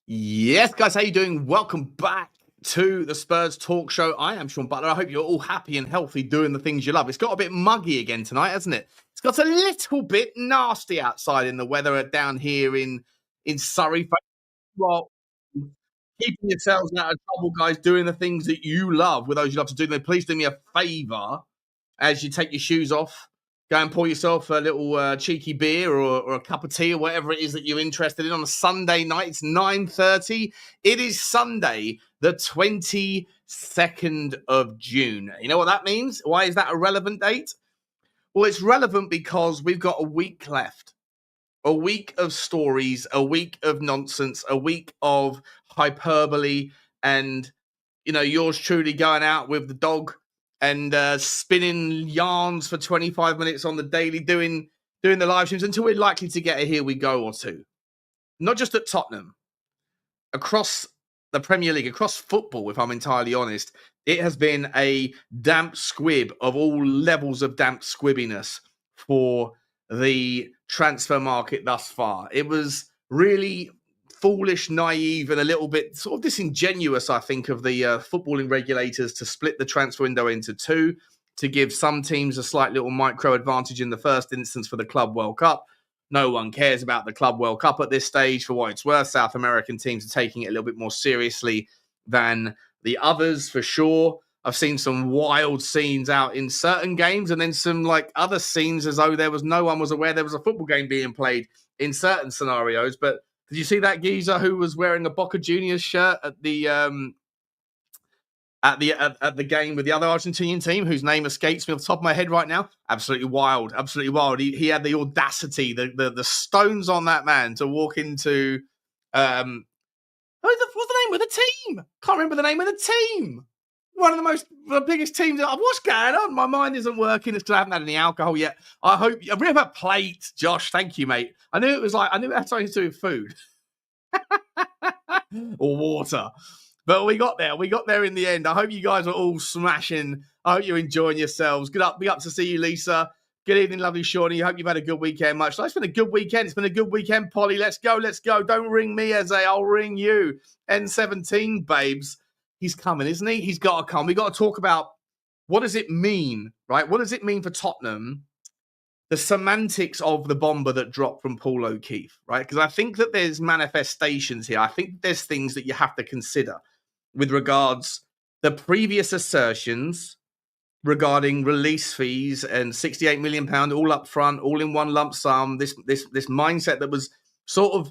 Yes, guys, how you doing? Welcome back to the Spurs Talk Show. I am Sean Butler. I hope you're all happy and healthy doing the things you love. It's got a bit muggy again tonight, hasn't it? It's got a little bit nasty outside in the weather down here in Surrey. Well, keeping yourselves out of trouble, guys, doing the things that you love with those you love to do. Then please do me a favour as you take your shoes off. Go and pour yourself a little cheeky beer or a cup of tea or whatever it is that you're interested in on a Sunday night. It's 9:30. It is Sunday, the 22nd of June. You know what that means? Why is that a relevant date? Well, it's relevant because we've got a week left. A week of stories, a week of nonsense, a week of hyperbole, and yours truly going out with the dog and spinning yarns for 25 minutes on the daily, doing the live streams until we're likely to get a here we go or two. Not just at Tottenham, across the Premier League, across football, if I'm entirely honest, it has been a damp squib of all levels of damp squibbiness for the transfer market thus far. It was really foolish, naive, and a little bit sort of disingenuous, I think, of the footballing regulators to split the transfer window into two, to give some teams a slight little micro advantage in the first instance for the Club World Cup. No one cares about the Club World Cup at this stage. For what it's worth, South American teams are taking it a little bit more seriously than the others, for sure. I've seen some wild scenes out in certain games, and then some like other scenes as though no one was aware there was a football game being played in certain scenarios. But did you see that geezer who was wearing a Boca Juniors shirt at the game with the other Argentinian team, whose name escapes me off the top of my head right now? Absolutely wild, absolutely wild. He had the audacity, the stones on that man to walk into what's the name of the team? Can't remember the name of the team. One of the biggest teams. What's going on? My mind isn't working. It's because I haven't had any alcohol yet. I hope I bring up a plate, Josh. Thank you, mate. I knew it had something to do with food or water. But we got there. We got there in the end. I hope you guys are all smashing. I hope you're enjoying yourselves. Be up to see you, Lisa. Good evening, lovely Shawnee. Hope you've had a good weekend. Much. It's been a good weekend. It's been a good weekend, Polly. Let's go. Let's go. Don't ring me, Eze. I'll ring you. N17, babes. He's coming, isn't he? He's got to come. We got to talk about what does it mean, right? What does it mean for Tottenham? The semantics of the bomber that dropped from Paul O'Keefe, right? Because I think that there's manifestations here. I think there's things that you have to consider with regards the previous assertions regarding release fees and £68 million all up front, all in one lump sum. This mindset that was sort of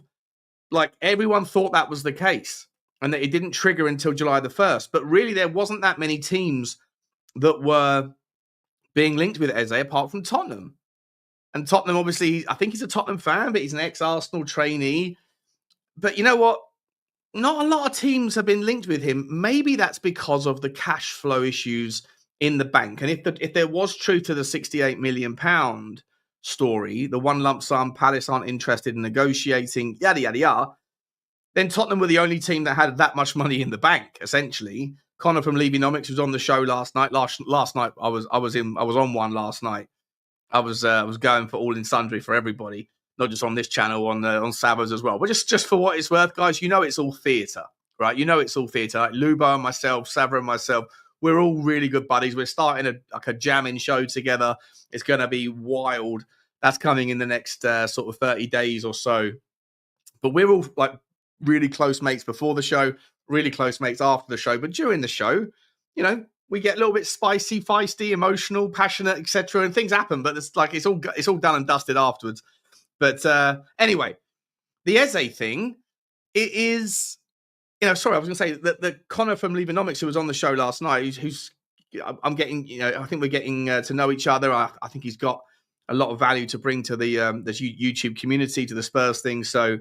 like everyone thought that was the case and that it didn't trigger until July the 1st. But really, there wasn't that many teams that were being linked with Eze apart from Tottenham. And Tottenham, obviously, I think he's a Tottenham fan, but he's an ex-Arsenal trainee. But you know what? Not a lot of teams have been linked with him. Maybe that's because of the cash flow issues in the bank. And if there was truth to the £68 million story, the one lump sum, Palace aren't interested in negotiating, yada, yada, yada, then Tottenham were the only team that had that much money in the bank, essentially. Connor from Levynomics was on the show last night. Last night I was on one last night. I was going for all in sundry for everybody, not just on this channel, on Savas as well. But just for what it's worth, guys, it's all theatre, right? It's all theatre. Like Lubo and myself, Sava and myself, we're all really good buddies. We're starting a jamming show together. It's going to be wild. That's coming in the next sort of 30 days or so. But we're all like really close mates before the show, really close mates after the show. But during the show, we get a little bit spicy, feisty, emotional, passionate, etc. And things happen, but it's all done and dusted afterwards. But anyway, the Eze thing, it is, sorry, I was going to say that the Connor from Levynomics who was on the show last night, I'm getting, I think we're getting to know each other. I think he's got a lot of value to bring to the YouTube community, to the Spurs thing. So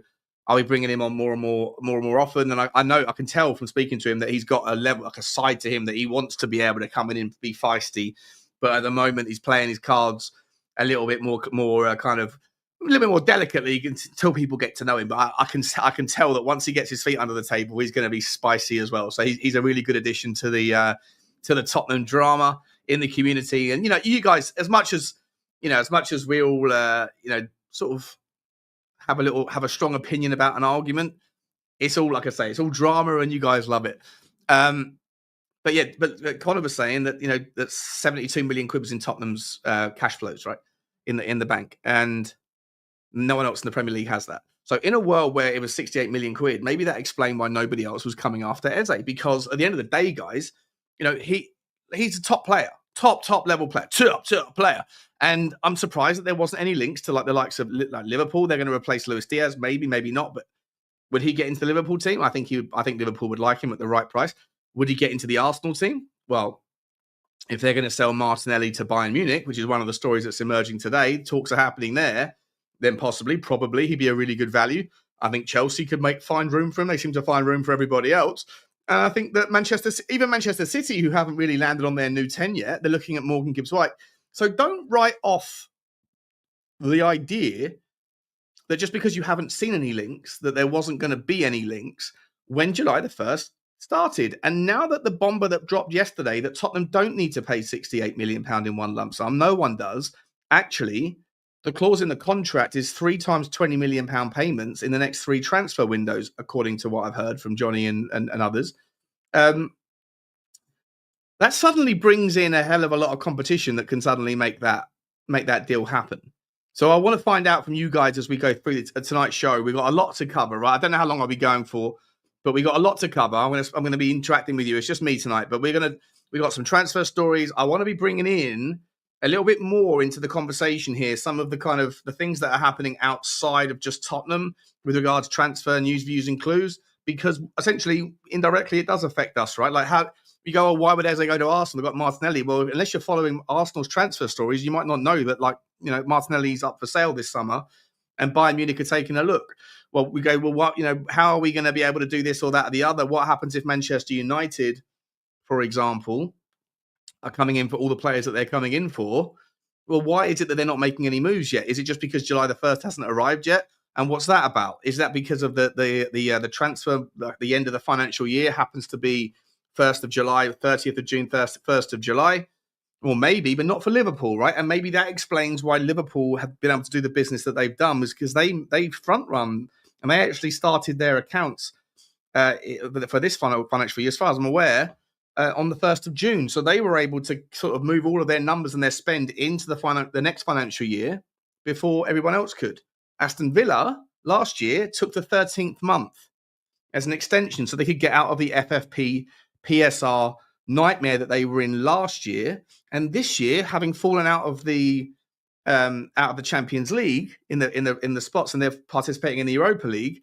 I'll be bringing him on more and more often. And I know, I can tell from speaking to him that he's got a level, like a side to him that he wants to be able to come in and be feisty. But at the moment, he's playing his cards a little bit more kind of a little bit more delicately until people get to know him. But I can tell that once he gets his feet under the table, he's going to be spicy as well. So he's a really good addition to the Tottenham drama in the community. And you guys, as much as we all sort of have a strong opinion about an argument, It's all, like I say, it's all drama and you guys love it. But yeah, but Connor was saying that, you know, that 72 million quid was in Tottenham's cash flows, right? In the bank. And no one else in the Premier League has that. So in a world where it was 68 million quid, maybe that explained why nobody else was coming after Eze. Because at the end of the day, guys, you know, he's a top player, top level player, top player. And I'm surprised that there wasn't any links to like the likes of like Liverpool. They're going to replace Luis Diaz, maybe not. But would he get into the Liverpool team? I think Liverpool would like him at the right price. Would he get into the Arsenal team? Well, if they're going to sell Martinelli to Bayern Munich, which is one of the stories that's emerging today, talks are happening there, then probably, he'd be a really good value. I think Chelsea could find room for him. They seem to find room for everybody else. And I think that Manchester City, who haven't really landed on their new 10 yet, they're looking at Morgan Gibbs-White. So don't write off the idea that just because you haven't seen any links, that there wasn't going to be any links when July the 1st started. And now that the bomber that dropped yesterday, that Tottenham don't need to pay £68 million in one lump sum, no one does. Actually, the clause in the contract is 3 times £20 million payments in the next 3 transfer windows, according to what I've heard from Johnny and others. That suddenly brings in a hell of a lot of competition that can suddenly make that deal happen. So I want to find out from you guys as we go through tonight's show. We've got a lot to cover, right? I don't know how long I'll be going for, but we got a lot to cover. I'm going to be interacting with you. It's just me tonight, but we got some transfer stories. I want to be bringing in a little bit more into the conversation here, some of the kind of the things that are happening outside of just Tottenham with regards to transfer news, views, and clues, because essentially, indirectly, it does affect us, right? Like how you go, oh, why would Eze go to Arsenal? They've got Martinelli. Well, unless you're following Arsenal's transfer stories, you might not know that, like, you know, Martinelli's up for sale this summer and Bayern Munich are taking a look. Well, we go, well, what, you know, how are we going to be able to do this or that or the other? What happens if Manchester United, for example, are coming in for all the players that they're coming in for? Well, why is it that they're not making any moves yet? Is it just because July the 1st hasn't arrived yet? And what's that about? Is that because of the transfer, the end of the financial year happens to be 1st of July, 30th of June, 1st of July? Well, maybe, but not for Liverpool, right? And maybe that explains why Liverpool have been able to do the business that they've done, was because they front run and they actually started their accounts for this financial year, as far as I'm aware, on the 1st of June. So they were able to sort of move all of their numbers and their spend into the next financial year before everyone else could. Aston Villa last year took the 13th month as an extension so they could get out of the FFP PSR nightmare that they were in last year. And this year, having fallen out of the Champions League in the spots, and they're participating in the Europa League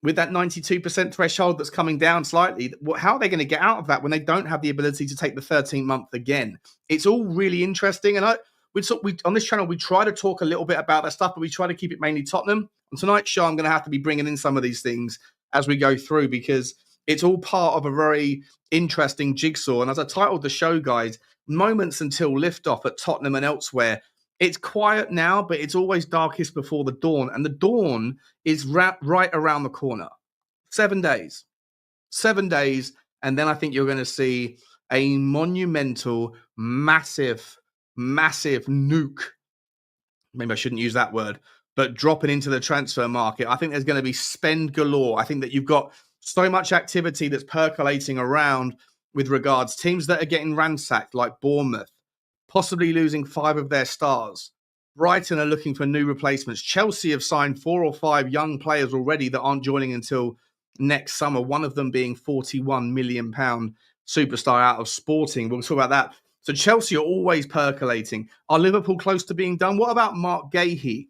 with that 92% threshold that's coming down slightly, how are they going to get out of that when they don't have the ability to take the 13th month again? It's all really interesting. And we on this channel, we try to talk a little bit about that stuff, but we try to keep it mainly Tottenham. On tonight's show, I'm going to have to be bringing in some of these things as we go through, because it's all part of a very interesting jigsaw. And as I titled the show, guys, moments until liftoff at Tottenham and elsewhere. It's quiet now, but it's always darkest before the dawn. And the dawn is right around the corner. 7 days. 7 days. And then I think you're going to see a monumental, massive nuke. Maybe I shouldn't use that word, but dropping into the transfer market. I think there's going to be spend galore. I think that you've got so much activity that's percolating around with regards teams that are getting ransacked, like Bournemouth, possibly losing 5 of their stars. Brighton are looking for new replacements. Chelsea have signed 4 or 5 young players already that aren't joining until next summer, one of them being £41 million superstar out of Sporting. We'll talk about that. So Chelsea are always percolating. Are Liverpool close to being done? What about Mark Gahey?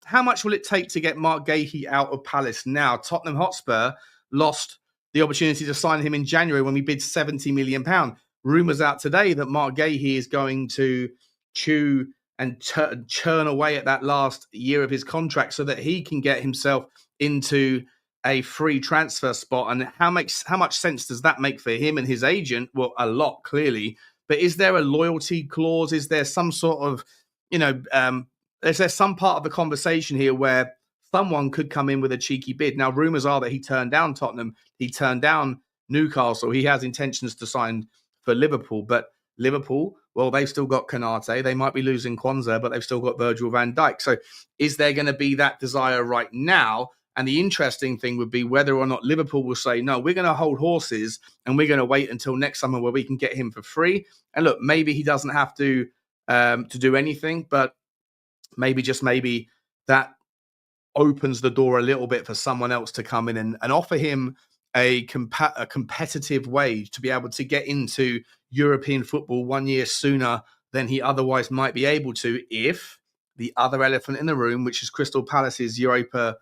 How much will it take to get Mark Gahey out of Palace now? Tottenham Hotspur lost the opportunity to sign him in January when we bid £70 million. Rumours out today that Mark Gahey is going to chew and churn away at that last year of his contract so that he can get himself into a free transfer spot. And how much sense does that make for him and his agent? Well, a lot, clearly. But is there a loyalty clause? Is there some sort of, is there some part of the conversation here where someone could come in with a cheeky bid? Now, rumours are that he turned down Tottenham. He turned down Newcastle. He has intentions to sign for Liverpool. But Liverpool, well, they've still got Konate. They might be losing Kwanzaa, but they've still got Virgil van Dijk. So is there going to be that desire right now? And the interesting thing would be whether or not Liverpool will say, no, we're going to hold horses and we're going to wait until next summer where we can get him for free. And look, maybe he doesn't have to do anything, but maybe, just maybe, that opens the door a little bit for someone else to come in and offer him a competitive wage to be able to get into European football 1 year sooner than he otherwise might be able to, if the other elephant in the room, which is Crystal Palace's Europa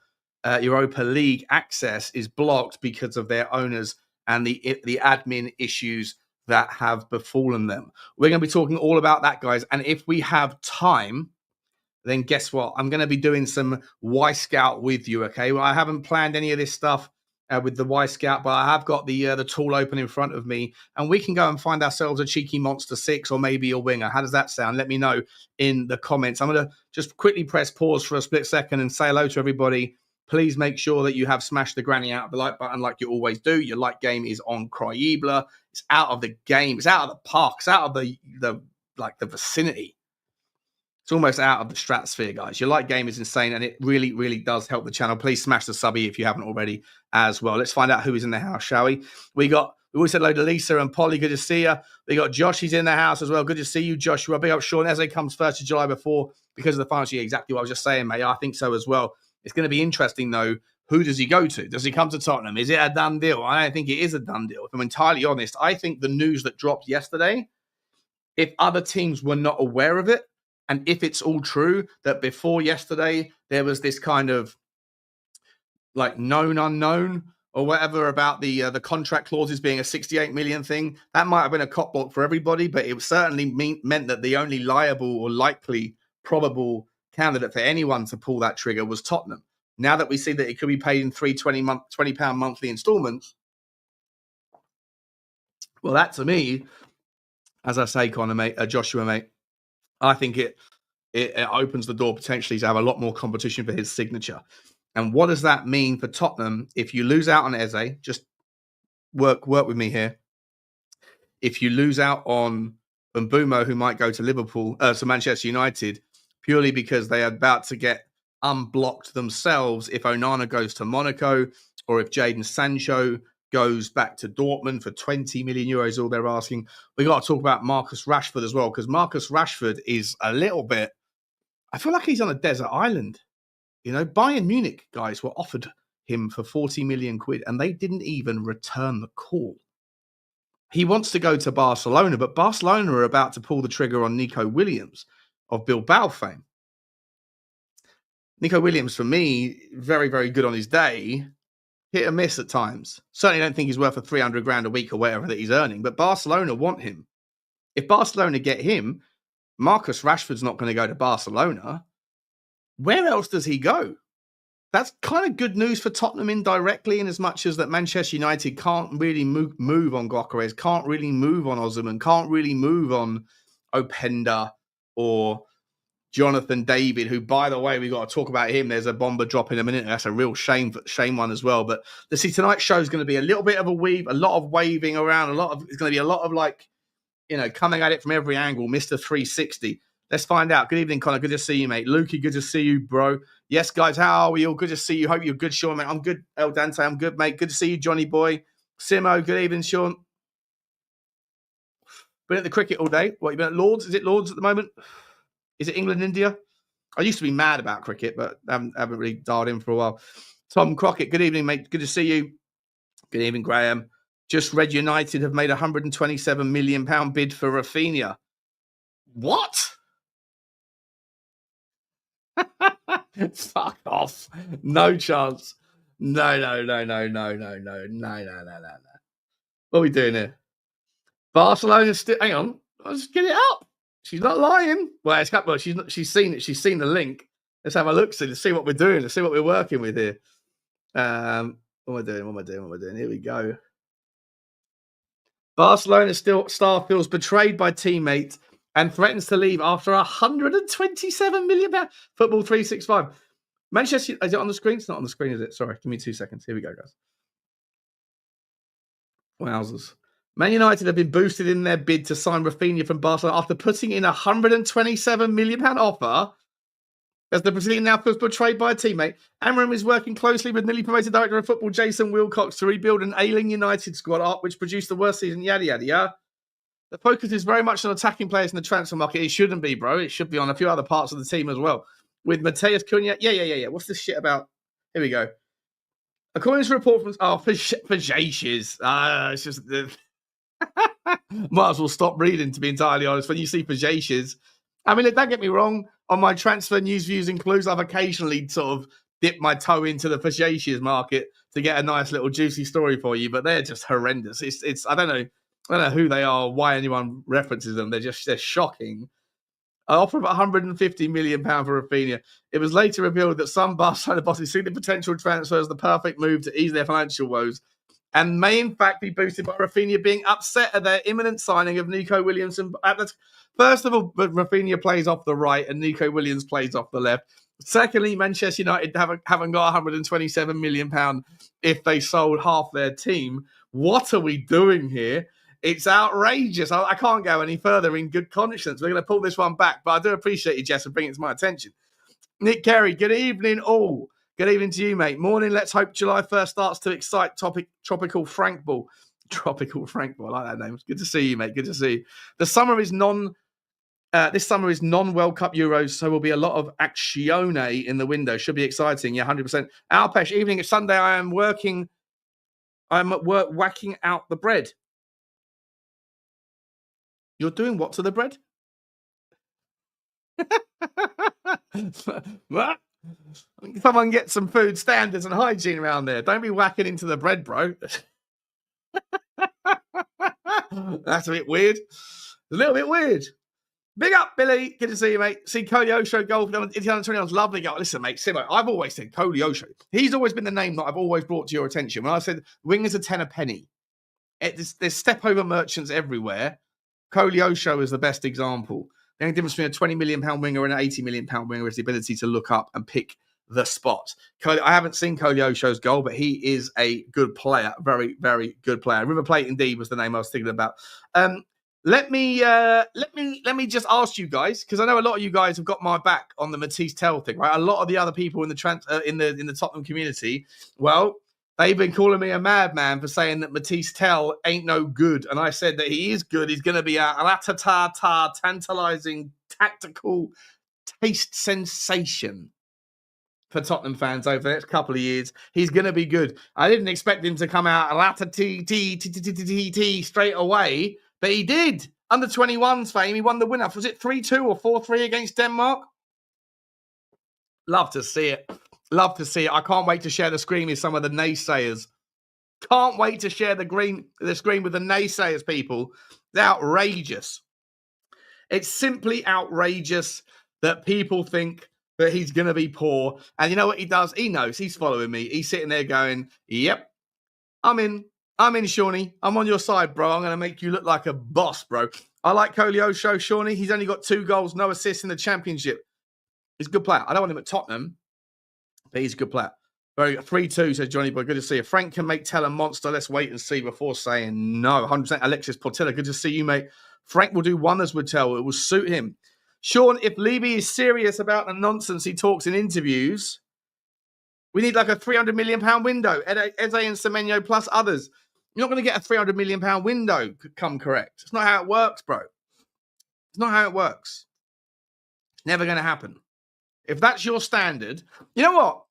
League access, is blocked because of their owners and the admin issues that have befallen them. We're going to be talking all about that, guys. And if we have time, then guess what? I'm going to be doing some Wyscout with you, okay? Well, I haven't planned any of this stuff with the Wyscout, but I have got the tool open in front of me, and we can go and find ourselves a cheeky Monster 6 or maybe a winger. How does that sound? Let me know in the comments. I'm going to just quickly press pause for a split second and say hello to everybody. Please make sure that you have smashed the granny out of the like button like you always do. Your like game is on Cryible. It's out of the game. It's out of the park. It's out of the vicinity. It's almost out of the stratosphere, guys. Your like game is insane, and it really, really does help the channel. Please smash the subby if you haven't already as well. Let's find out who is in the house, shall we? We always said hello to Lisa and Polly. Good to see you. We got Josh. He's in the house as well. Good to see you, Joshua. Big up Sean. Eze comes 1st of July before because of the financial year. Exactly what I was just saying, mate. I think so as well. It's going to be interesting, though. Who does he go to? Does he come to Tottenham? Is it a done deal? I don't think it is a done deal. If I'm entirely honest, I think the news that dropped yesterday, if other teams were not aware of it, and if it's all true that before yesterday there was this kind of like known unknown or whatever about the contract clauses being a 68 million thing, that might have been a cop block for everybody, but it certainly meant that the only liable or likely probable candidate for anyone to pull that trigger was Tottenham. Now that we see that it could be paid in £20 monthly installments, well, that to me, as I say, Joshua, mate, I think it opens the door potentially to have a lot more competition for his signature. And what does that mean for Tottenham if you lose out on Eze? Just work with me here. If you lose out on Mbeumo, who might go to to Manchester United, purely because they are about to get unblocked themselves if Onana goes to Monaco, or if Jadon Sancho goes back to Dortmund for 20 million euros, all they're asking. We got to talk about Marcus Rashford as well, because Marcus Rashford is a little bit, I feel like he's on a desert island. You know, Bayern Munich guys were offered him for 40 million quid and they didn't even return the call. He wants to go to Barcelona, but Barcelona are about to pull the trigger on Nico Williams of Bilbao fame. Nico Williams, for me, very, very good on his day. Hit or miss at times. Certainly don't think he's worth a 300 grand a week or whatever that he's earning, but Barcelona want him. If Barcelona get him, Marcus Rashford's not going to go to Barcelona. Where else does he go? That's kind of good news for Tottenham indirectly, in as much as that Manchester United can't really move on Gyökeres, can't really move on Osimhen, can't really move on Openda or Jonathan David, who, by the way, we got to talk about him. There's a bomber drop in a minute. That's a real shame one as well. But tonight's show is going to be a little bit of a weave, a lot of waving around, it's going to be a lot of coming at it from every angle, Mr. 360. Let's find out. Good evening, Connor. Good to see you, mate. Lukey, good to see you, bro. Yes, guys, how are we all? Good to see you. Hope you're good, Sean, mate. I'm good, El Dante. I'm good, mate. Good to see you, Johnny boy. Simo, good evening, Sean. Been at the cricket all day. What, you been at Lords? Is it Lords at the moment? Is it England, India? I used to be mad about cricket, but I haven't really dialed in for a while. Tom Crockett, good evening, mate. Good to see you. Good evening, Graham. Just read United have made a £127 million bid for Rafinha. What? Fuck off. No chance. No. What are we doing here? Barcelona still, hang on. Let's get it up. She's not lying. Well, she's seen it. She's seen the link. Let's have a look. Let's see what we're doing. Let's see what we're working with here. What am I doing? Here we go. Barcelona star feels betrayed by teammates and threatens to leave after £127 million. Football 365. Manchester, is it on the screen? It's not on the screen, is it? Sorry, give me 2 seconds. Here we go, guys. Wowzers. Man United have been boosted in their bid to sign Rafinha from Barcelona after putting in a £127 million offer. As the Brazilian now feels betrayed by a teammate, Amorim is working closely with newly promoted director of football Jason Wilcox to rebuild an ailing United squad, which produced the worst season, yada, yada, yada. The focus is very much on attacking players in the transfer market. It shouldn't be, bro. It should be on a few other parts of the team as well. With Mateus Cunha, yeah. What's this shit about? Here we go. According to a report from Fajacious, it's just might as well stop reading, to be entirely honest. When you see Fajacious, I mean, don't get me wrong. On my transfer news, views, and clues, I've occasionally sort of dipped my toe into the Fajacious market to get a nice little juicy story for you, but they're just horrendous. It's I don't know who they are, why anyone references them. They're shocking. An offer of £150 million for Rafinha. It was later revealed that some Barcelona bosses see the potential transfer as the perfect move to ease their financial woes, and may in fact be boosted by Rafinha being upset at their imminent signing of Nico Williams. First of all, Rafinha plays off the right and Nico Williams plays off the left. Secondly, Manchester United haven't got £127 million if they sold half their team. What are we doing here? It's outrageous. I can't go any further in good conscience. We're going to pull this one back, but I do appreciate you, Jess, for bringing it to my attention. Nick Carey, good evening all. Good evening to you, mate. Morning. Let's hope July 1st starts to excite Tropical Frank Ball. Tropical Frank Ball. I like that name. It's good to see you, mate. Good to see you. This summer is non-World Cup Euros, so will be a lot of actione in the window. Should be exciting. Yeah, 100%. Alpesh, evening. It's Sunday. I'm at work whacking out the bread. You're doing what to the bread? What? Someone get some food standards and hygiene around there. Don't be whacking into the bread, bro. That's a bit weird. A little bit weird. Big up, Billy. Good to see you, mate. See Cody Osho goal for the 21's lovely goal. Listen, mate, Simo, I've always said Cody Osho. He's always been the name that I've always brought to your attention. When I said wingers are 10 a penny, there's step over merchants everywhere. Cody Osho is the best example. The only difference between a £20 million winger and an £80 million winger is the ability to look up and pick the spot. I haven't seen Cody Osho's goal, but he is a good player. Very, very good player. River Plate, indeed, was the name I was thinking about. Let me just ask you guys, because I know a lot of you guys have got my back on the Matisse Tell thing, right? A lot of the other people in the Tottenham community, well, they've been calling me a madman for saying that Matisse Tell ain't no good, and I said that he is good. He's going to be a la-ta-ta-ta, tantalising, tactical taste sensation for Tottenham fans over the next couple of years. He's going to be good. I didn't expect him to come out la-ta-t-t-t-t-t-t straight away. But he did. Under 21s fame, he won the winner. Was it 3-2 or 4-3 against Denmark? Love to see it. Love to see it. I can't wait to share the screen with some of the naysayers. Can't wait to share the screen with the naysayers, people. It's outrageous. It's simply outrageous that people think that he's going to be poor. And you know what he does? He knows. He's following me. He's sitting there going, yep, I'm in, Shawnee. I'm on your side, bro. I'm going to make you look like a boss, bro. I like Cody Osho, Shawnee. He's only got 2 goals, no assists in the championship. He's a good player. I don't want him at Tottenham, but he's a good player. Very 3-2, says Johnny Boy. Good to see you. Frank can make Tell a monster. Let's wait and see before saying no. 100%. Alexis Portilla, good to see you, mate. Frank will do wonders with Tell. It will suit him. Sean, if Levy is serious about the nonsense he talks in interviews, we need like a £300 million window. Eze and Semenyo plus others. You're not going to get a £300 million window, come correct. It's not how it works, bro. It's not how it works. It's never going to happen. If that's your standard, you know what?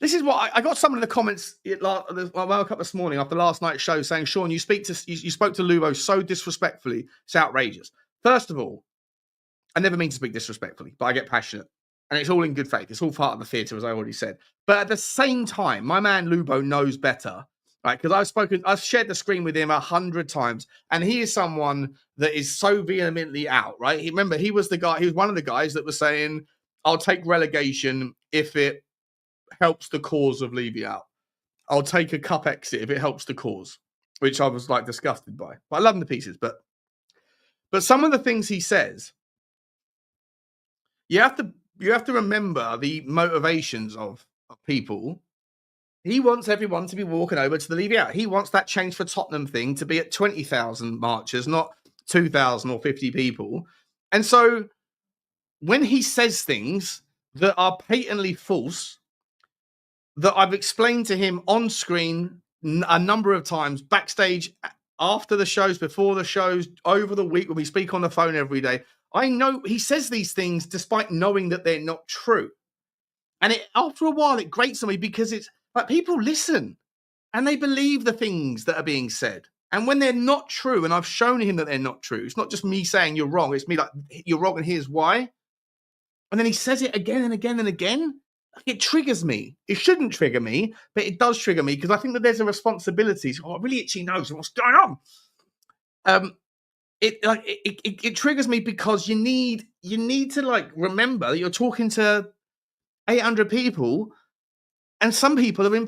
This is what I got. Someone in the comments. I woke up this morning after last night's show saying, "Sean, you spoke to Lubo so disrespectfully. It's outrageous." First of all, I never mean to speak disrespectfully, but I get passionate, and it's all in good faith. It's all part of the theatre, as I already said. But at the same time, my man Lubo knows better, right? Because I've shared the screen with him 100 times, and he is someone that is so vehemently out, right? Remember, he was one of the guys that was saying, "I'll take relegation if it helps the cause of Levy out. I'll take a cup exit if it helps the cause," which I was like disgusted by. But I love him to pieces. But some of the things he says, you have to remember the motivations of people. He wants everyone to be walking over to the Levy out. He wants that change for Tottenham thing to be at 20,000 marchers, not 2,000 or 50 people. And so when he says things that are patently false, that I've explained to him on screen a number of times, backstage, after the shows, before the shows, over the week when we speak on the phone every day. I know he says these things despite knowing that they're not true. And after a while, it grates on me because it's like people listen and they believe the things that are being said. And when they're not true, and I've shown him that they're not true, it's not just me saying you're wrong. It's me like, you're wrong and here's why. And then he says it again and again and again. It triggers me. It shouldn't trigger me, but it does trigger me because I think that there's a responsibility. Oh, really itchy nose. What's going on? It triggers me because you need to like remember that you're talking to 800 people, and some people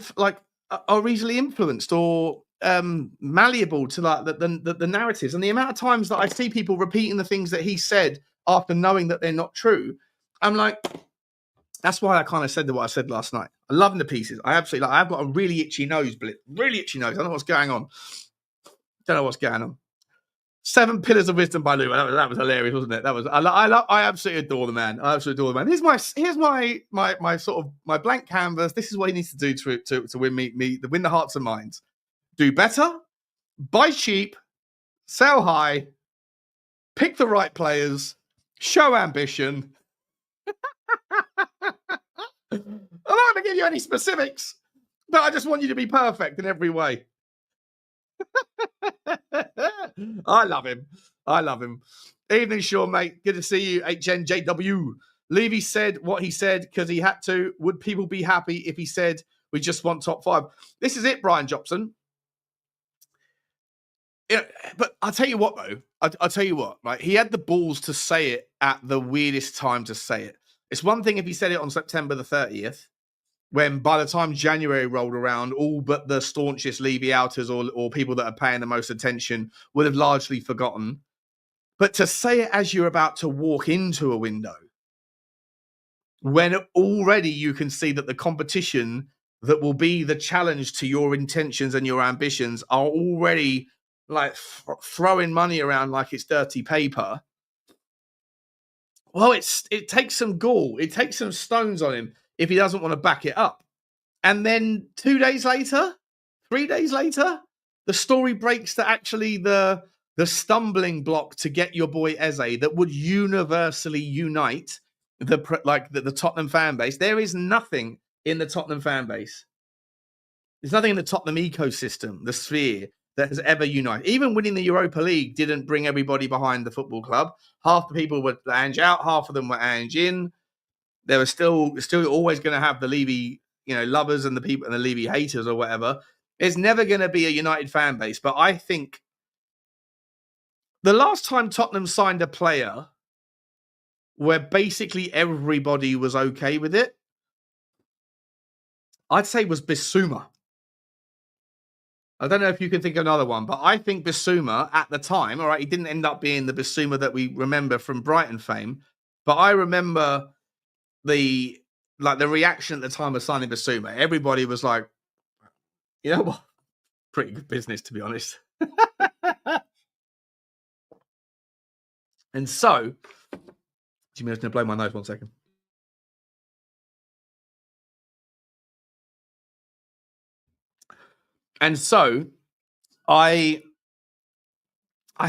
are easily influenced or malleable to like the narratives. And the amount of times that I see people repeating the things that he said after knowing that they're not true, I'm like, that's why I kind of said what I said last night. I love him to pieces. I've got a really itchy nose, really itchy nose. I don't know what's going on. 7 Pillars of Wisdom by Lou. That was hilarious, wasn't it? That was I absolutely adore the man. Here's my sort of my blank canvas. This is what he needs to do to win win the hearts and minds. Do better, buy cheap, sell high, pick the right players, show ambition. I'm not going to give you any specifics, but I just want you to be perfect in every way. I love him. Evening, Sean, mate. Good to see you. HNJW. Levy said what he said because he had to. Would people be happy if he said we just want top 5? This is it, Brian Jobson. Yeah, but I'll tell you what, though. I'll tell you what, right? He had the balls to say it at the weirdest time to say it. It's one thing if he said it on September the 30th, when by the time January rolled around, all but the staunchest Levy outers or people that are paying the most attention would have largely forgotten. But to say it as you're about to walk into a window, when already you can see that the competition that will be the challenge to your intentions and your ambitions are already like throwing money around like it's dirty paper. Well, it takes some gall. It takes some stones on him if he doesn't want to back it up. And then 2 days later, 3 days later, the story breaks that actually the stumbling block to get your boy Eze that would universally unite the Tottenham fan base. There is nothing in the Tottenham fan base. There's nothing in the Tottenham ecosystem, the sphere, that has ever united. Even winning the Europa League didn't bring everybody behind the football club. Half the people were Ange out, half of them were Ange in. There was still always going to have the Levy, lovers and the people and the Levy haters or whatever. It's never going to be a united fan base. But I think the last time Tottenham signed a player where basically everybody was okay with it, I'd say was Bissouma. I don't know if you can think of another one, but I think Bissouma at the time, all right, he didn't end up being the Bissouma that we remember from Brighton fame, but I remember the reaction at the time of signing Bissouma. Everybody was like, you know what? Pretty good business, to be honest. And so, Jimmy's going to blow my nose 1 second. And so, I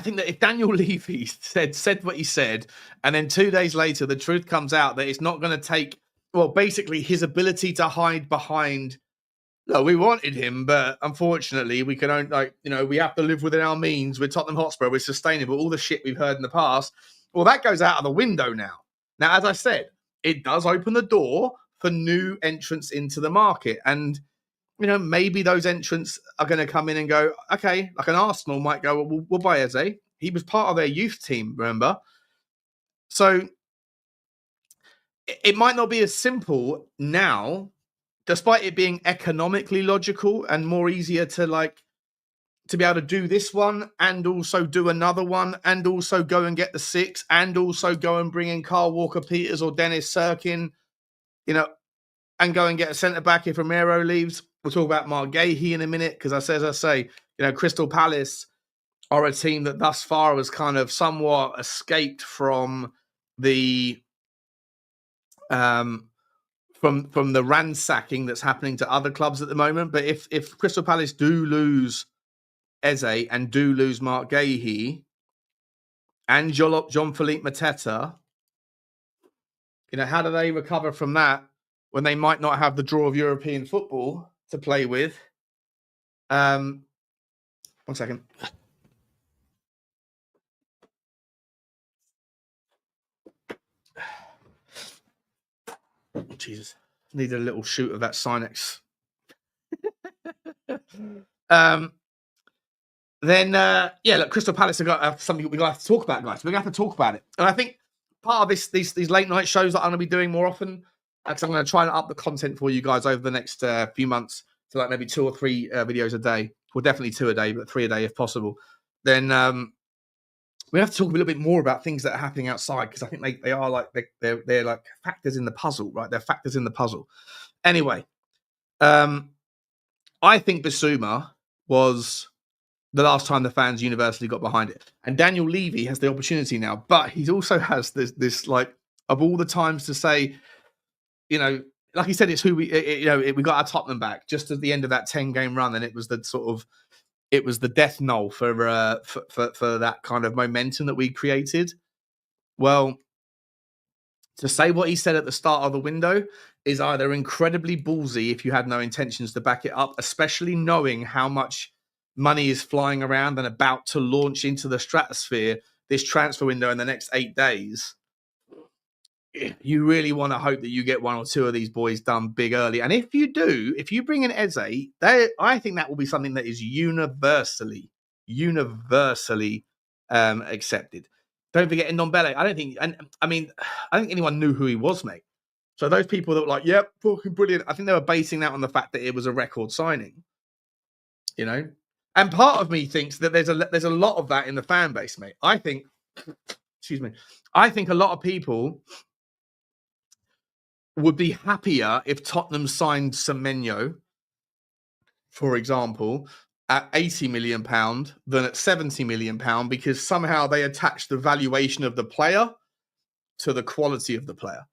think that if Daniel Levy said what he said, and then 2 days later, the truth comes out that it's not going to take, well, basically his ability to hide behind, no, we wanted him, but unfortunately we can only, we have to live within our means with Tottenham Hotspur. We're sustainable. All the shit we've heard in the past. Well, that goes out of the window now. Now, as I said, it does open the door for new entrants into the market. And, maybe those entrants are going to come in and go, okay, like an Arsenal might go, well, we'll buy Eze. He was part of their youth team, remember? So it might not be as simple now, despite it being economically logical and more easier to be able to do this one and also do another one and also go and get the 6 and also go and bring in Carl Walker-Peters or Dennis Serkin, and go and get a centre-back if Romero leaves. We'll talk about Mark Gahey in a minute because as I say, Crystal Palace are a team that thus far has kind of somewhat escaped from the from the ransacking that's happening to other clubs at the moment. But if Crystal Palace do lose Eze and do lose Mark Gahey and Jean-Philippe Mateta, how do they recover from that when they might not have the draw of European football to play with? 1 second. Jesus, need a little shoot of that Sinex. Look, Crystal Palace have got something we've got to talk about, guys. We're going to have to talk about it. And I think part of these late night shows that I'm going to be doing more often, because I'm going to try and up the content for you guys over the next few months to like maybe 2 or 3 videos a day. Well, definitely 2 a day, but 3 a day if possible. Then we have to talk a little bit more about things that are happening outside, because I think they are like they're like factors in the puzzle, right? They're factors in the puzzle. Anyway, I think Bissouma was the last time the fans universally got behind it, and Daniel Levy has the opportunity now, but he also has this like of all the times to say, like he said, it's who we got our Tottenham back just at the end of that 10-game run, and it was the death knell for that kind of momentum that we created. Well, to say what he said at the start of the window is either incredibly ballsy if you had no intentions to back it up, especially knowing how much money is flying around and about to launch into the stratosphere this transfer window in the next 8 days. You really want to hope that you get 1 or 2 of these boys done big early. And if you do, if you bring in Eze, I think that will be something that is universally accepted. Don't forget Ndombele. I don't think anyone knew who he was, mate. So those people that were like, yep, fucking brilliant, I think they were basing that on the fact that it was a record signing. And part of me thinks that there's a lot of that in the fan base, mate. I think a lot of people would be happier if Tottenham signed Semenyo, for example, at £80 million than at £70 million, because somehow they attach the valuation of the player to the quality of the player.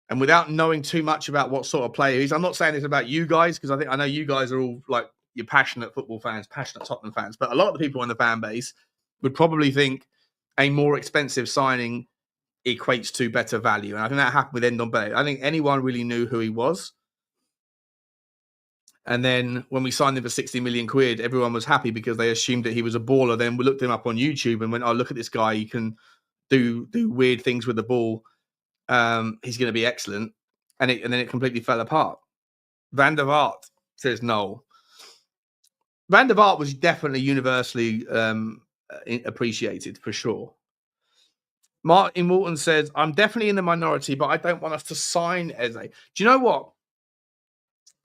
And without knowing too much about what sort of player he is, I'm not saying this about you guys, because I know you guys are all like, you're passionate football fans, passionate Tottenham fans, but a lot of the people in the fan base would probably think a more expensive signing equates to better value. And I think that happened with Ndombele. I think anyone really knew who he was. And then when we signed him for 60 million quid, everyone was happy because they assumed that he was a baller. Then we looked him up on YouTube and went, oh, look at this guy. He can do weird things with the ball. He's going to be excellent. And then it completely fell apart. Van der Vaart, says Noel. Van der Vaart was definitely universally appreciated, for sure. Martin Walton says, I'm definitely in the minority, but I don't want us to sign Eze. Do you know what?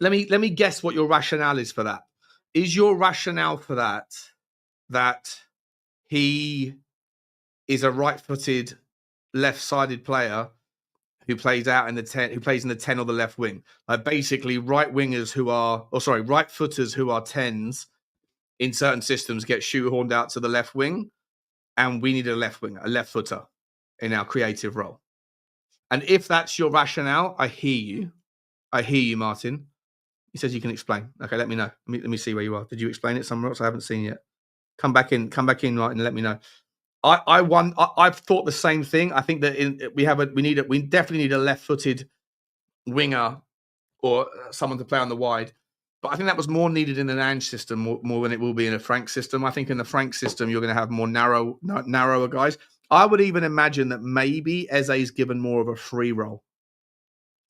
Let me guess what your rationale is for that. Is your rationale for that he is a right-footed, left-sided player who plays out in the 10, who plays in the 10 or the left wing? Like basically right footers who are 10s in certain systems get shoehorned out to the left wing, and we need a left winger, a left footer in our creative role. And if that's your rationale, I hear you, Martin. He says you can explain. Okay, let me know. Let me see where you are. Did you explain it somewhere else? I haven't seen yet. Come back in, Martin, and let me know. I've thought the same thing. I think that we definitely need a left-footed winger or someone to play on the wide. But I think that was more needed in an Ange system more than it will be in a Frank system. I think in the Frank system, you're going to have more narrower guys. I would even imagine that maybe Eze is given more of a free role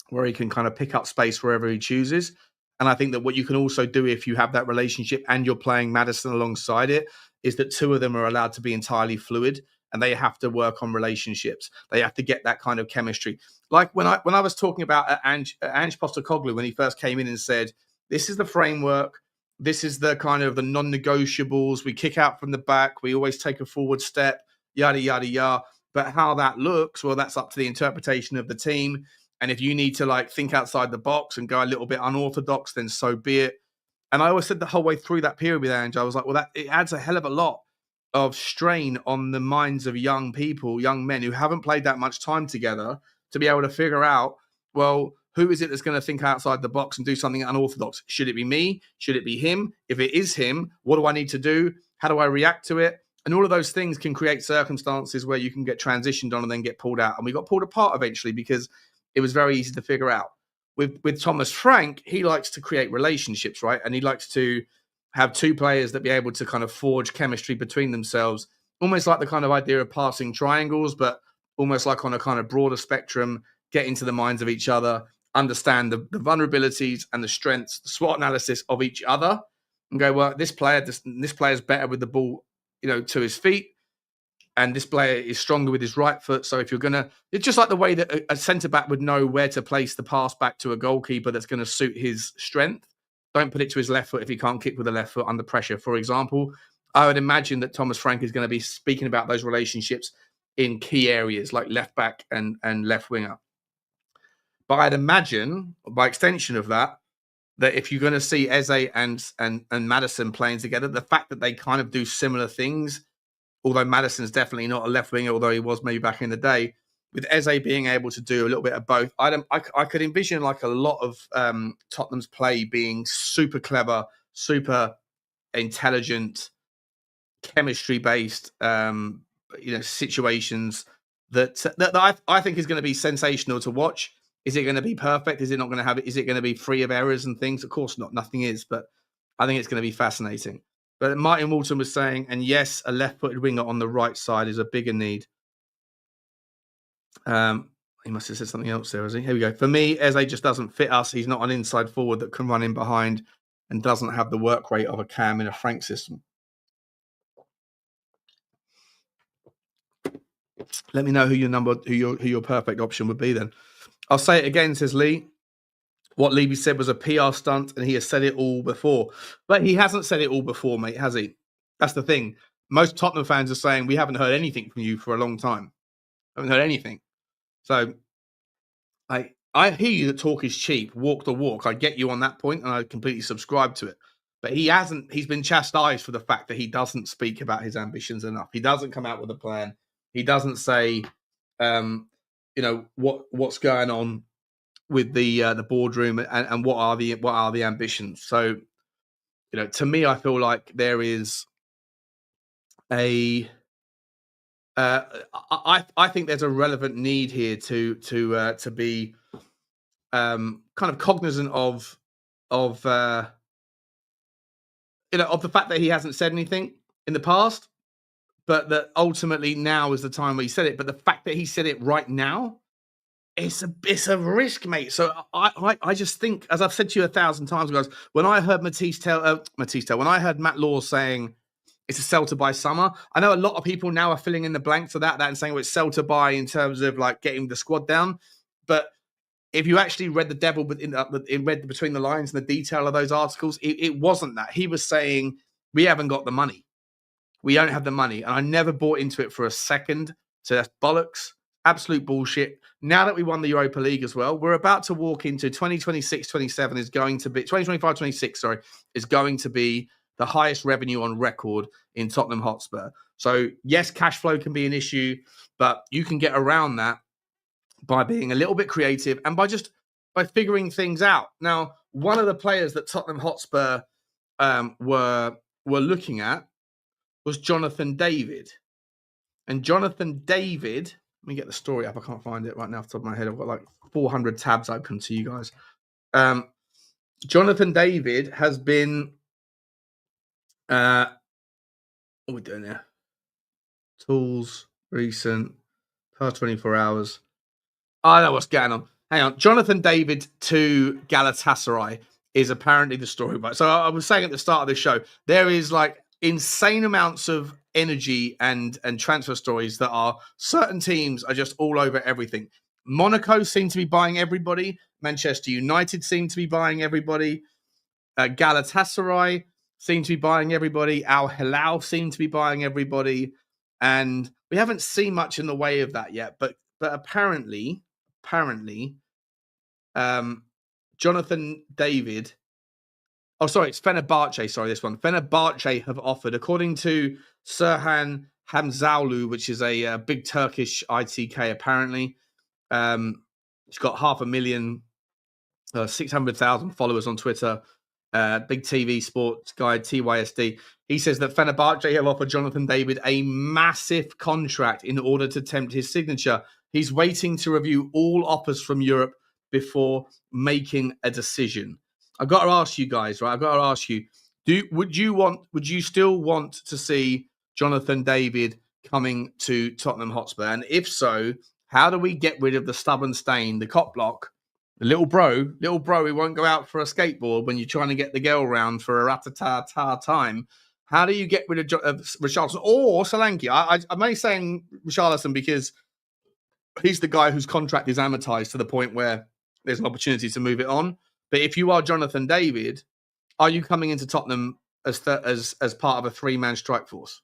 where he can kind of pick up space wherever he chooses. And I think that what you can also do if you have that relationship and you're playing Maddison alongside it is that 2 of them are allowed to be entirely fluid, and they have to work on relationships. They have to get that kind of chemistry. Like when I was talking about Ange Postecoglou when he first came in and said, this is the framework, this is the kind of the non-negotiables. We kick out from the back. We always take a forward step, yada, yada, yada. But how that looks, well, that's up to the interpretation of the team. And if you need to like think outside the box and go a little bit unorthodox, then so be it. And I always said the whole way through that period with Ange, I was like, well, it adds a hell of a lot of strain on the minds of young people, young men who haven't played that much time together to be able to figure out, well, who is it that's going to think outside the box and do something unorthodox? Should it be me? Should it be him? If it is him, what do I need to do? How do I react to it? And all of those things can create circumstances where you can get transitioned on and then get pulled out. And we got pulled apart eventually because it was very easy to figure out. With Thomas Frank, he likes to create relationships, right? And he likes to have two players that be able to kind of forge chemistry between themselves, almost like the kind of idea of passing triangles, but almost like on a kind of broader spectrum, get into the minds of each other, understand the vulnerabilities and the strengths, the SWOT analysis of each other, and go, well, this player's better with the ball, to his feet, and this player is stronger with his right foot. So if you're it's just like the way that a centre back would know where to place the pass back to a goalkeeper that's going to suit his strength. Don't put it to his left foot if he can't kick with the left foot under pressure, for example. I would imagine that Thomas Frank is going to be speaking about those relationships in key areas like left back and left winger. But I'd imagine, by extension of that if you're going to see Eze and Maddison playing together, the fact that they kind of do similar things, although Maddison's definitely not a left winger, although he was maybe back in the day, with Eze being able to do a little bit of both, I could envision like a lot of Tottenham's play being super clever, super intelligent, chemistry-based, situations that I think is going to be sensational to watch. Is it going to be perfect? Is it not going to have it? Is it going to be free of errors and things? Of course not. Nothing is, but I think it's going to be fascinating. But Martin Walton was saying, and yes, a left-footed winger on the right side is a bigger need. He must have said something else there, has he? Here we go. For me, Eze just doesn't fit us. He's not an inside forward that can run in behind and doesn't have the work rate of a Cam in a Frank system. Let me know who your perfect option would be then. I'll say it again, says Lee. What Levy said was a PR stunt, and he has said it all before. But he hasn't said it all before, mate, has he? That's the thing. Most Tottenham fans are saying, we haven't heard anything from you for a long time. Haven't heard anything. So I hear you that talk is cheap, walk the walk. I get you on that point, and I completely subscribe to it. But he's been chastised for the fact that he doesn't speak about his ambitions enough. He doesn't come out with a plan. He doesn't say, what's going on with the boardroom and what are the ambitions. So, to me, I feel like there is I think there's a relevant need here to be kind of cognizant of the fact that he hasn't said anything in the past, but that ultimately now is the time where he said it. But the fact that he said it right now, it's a risk, mate. So I just think, as I've said to you 1,000 times, guys, when I heard when I heard Matt Law saying it's a sell to buy summer, I know a lot of people now are filling in the blanks of that and saying, well, it's sell to buy in terms of like getting the squad down. But if you actually read the devil read between the lines and the detail of those articles, it wasn't that. He was saying, we haven't got the money. We don't have the money. And I never bought into it for a second. So that's bollocks. Absolute bullshit. Now that we won the Europa League as well, we're about to walk into 2026-27 is going to be 2025-26, sorry, is going to be the highest revenue on record in Tottenham Hotspur. So yes, cash flow can be an issue, but you can get around that by being a little bit creative and by figuring things out. Now, one of the players that Tottenham Hotspur were looking at was Jonathan David. And Jonathan David, let me get the story up. I can't find it right now off the top of my head. I've got like 400 tabs open to you guys. Jonathan David has been... what are we doing here? Tools, recent, past 24 hours. I know what's going on. Hang on. Jonathan David to Galatasaray is apparently the story. Right? So I was saying at the start of the show, there is like insane amounts of energy and transfer stories that are certain teams are just all over everything. Monaco seem to be buying everybody. Manchester United seem to be buying everybody. Galatasaray seem to be buying everybody. Al Hilal seem to be buying everybody. And we haven't seen much in the way of that yet. But apparently, Jonathan David... Oh, sorry, it's Fenerbahce. Sorry, this one. Fenerbahce have offered, according to Serhan Hamzaoğlu, which is a big Turkish ITK, apparently. He's got 500,000 600,000 followers on Twitter. Big TV sports guy, TYSD. He says that Fenerbahce have offered Jonathan David a massive contract in order to tempt his signature. He's waiting to review all offers from Europe before making a decision. I've got to ask you guys, right? I've got to ask you, would you still want to see Jonathan David coming to Tottenham Hotspur? And if so, how do we get rid of the stubborn stain, the cop block, the little bro who won't go out for a skateboard when you're trying to get the girl round for a rat-a-ta-ta time? How do you get rid of Richalison or Solanke? I'm only saying Richalison because he's the guy whose contract is amortized to the point where there's an opportunity to move it on. But if you are Jonathan David, are you coming into Tottenham as part of a three-man strike force?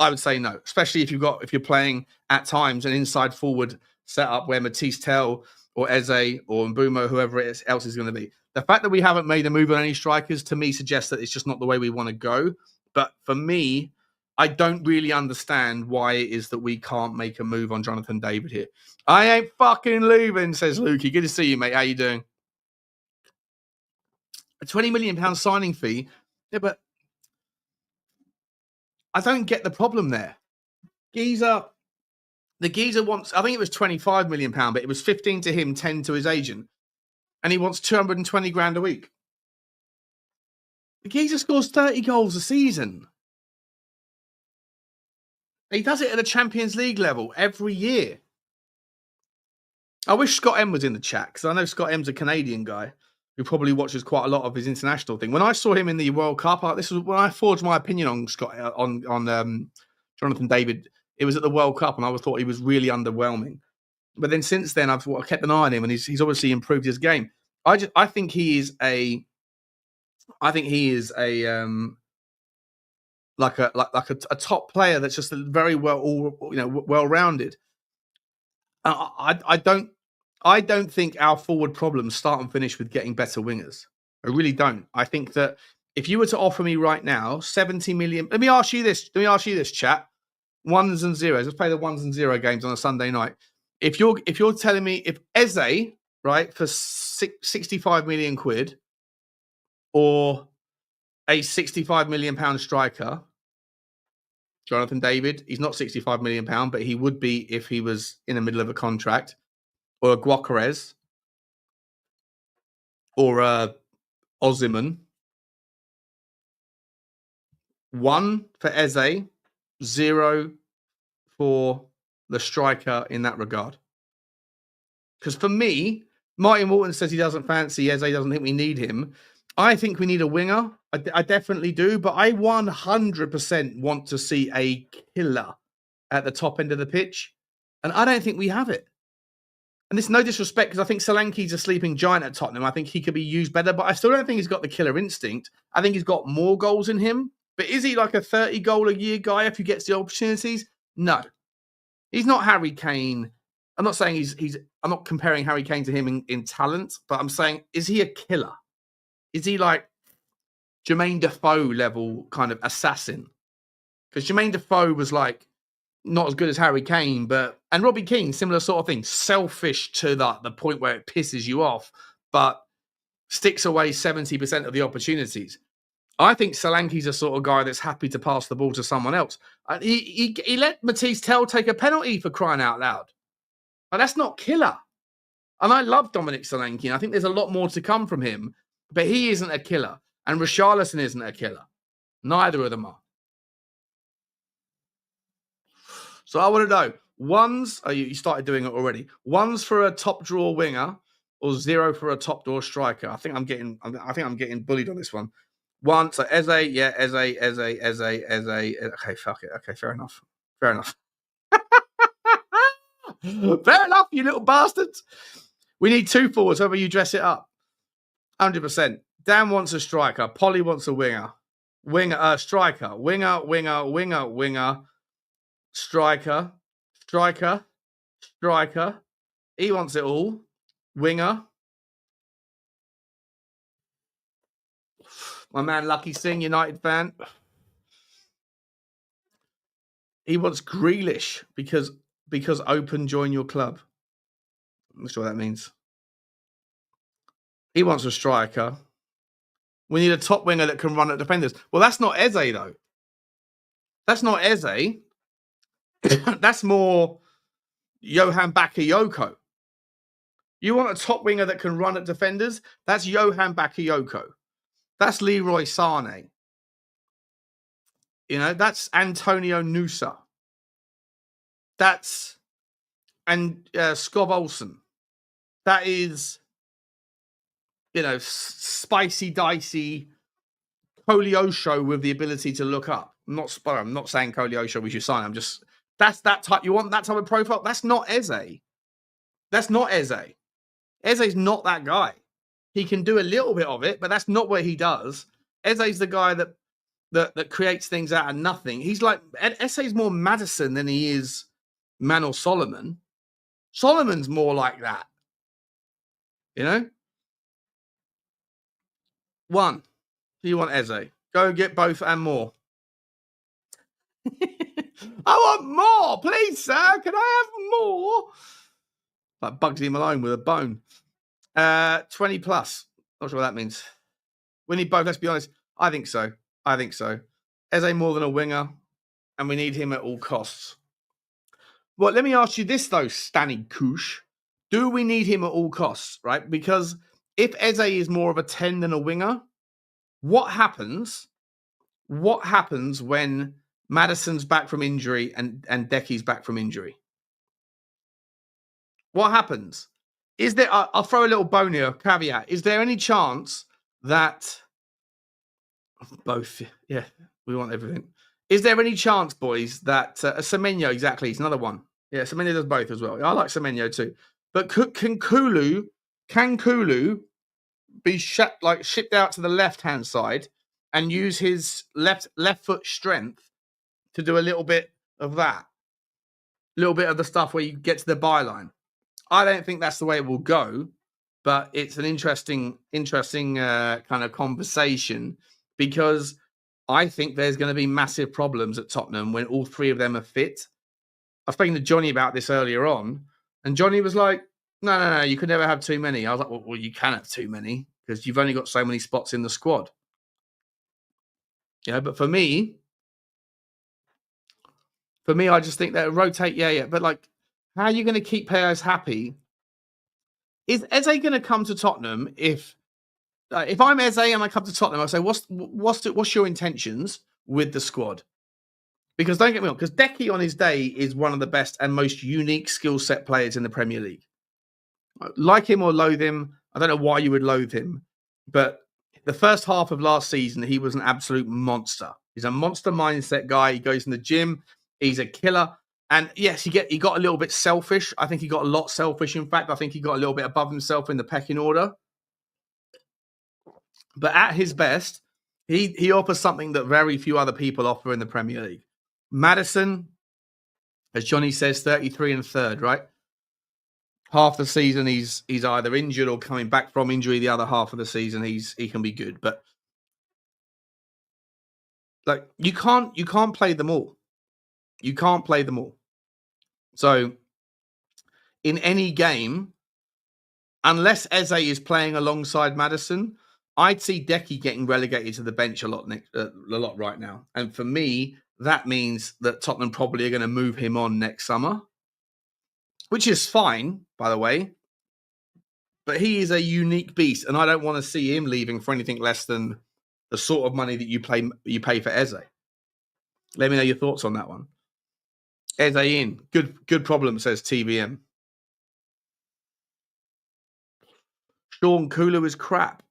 I would say no, especially if you're playing at times an inside forward setup where Matisse Tell or Eze or Mbeumo, whoever else is going to be. The fact that we haven't made a move on any strikers, to me, suggests that it's just not the way we want to go. But for me, I don't really understand why it is that we can't make a move on Jonathan David here. I ain't fucking leaving, says Lukey. Good to see you, mate. How you doing? A £20 million signing fee? Yeah, but I don't get the problem there. The geezer wants, I think it was £25 million, but it was 15 to him, 10 to his agent. And he wants 220 grand a week. The geezer scores 30 goals a season. He does it at a Champions League level every year. I wish Scott M was in the chat, because I know Scott M's a Canadian guy who probably watches quite a lot of his international thing. When I saw him in the World Cup, this was when I forged my opinion on Scott on Jonathan David. It was at the World Cup, and I thought he was really underwhelming. But then since then, I've kept an eye on him, and he's obviously improved his game. I think he is a like a top player that's just very well rounded. I don't think our forward problems start and finish with getting better wingers. I really don't. I think that if you were to offer me right now 70 million, let me ask you this, chat. Ones and zeros. Let's play the 1 and 0 games on a Sunday night. If you're telling me if Eze, right, for 65 million quid, or a 65 million pound striker, Jonathan David, he's not 65 million pound, but he would be if he was in the middle of a contract, or a Guacarez, or a Osimhen. 1 for Eze, 0 for the striker in that regard. Because for me, Martin Walton says he doesn't fancy Eze, doesn't think we need him. I think we need a winger. I definitely do. But I 100% want to see a killer at the top end of the pitch. And I don't think we have it. And this is no disrespect, because I think Solanke's a sleeping giant at Tottenham. I think he could be used better. But I still don't think he's got the killer instinct. I think he's got more goals in him. But is he like a 30-goal-a-year guy if he gets the opportunities? No. He's not Harry Kane. I'm not saying I'm not comparing Harry Kane to him in talent, but I'm saying, is he a killer? Is he like Jermaine Defoe level kind of assassin? Because Jermaine Defoe was like not as good as Harry Kane, and Robbie Keane, similar sort of thing. Selfish to the point where it pisses you off, but sticks away 70% of the opportunities. I think Solanke's a sort of guy that's happy to pass the ball to someone else. He let Matisse Tell take a penalty, for crying out loud. But that's not killer. And I love Dominic Solanke, and I think there's a lot more to come from him. But he isn't a killer. And Richarlison isn't a killer. Neither of them are. So I want to know, ones, you started doing it already. Ones for a top draw winger, or 0 for a top draw striker. I think I'm getting bullied on this one. 1, so Eze. Okay, fuck it. Okay, fair enough. Fair enough, you little bastards. We need 2 forwards, however you dress it up. 100%. Dan wants a striker. Polly wants a winger. Striker. Winger. Striker. He wants it all. Winger. My man Lucky Singh, United fan. He wants Grealish because open join your club. I'm not sure what that means. He wants a striker. We need a top winger that can run at defenders. Well, that's not Eze, though. That's not Eze. That's more Johan Bakayoko. You want a top winger that can run at defenders? That's Johan Bakayoko. That's Leroy Sane. You know, that's Antonio Nusa. That's Skov Olsen. That is, you know, spicy, dicey Koleosho with the ability to look up. I'm not saying Koleosho we should sign. I'm just, that's that type. You want that type of profile? That's not Eze. That's not Eze. Eze's not that guy. He can do a little bit of it, but that's not what he does. Eze's the guy that creates things out of nothing. He's like, Eze's more Maddison than he is Manor Solomon. Solomon's more like that. You know? One. Do you want Eze? Go get both and more. I want more, please, sir. Can I have more? Like Bugsy Malone with a bone. 20 plus. Not sure what that means. We need both, let's be honest. I think so. Eze more than a winger, and we need him at all costs. Well, let me ask you this, though, Stanny Koosh. Do we need him at all costs, right? Because if Eze is more of a 10 than a winger, what happens when Maddison's back from injury and Decky's back from injury? What happens? Is there, I'll throw a little bone here, caveat. Is there any chance that both, yeah, we want everything. Is there any chance, boys, that Semenyo, exactly, it's another one. Yeah, Semenyo does both as well. I like Semenyo too. But can Kulu be shipped out to the left-hand side and use his left foot strength to do a little bit of that? A little bit of the stuff where you get to the byline. I don't think that's the way it will go, but it's an interesting kind of conversation, because I think there's going to be massive problems at Tottenham when all three of them are fit. I was speaking to Johnny about this earlier on, and Johnny was like, no, you could never have too many. I was like, well, you can have too many because you've only got so many spots in the squad. Yeah, but for me, I just think that rotate, yeah. But like, how are you going to keep players happy? Is Eze going to come to Tottenham if I'm Eze and I come to Tottenham, I say, what's your intentions with the squad? Because don't get me wrong, because Decky on his day is one of the best and most unique skill set players in the Premier League. Like him or loathe him, I don't know why you would loathe him, but the first half of last season, he was an absolute monster. He's a monster mindset guy. He goes in the gym. He's a killer. And yes, he got a little bit selfish. I think he got a lot selfish. In fact, I think he got a little bit above himself in the pecking order. But at his best, he offers something that very few other people offer in the Premier League. Maddison, as Johnny says, 33 and a third, right? Half the season he's either injured or coming back from injury. The other half of the season he can be good, but like you can't play them all. You can't play them all. So in any game, unless Eze is playing alongside Maddison, I'd see Decky getting relegated to the bench a lot right now. And for me, that means that Tottenham probably are going to move him on next summer, which is fine, by the way. But he is a unique beast, and I don't want to see him leaving for anything less than the sort of money that you pay for Eze. Let me know your thoughts on that one. Eze in. Good problem, says TVM. Sean Kulu is crap.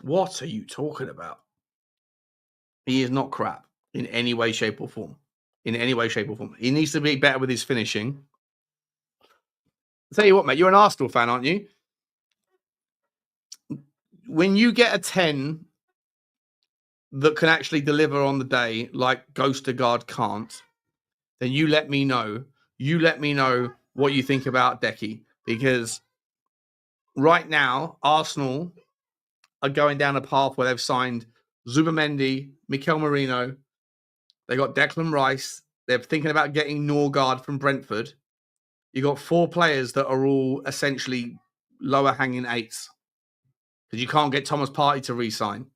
What are you talking about? He is not crap in any way, shape, or form. In any way, shape, or form. He needs to be better with his finishing. I'll tell you what, mate, you're an Arsenal fan, aren't you? When you get a 10 that can actually deliver on the day like Ghostergaard can't, then you let me know. You let me know what you think about Decky. Because right now, Arsenal are going down a path where they've signed Zubamendi, Mikel Merino. They got Declan Rice. They're thinking about getting Norgard from Brentford. You got 4 players that are all essentially lower hanging eights because you can't get Thomas Partey to re-sign.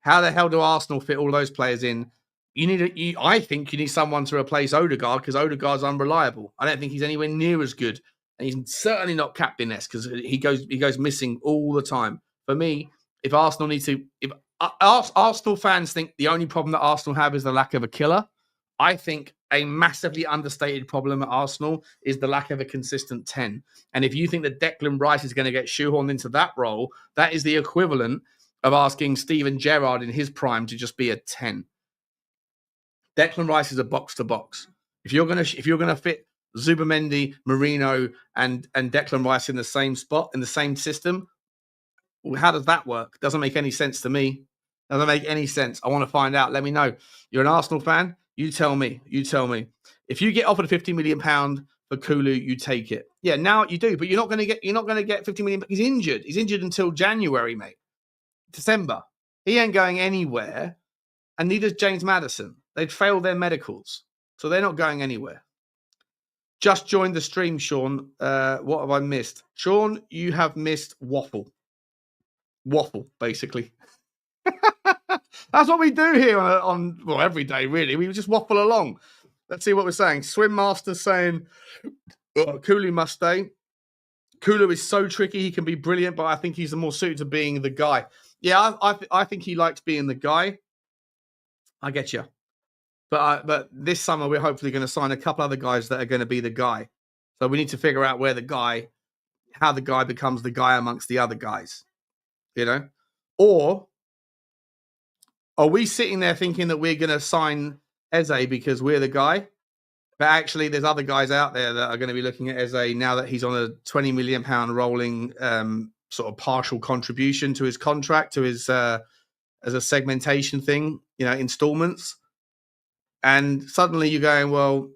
How the hell do Arsenal fit all those players in? I think you need someone to replace Odegaard because Odegaard's unreliable. I don't think he's anywhere near as good, and he's certainly not captain-esque because he goes missing all the time. For me, if Arsenal fans think the only problem that Arsenal have is the lack of a killer, I think a massively understated problem at Arsenal is the lack of a consistent 10. And if you think that Declan Rice is going to get shoehorned into that role, that is the equivalent of asking Steven Gerrard in his prime to just be a 10. Declan Rice is a box to box. If you're gonna fit Zubimendi, Marino, and Declan Rice in the same spot in the same system, well, how does that work? Doesn't make any sense to me. Doesn't make any sense. I want to find out. Let me know. You're an Arsenal fan. You tell me. You tell me. If you get offered £50 million for Kulu, you take it. Yeah, now you do, but you're not going to get 50 million. He's injured. He's injured until January, mate. December. He ain't going anywhere, and neither's James Maddison. They'd failed their medicals, so they're not going anywhere. Just joined the stream, Sean. What have I missed? Sean, you have missed waffle. Waffle, basically. That's what we do here on every day, really. We just waffle along. Let's see what we're saying. Swim Master saying Kulu must stay. Kulu is so tricky. He can be brilliant, but I think he's the more suited to being the guy. Yeah, I think he likes being the guy. I get you. But this summer, we're hopefully going to sign a couple other guys that are going to be the guy. So we need to figure out how the guy becomes the guy amongst the other guys. You know? Or are we sitting there thinking that we're going to sign Eze because we're the guy? But actually, there's other guys out there that are going to be looking at Eze now that he's on a £20 million rolling sort of partial contribution to his contract, to his as a segmentation thing, installments. And suddenly you're going, well,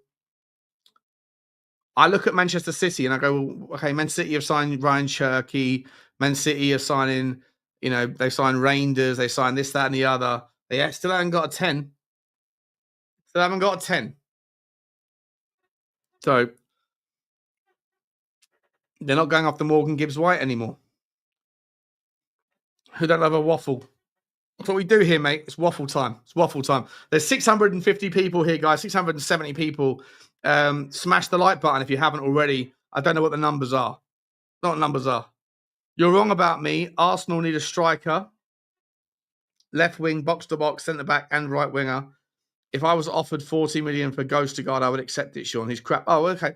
I look at Manchester City and I go, well, okay, Man City have signed Ryan Cherky. Man City are signing, they signed Reinders, they signed this, that, and the other. They still haven't got a 10. Still haven't got a 10. So they're not going after Morgan Gibbs White anymore. Who don't have a waffle? That's what we do here, mate. It's waffle time. It's waffle time. There's 650 people here, guys. 670 people. Smash the like button if you haven't already. I don't know what the numbers are. Not what numbers are. You're wrong about me. Arsenal need a striker. Left wing, box to box, centre back, and right winger. If I was offered 40 million for Ghostagard, I would accept it, Sean. He's crap. Oh, okay.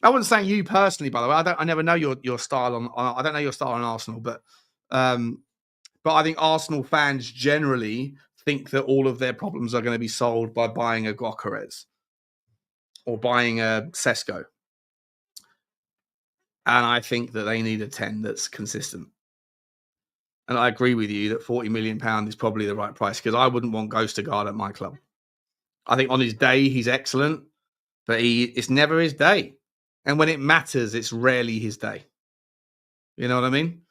I wasn't saying you personally, by the way. I never know your style on. I don't know your style on Arsenal, but I think Arsenal fans generally think that all of their problems are going to be solved by buying a Gyökeres or buying a Sesko. And I think that they need a 10 that's consistent. And I agree with you that £40 million is probably the right price because I wouldn't want Ghostagard at my club. I think on his day, he's excellent, but it's never his day. And when it matters, it's rarely his day. You know what I mean?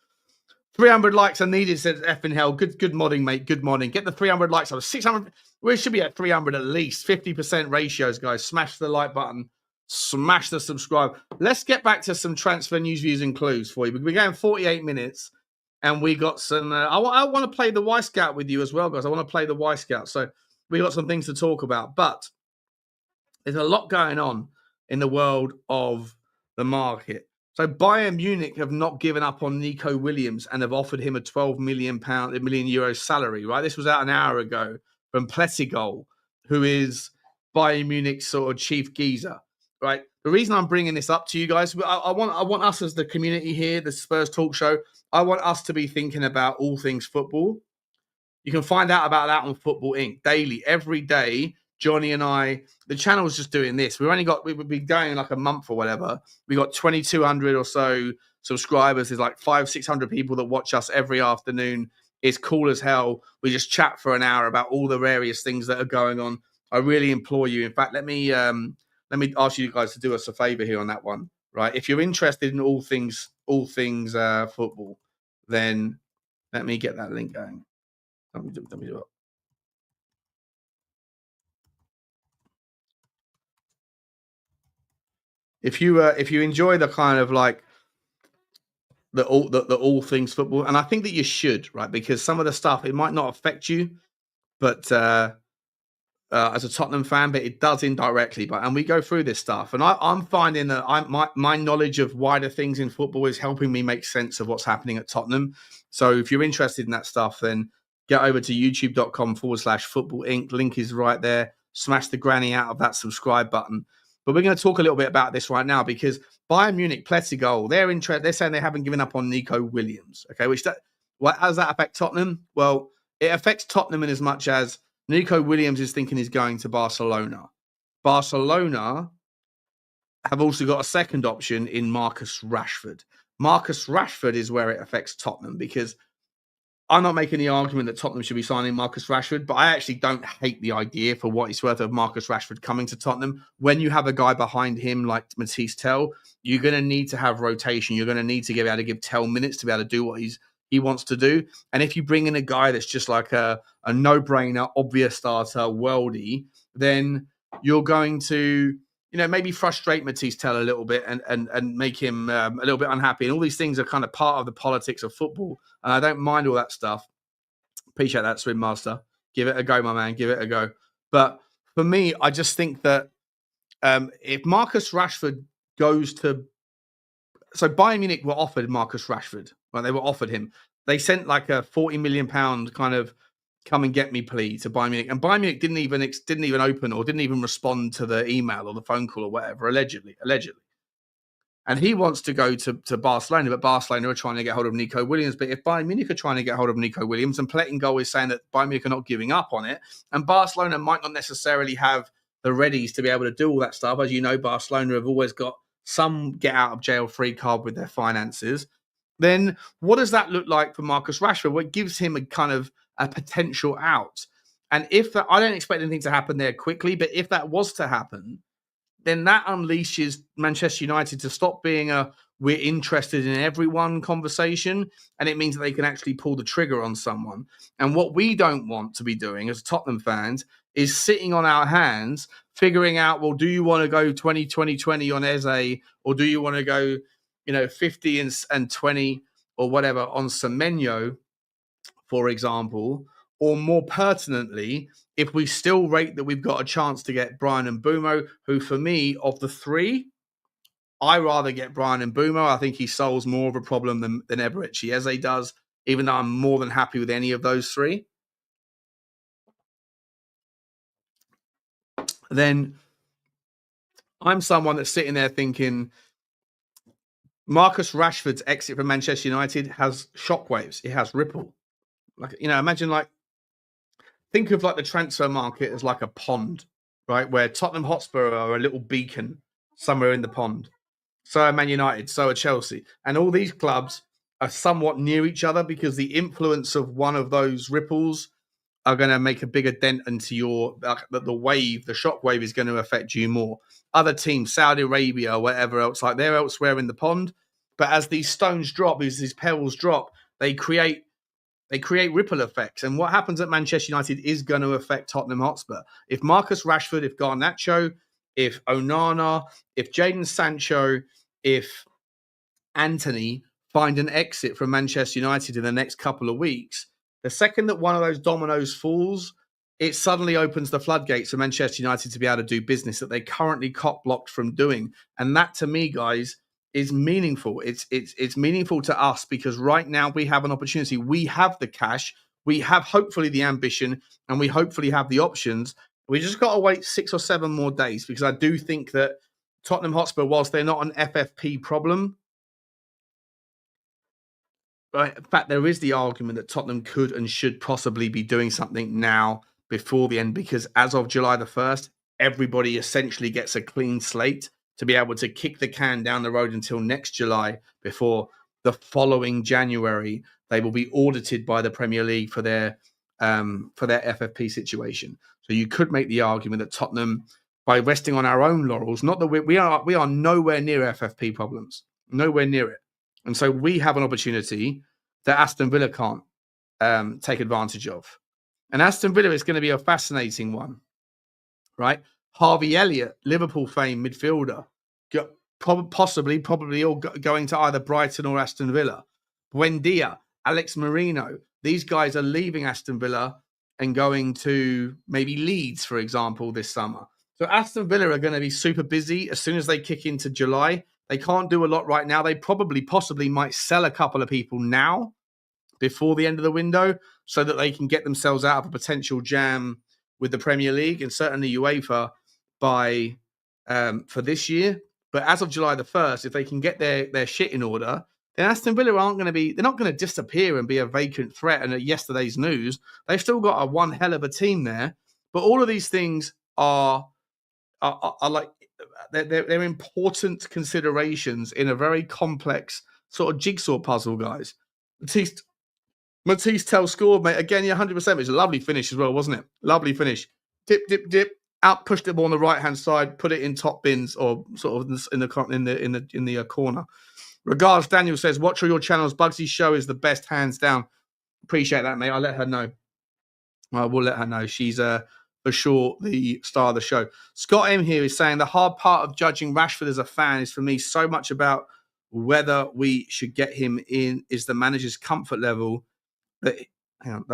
300 likes are needed, says effing hell. Good modding, mate. Good modding. Get the 300 likes. 600. We should be at 300 at least. 50% ratios, guys. Smash the like button. Smash the subscribe. Let's get back to some transfer news, views, and clues for you. We're going 48 minutes, and we got some. I want to play the Wyscout with you as well, guys. I want to play the Wyscout. So we got some things to talk about. But there's a lot going on in the world of the market. So Bayern Munich have not given up on Nico Williams and have offered him a £12 million euro salary, right? This was out an hour ago from Plettigol, who is Bayern Munich's sort of chief geezer, right? The reason I'm bringing this up to you guys, I want us as the community here, the Spurs Talk Show, I want us to be thinking about all things football. You can find out about that on Football Inc. daily, every day. Johnny and I, the channel's just doing this. We've been going like a month or whatever. We got 2,200 or so subscribers. There's like 500-600 people that watch us every afternoon. It's cool as hell. We just chat for an hour about all the various things that are going on. I really implore you. In fact, let me ask you guys to do us a favor here on that one, right? If you're interested in all things football, then let me get that link going. Let me do it. If you enjoy the kind of like the all things football, and I think that you should, right? Because some of the stuff, it might not affect you, but as a Tottenham fan, but it does indirectly. And we go through this stuff, and I'm finding that my knowledge of wider things in football is helping me make sense of what's happening at Tottenham. So if you're interested in that stuff, then get over to youtube.com/football inc. Link is right there. Smash the granny out of that subscribe button. But we're going to talk a little bit about this right now, because Bayern Munich, Pletzigoal, they're saying they haven't given up on Nico Williams. Okay, how does that affect Tottenham? Well, it affects Tottenham in as much as Nico Williams is thinking he's going to Barcelona. Barcelona have also got a second option in Marcus Rashford. Marcus Rashford is where it affects Tottenham, because I'm not making the argument that Tottenham should be signing Marcus Rashford, but I actually don't hate the idea, for what it's worth, of Marcus Rashford coming to Tottenham. When you have a guy behind him like Matisse Tell, you're going to need to have rotation. You're going to need to be able to give Tell minutes to be able to do what he wants to do. And if you bring in a guy that's just like a no-brainer, obvious starter, worldy, then you're going to, maybe frustrate Matisse Tell a little bit and make him a little bit unhappy. And all these things are kind of part of the politics of football. And I don't mind all that stuff. Appreciate that, Swim Master. Give it a go, my man. Give it a go. But for me, I just think that if Marcus Rashford goes to... So Bayern Munich were offered Marcus Rashford. Right? They were offered him. They sent like a £40 million kind of come and get me plea to Bayern Munich. And Bayern Munich didn't even open or didn't even respond to the email or the phone call or whatever, allegedly. And he wants to go to Barcelona, but Barcelona are trying to get hold of Nico Williams. But if Bayern Munich are trying to get hold of Nico Williams, and Pletzigoal is saying that Bayern Munich are not giving up on it, and Barcelona might not necessarily have the readies to be able to do all that stuff. As you know, Barcelona have always got some get out of jail free card with their finances. Then what does that look like for Marcus Rashford? Well, it gives him a kind of a potential out. And I don't expect anything to happen there quickly, but if that was to happen, then that unleashes Manchester United to stop being we're interested in everyone conversation, and it means that they can actually pull the trigger on someone. And what we don't want to be doing as Tottenham fans is sitting on our hands, figuring out, well, do you want to go 20-20-20 on Eze, or do you want to go 50 and 20 or whatever on Semenyo, for example? Or more pertinently, if we still rate that we've got a chance to get Bryan Mbeumo, who for me, of the three, I rather get Bryan Mbeumo. I think he solves more of a problem than Eberechi Eze does, even though I'm more than happy with any of those three. Then I'm someone that's sitting there thinking Marcus Rashford's exit from Manchester United has shockwaves. It has ripple. Imagine think of the transfer market as like a pond, right? Where Tottenham Hotspur are a little beacon somewhere in the pond. So are Man United, so are Chelsea. And all these clubs are somewhat near each other, because the influence of one of those ripples are going to make a bigger dent into the wave. The shock wave is going to affect you more. Other teams, Saudi Arabia, or whatever else, they're elsewhere in the pond. But as these stones drop, as these pebbles drop, they create ripple effects. And what happens at Manchester United is going to affect Tottenham Hotspur. If Marcus Rashford, if Garnacho, if Onana, if Jadon Sancho, if Anthony find an exit from Manchester United in the next couple of weeks, the second that one of those dominoes falls, it suddenly opens the floodgates for Manchester United to be able to do business that they currently cock-blocked from doing. And that, to me, guys, is meaningful. It's meaningful to us, because right now we have an opportunity. We have the cash, we have hopefully the ambition, and we hopefully have the options. We just got to wait 6 or 7 more days, because I do think that Tottenham Hotspur, whilst they're not an FFP problem, right, in fact, there is the argument that Tottenham could and should possibly be doing something now before the end, because as of July the 1st, everybody essentially gets a clean slate to be able to kick the can down the road until next July, before the following January they will be audited by the Premier League for their FFP situation. So you could make the argument that Tottenham, by resting on our own laurels, not that we are nowhere near FFP problems, nowhere near it, and so we have an opportunity that Aston Villa can't take advantage of. And Aston Villa is going to be a fascinating one, right? Harvey Elliott, Liverpool fame midfielder, probably all going to either Brighton or Aston Villa. Buendia, Alex Marino, these guys are leaving Aston Villa and going to maybe Leeds, for example, this summer. So Aston Villa are going to be super busy as soon as they kick into July. They can't do a lot right now. They possibly might sell a couple of people now before the end of the window so that they can get themselves out of a potential jam with the Premier League and certainly UEFA by for this year. But as of July the 1st, if they can get their shit in order, then Aston Villa they're not going to disappear and be a vacant threat. And at yesterday's news, they've still got a one hell of a team there. But all of these things are like, they're important considerations in a very complex sort of jigsaw puzzle, guys. Matisse Tell scored, mate. Again, yeah, 100%. It was a lovely finish as well, wasn't it? Lovely finish. Dip, dip, dip. Out, pushed the ball on the right hand side, put it in top bins or sort of in the corner. Regards, Daniel says, watch all your channels. Bugsy's show is the best, hands down. Appreciate that, mate. I'll let her know. We'll let her know. She's for sure the star of the show. Scott M here is saying the hard part of judging Rashford as a fan is for me so much about whether we should get him in is the manager's comfort level. The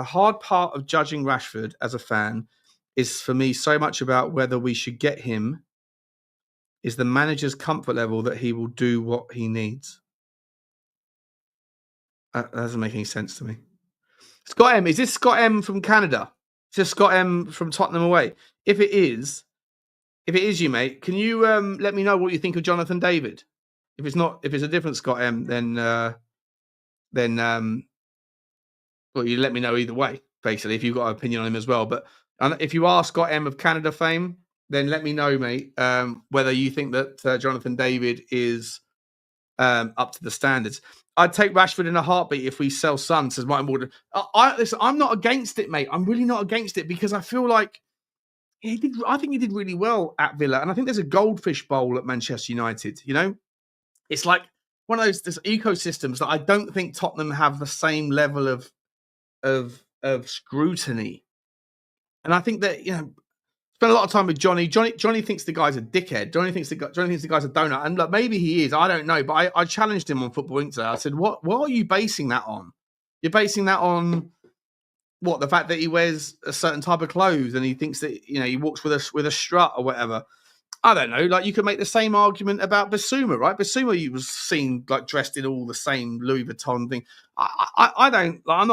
hard part of judging Rashford as a fan is for me so much about whether we should get him is the manager's comfort level that he will do what he needs. That doesn't make any sense to me. Scott M, is this Scott M from Canada? Is this Scott M from Tottenham away? If it is you, mate, can you let me know what you think of Jonathan David? If it's a different Scott M, then well, you let me know either way, basically, if you've got an opinion on him as well. But if you are Scott M of Canada fame, then let me know, mate, whether you think that Jonathan David is up to the standards. I'd take Rashford in a heartbeat if we sell Son, says Martin Warden. Listen, I'm not against it, mate. I'm really not against it because I feel like I think he did really well at Villa. And I think there's a goldfish bowl at Manchester United, you know? It's like one of those ecosystems that I don't think Tottenham have the same level of scrutiny. And I think that, spent a lot of time with Johnny. Johnny thinks the guy's a dickhead. Johnny thinks the guy's a donut. And look, maybe he is. I don't know. But I challenged him on Football Inc. today. I said, what are you basing that on? You're basing that on what? The fact that he wears a certain type of clothes and he thinks that, he walks with a strut or whatever. I don't know. Like, you could make the same argument about Bissouma, right? Bissouma, he was seen like dressed in all the same Louis Vuitton thing. I don't. Like, I'm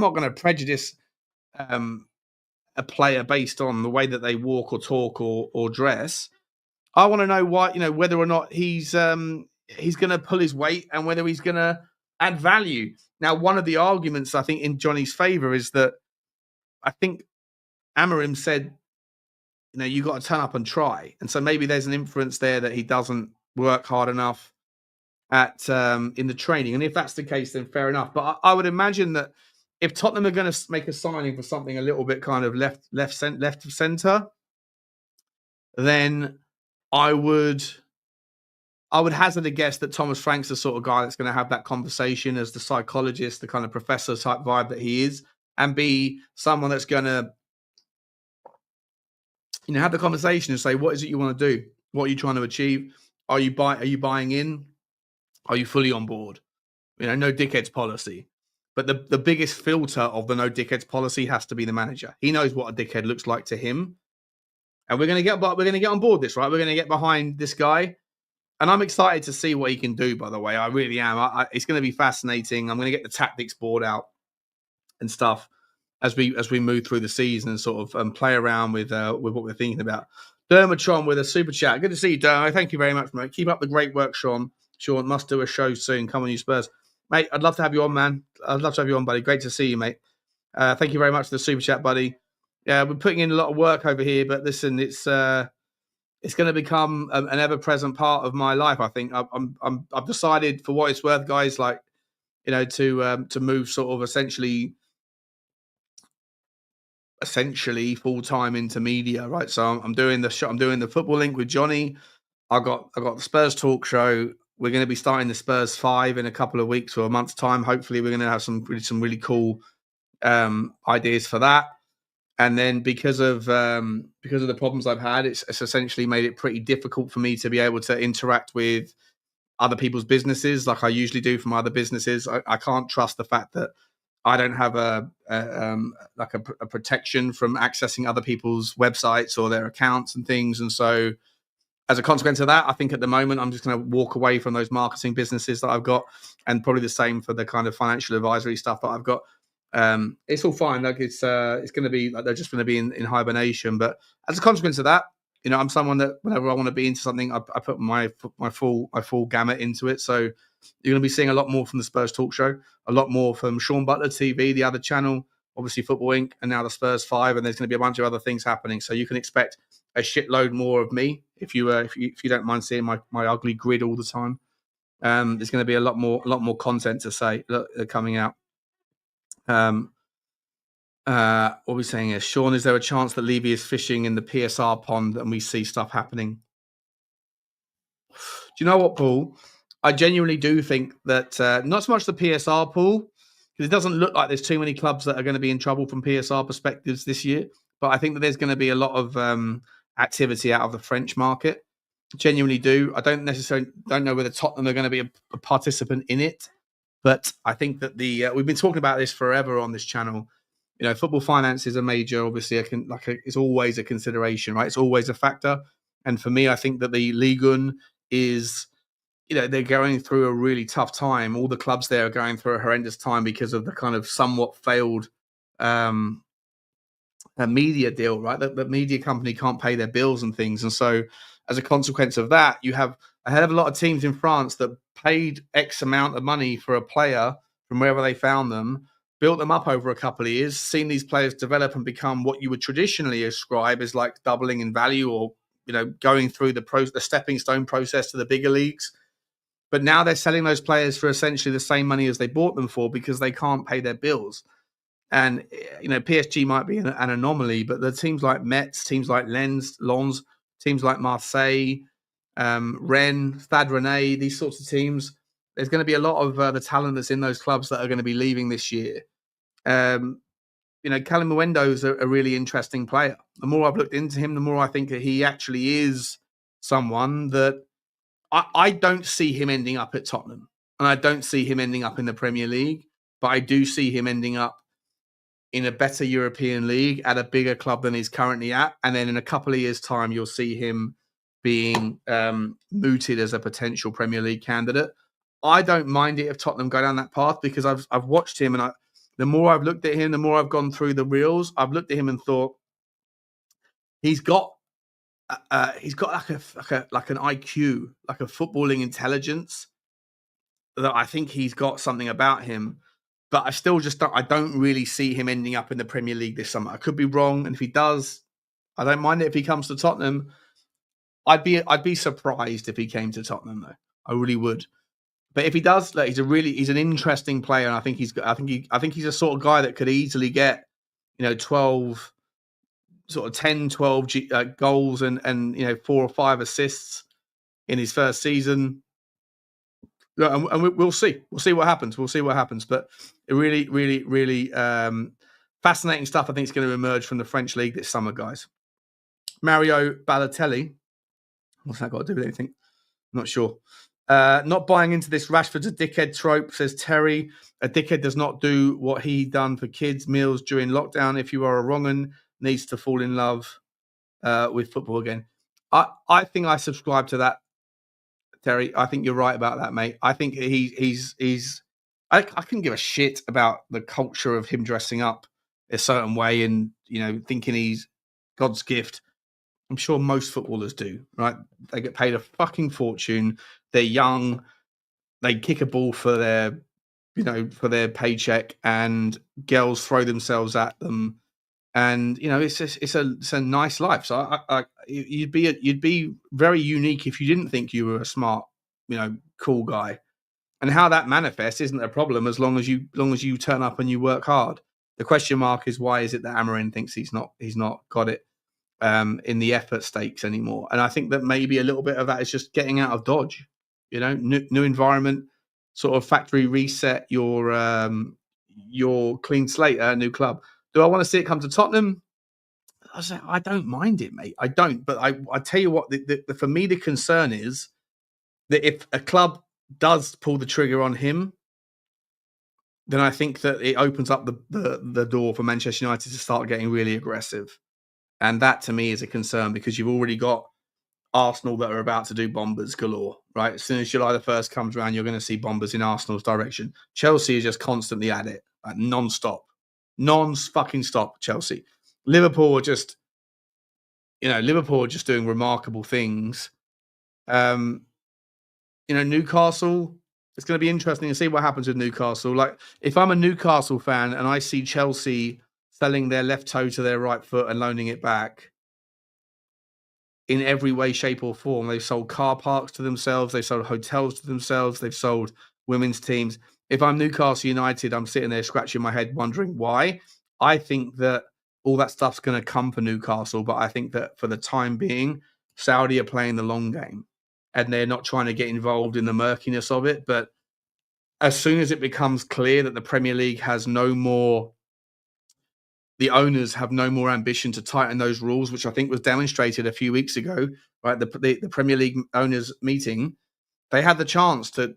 not gonna prejudice a player based on the way that they walk or talk or dress. I want to know why, whether or not he's going to pull his weight and whether he's going to add value. Now, one of the arguments I think in Johnny's favour is that I think Amorim said, you got to turn up and try, and so maybe there's an inference there that he doesn't work hard enough at in the training. And if that's the case, then fair enough. But I would imagine that if Tottenham are going to make a signing for something a little bit kind of left of centre, then I would hazard a guess that Thomas Frank's the sort of guy that's going to have that conversation as the psychologist, the kind of professor type vibe that he is, and be someone that's going to, have the conversation and say, what is it you want to do? What are you trying to achieve? Are you buying in? Are you fully on board? No dickheads policy. But the biggest filter of the no dickheads policy has to be the manager. He knows what a dickhead looks like to him. And we're going to get on board this, right? We're going to get behind this guy. And I'm excited to see what he can do, by the way. I really am. It's going to be fascinating. I'm going to get the tactics board out and stuff as we move through the season and sort of play around with what we're thinking about. Dermatron with a super chat. Good to see you, Dermo. Thank you very much, mate. Keep up the great work, Sean. Sean must do a show soon. Come on, you Spurs. Mate, I'd love to have you on, man. I'd love to have you on, buddy. Great to see you, mate. Thank you very much for the super chat, buddy. We're putting in a lot of work over here, but listen, it's going to become an ever-present part of my life. I think I've decided, for what it's worth, guys, like to move sort of essentially full-time into media, right? So I'm doing the show. I'm doing the Football Link with Johnny. I got the Spurs Talk Show. We're going to be starting the Spurs 5 in a couple of weeks or a month's time. Hopefully, we're going to have some really cool ideas for that. And then because of the problems I've had, it's essentially made it pretty difficult for me to be able to interact with other people's businesses like I usually do from other businesses. I can't trust the fact that I don't have a protection from accessing other people's websites or their accounts and things. And so as a consequence of that, I think at the moment I'm just going to walk away from those marketing businesses that I've got, and probably the same for the kind of financial advisory stuff that I've got. It's all fine. Like it's going to be like they're just going to be in hibernation. But as a consequence of that, I'm someone that whenever I want to be into something, I put my full gamut into it. So you're going to be seeing a lot more from the Spurs Talk Show, a lot more from Sean Butler TV, the other channel, obviously Football Inc., and now the Spurs 5, and there's going to be a bunch of other things happening. So you can expect a shitload more of me if you don't mind seeing my ugly grid all the time. There's going to be a lot more content to say coming out. What are we saying here? Sean, is there a chance that Levy is fishing in the PSR pond and we see stuff happening? Do you know what, Paul? I genuinely do think that not so much the PSR pool, because it doesn't look like there's too many clubs that are going to be in trouble from PSR perspectives this year. But I think that there's going to be a lot of activity out of the French market. Genuinely do. I don't know whether Tottenham are going to be a participant in it, but I think that we've been talking about this forever on this channel. Football finance is a major, obviously, it's always a consideration, right? It's always a factor. And for me, I think that the Ligue 1 is, they're going through a really tough time. All the clubs there are going through a horrendous time because of the kind of somewhat failed media deal, right? The media company can't pay their bills and things. And so as a consequence of that, you have a hell of a lot of teams in France that paid X amount of money for a player from wherever they found them, built them up over a couple of years, seen these players develop and become what you would traditionally ascribe as like doubling in value or, going through the stepping stone process to the bigger leagues. But now they're selling those players for essentially the same money as they bought them for because they can't pay their bills. And, PSG might be an anomaly, but the teams like Metz, teams like Lens, teams like Marseille, Rennes, Stade Rennais, these sorts of teams, there's going to be a lot of the talent that's in those clubs that are going to be leaving this year. Callum Mwendo is a really interesting player. The more I've looked into him, the more I think that he actually is someone that I don't see him ending up at Tottenham. And I don't see him ending up in the Premier League, but I do see him ending up in a better European league at a bigger club than he's currently at. And then in a couple of years' time, you'll see him being mooted as a potential Premier League candidate. I don't mind it if Tottenham go down that path because I've watched him, and the more I've looked at him, the more I've gone through the reels, I've looked at him and thought he's got like an IQ, like a footballing intelligence that I think he's got something about him. But I still I don't really see him ending up in the Premier League this summer. I could be wrong, and if he does, I don't mind it if he comes to Tottenham. I'd be surprised if he came to Tottenham though. I really would. But if he does, he's an interesting player, and I think he's a sort of guy that could easily get 12 sort of 10, 12 goals and 4 or 5 assists in his first season. And we'll see. We'll see what happens. But it really, really, really fascinating stuff I think is going to emerge from the French league this summer, guys. Mario Balotelli. What's that got to do with anything? I'm not sure. Not buying into this Rashford's a dickhead trope, says Terry. A dickhead does not do what he done for kids' meals during lockdown. If you are a wrong un, needs to fall in love with football again. I think I subscribe to that, Terry. I think you're right about that, mate. I think he's I couldn't give a shit about the culture of him dressing up a certain way and thinking he's God's gift. I'm sure most footballers do, right? They get paid a fucking fortune. They're young. They kick a ball for their paycheck, and girls throw themselves at them. And it's a nice life. So you'd be very unique if you didn't think you were a smart, cool guy. And how that manifests isn't a problem as long as you turn up and you work hard. The question mark is, why is it that Amorim thinks he's not got it in the effort stakes anymore? And I think that maybe a little bit of that is just getting out of Dodge. New environment, sort of factory reset, your clean slate at a new club. Do I want to see it come to Tottenham? I don't mind it, mate. I don't. But I tell you what, for me, the concern is that if a club does pull the trigger on him, then I think that it opens up the door for Manchester United to start getting really aggressive. And that, to me, is a concern because you've already got Arsenal that are about to do bombers galore, right? As soon as July the 1st comes around, you're going to see bombers in Arsenal's direction. Chelsea is just constantly at it, like non-stop. Non-fucking-stop, Chelsea. Liverpool are just doing remarkable things. Newcastle, it's going to be interesting to see what happens with Newcastle. Like, if I'm a Newcastle fan and I see Chelsea selling their left toe to their right foot and loaning it back in every way, shape, or form, they've sold car parks to themselves, they've sold hotels to themselves, they've sold women's teams. If I'm Newcastle United, I'm sitting there scratching my head wondering why. I think that all that stuff's going to come for Newcastle, but I think that for the time being, Saudi are playing the long game and they're not trying to get involved in the murkiness of it. But as soon as it becomes clear that the Premier League has no more, the owners have no more ambition to tighten those rules, which I think was demonstrated a few weeks ago, right? The Premier League owners meeting, they had the chance to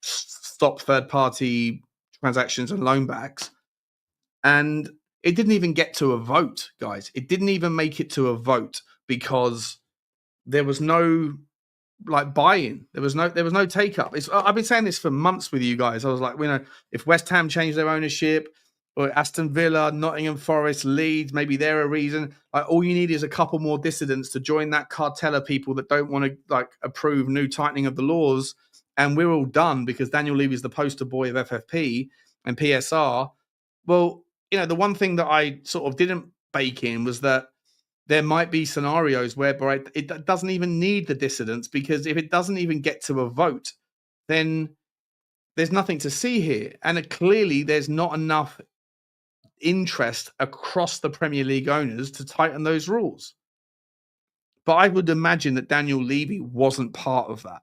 stop third-party transactions and loan backs. And it didn't even get to a vote, guys. It didn't even make it to a vote because there was no buy-in. There was no take-up. I've been saying this for months with you guys. I was like, if West Ham changed their ownership, or Aston Villa, Nottingham Forest, Leeds, maybe they're a reason. All you need is a couple more dissidents to join that cartel of people that don't want to approve new tightening of the laws, and we're all done because Daniel Levy is the poster boy of FFP and PSR. Well, the one thing that I sort of didn't bake in was that there might be scenarios whereby it doesn't even need the dissidents, because if it doesn't even get to a vote, then there's nothing to see here. And clearly there's not enough interest across the Premier League owners to tighten those rules. But I would imagine that Daniel Levy wasn't part of that.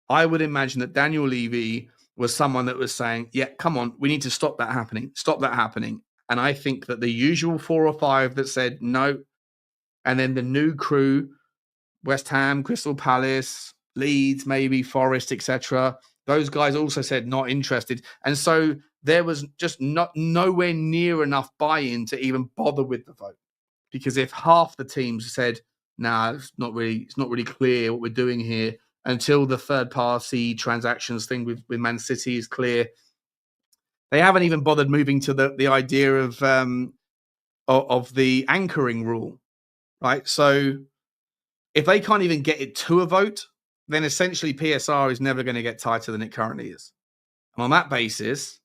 I would imagine that Daniel Levy was someone that was saying, yeah, come on, we need to stop that happening. Stop that happening. And I think that the usual 4 or 5 that said no, and then the new crew, West Ham, Crystal Palace, Leeds, maybe Forest, etc., those guys also said not interested. And so there was just nowhere near enough buy-in to even bother with the vote. Because if half the teams said, nah, it's not really clear what we're doing here until the third-party transactions thing with Man City is clear, they haven't even bothered moving to the idea of the anchoring rule, right? So if they can't even get it to a vote, then essentially PSR is never going to get tighter than it currently is. And on that basis,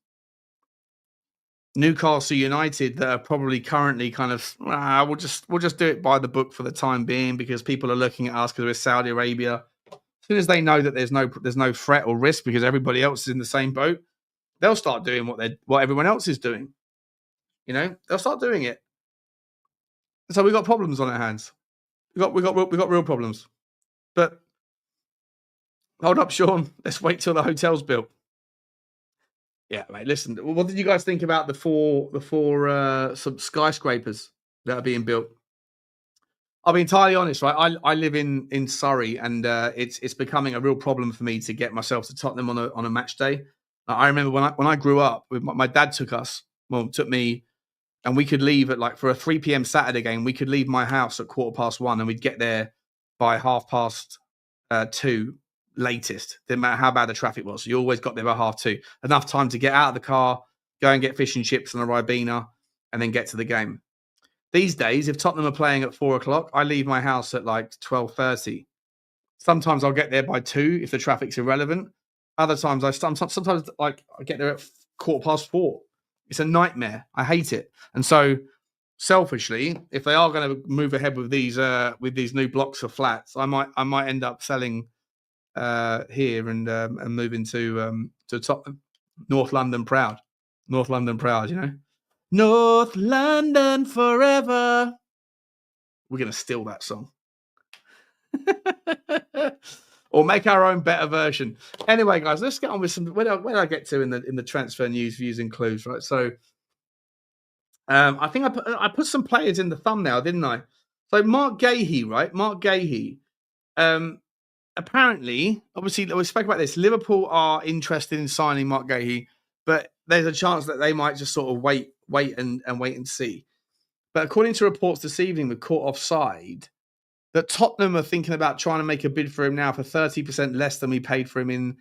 Newcastle United, that are probably currently kind of, we'll just do it by the book for the time being because people are looking at us because we're Saudi Arabia. As soon as they know that there's no threat or risk because everybody else is in the same boat, they'll start doing what everyone else is doing. They'll start doing it. So we've got problems on our hands. We got real problems. But hold up, Sean. Let's wait till the hotel's built. Yeah, mate. Listen, what did you guys think about the four some skyscrapers that are being built? I'll be entirely honest, right? I live in Surrey, and it's becoming a real problem for me to get myself to Tottenham on a match day. I remember when I grew up, my dad took me, and we could leave at for a 3 p.m. Saturday game. We could leave my house at 1:15, and we'd get there by 2:30 latest. Didn't matter how bad the traffic was. So you always got there by 2:30. Enough time to get out of the car, go and get fish and chips and a Ribena, and then get to the game. These days, if Tottenham are playing at 4:00, I leave my house at 12:30. Sometimes I'll get there by 2 if the traffic's irrelevant. Other times I get there at 4:15. It's a nightmare. I hate it. And so, selfishly, if they are going to move ahead with these new blocks of flats, I might end up selling here and moving to Tottenham. North London proud. North London proud, North London forever. We're going to steal that song. Or make our own better version. Anyway, guys, let's get on with some. Where did I get to in the transfer news, views, and clues? Right. So I think I put some players in the thumbnail, didn't I? So Mark Gahey, right? Mark Gahey. Apparently, obviously, we spoke about this. Liverpool are interested in signing Mark Gahey, but there's a chance that they might just sort of wait and see. But according to reports this evening, we're caught offside that Tottenham are thinking about trying to make a bid for him now for 30% less than we paid for him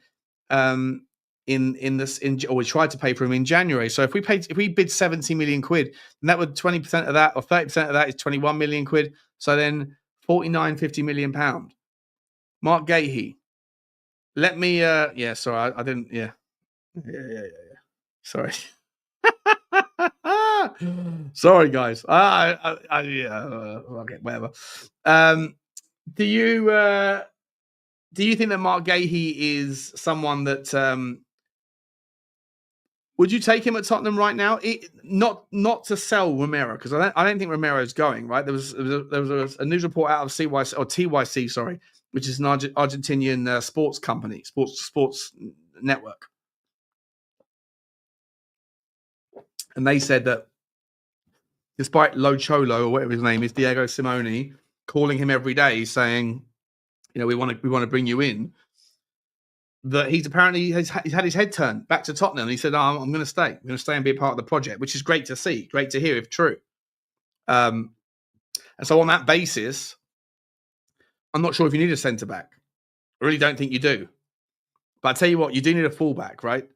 or we tried to pay for him in January. So if we bid 70 million quid, then that would 20% of that or 30% of that is 21 million quid. So then 50 million pound. Mark Gahey. Let me sorry, I didn't yeah. Sorry. Sorry, guys. Okay, whatever. Do you think that Mark Gahey is someone that would you take him at Tottenham right now? Not to sell Romero, because I don't think Romero's going, right? There was a news report out of CYC or TYC, sorry, which is an Argentinian sports company, sports network. And they said that despite Lo Cholo, or whatever his name is, Diego Simeone, calling him every day saying, we want to bring you in, that he's apparently he's had his head turned back to Tottenham. He said, I'm going to stay. I'm going to stay and be a part of the project, which is great to see, great to hear if true. And so on that basis, I'm not sure if you need a centre-back. I really don't think you do. But I tell you what, you do need a fullback, right?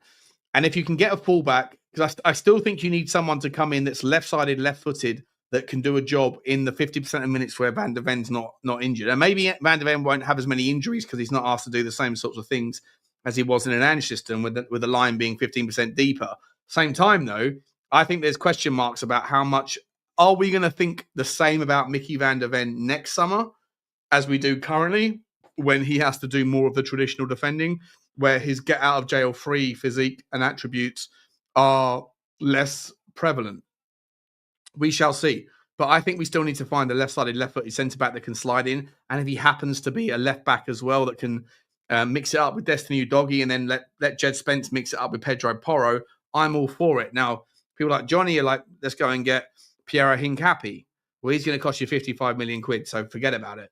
And if you can get a fullback, because I still think you need someone to come in that's left-sided, left-footed, that can do a job in the 50% of minutes where Van der Ven's not injured. And maybe Van der Ven won't have as many injuries because he's not asked to do the same sorts of things as he was in an Ange system with the line being 15% deeper. Same time, though, I think there's question marks about how much are we going to think the same about Micky Van der Ven next summer as we do currently, when he has to do more of the traditional defending, where his get out of jail free physique and attributes are less prevalent. We shall see. But I think we still need to find a left-sided, left-footed centre-back that can slide in. And if he happens to be a left-back as well that can mix it up with Destiny Udogie and then let Jed Spence mix it up with Pedro Porro, I'm all for it. Now, people like Johnny are like, let's go and get Piero Hincapié. Well, he's going to cost you 55 million quid, so forget about it.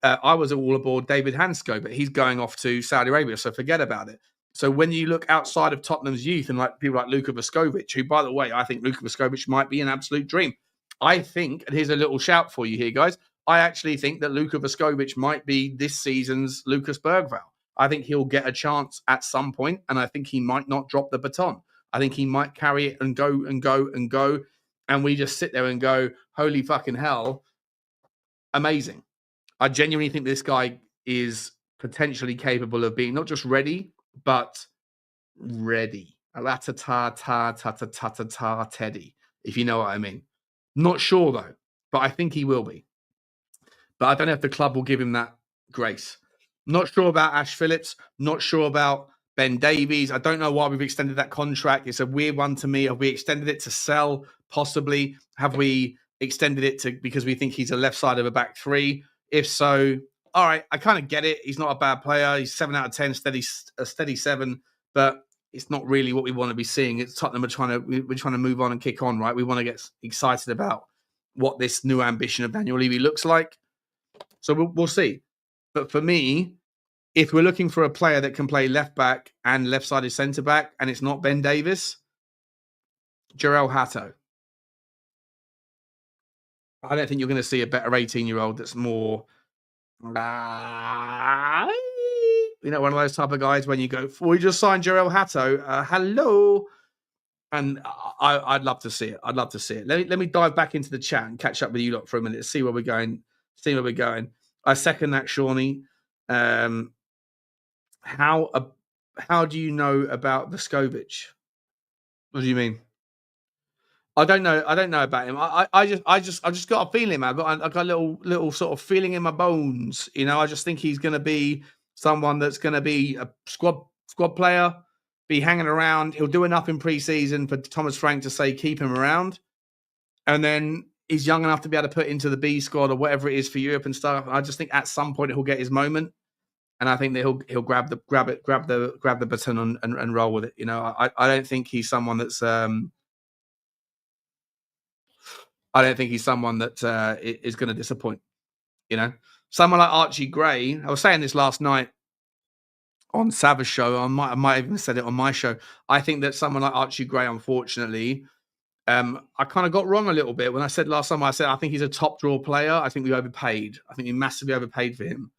I was all aboard David Hansco, but he's going off to Saudi Arabia, so forget about it. So when you look outside of Tottenham's youth and like people like Luka Vuskovic, who, by the way, I think Luka Vuskovic might be an absolute dream. I think, and here's a little shout for you here, guys, I actually think that Luka Vuskovic might be this season's Lucas Berghvall. I think he'll get a chance at some point, and I think he might not drop the baton. I think he might carry it and go and go and go, and we just sit there and go, holy fucking hell, amazing. I genuinely think this guy is potentially capable of being not just ready, but ready. Teddy, if you know what I mean. Not sure, though, but I think he will be. But I don't know if the club will give him that grace. Not sure about Ash Phillips. Not sure about Ben Davies. I don't know why we've extended that contract. It's a weird one to me. Have we extended it to sell? Possibly. Have we extended it to because we think he's a left side of a back three? If so, all right, I kind of get it. He's not a bad player. He's 7 out of 10, a steady 7, but it's not really what we want to be seeing. It's Tottenham we're trying to move on and kick on, right? We want to get excited about what this new ambition of Daniel Levy looks like. So we'll see. But for me, if we're looking for a player that can play left back and left-sided centre back, and it's not Ben Davies, Jarell Hato. I don't think you're going to see a better 18-year-old that's more, one of those type of guys when you go, we just signed Jarell Hato. Hello. And I'd love to see it. I'd love to see it. Let me dive back into the chat and catch up with you lot for a minute, see where we're going. I second that, Shawnee. How do you know about Vuskovic? What do you mean? I don't know about him. I just got a feeling, man. I got a little sort of feeling in my bones. I just think he's going to be someone that's going to be a squad player, be hanging around. He'll do enough in pre-season for Thomas Frank to say keep him around, and then he's young enough to be able to put into the B squad or whatever it is for Europe and stuff. I just think at some point he'll get his moment, and I think that he'll grab the baton and roll with it. I don't think he's someone that's I don't think he's someone that is going to disappoint. You know, someone like Archie Gray. I was saying this last night on Savage show. I might even said it on my show. I think that someone like Archie Gray, unfortunately, I kind of got wrong a little bit when I said last time. I said I think he's a top draw player. I think we overpaid. I think we massively overpaid for him.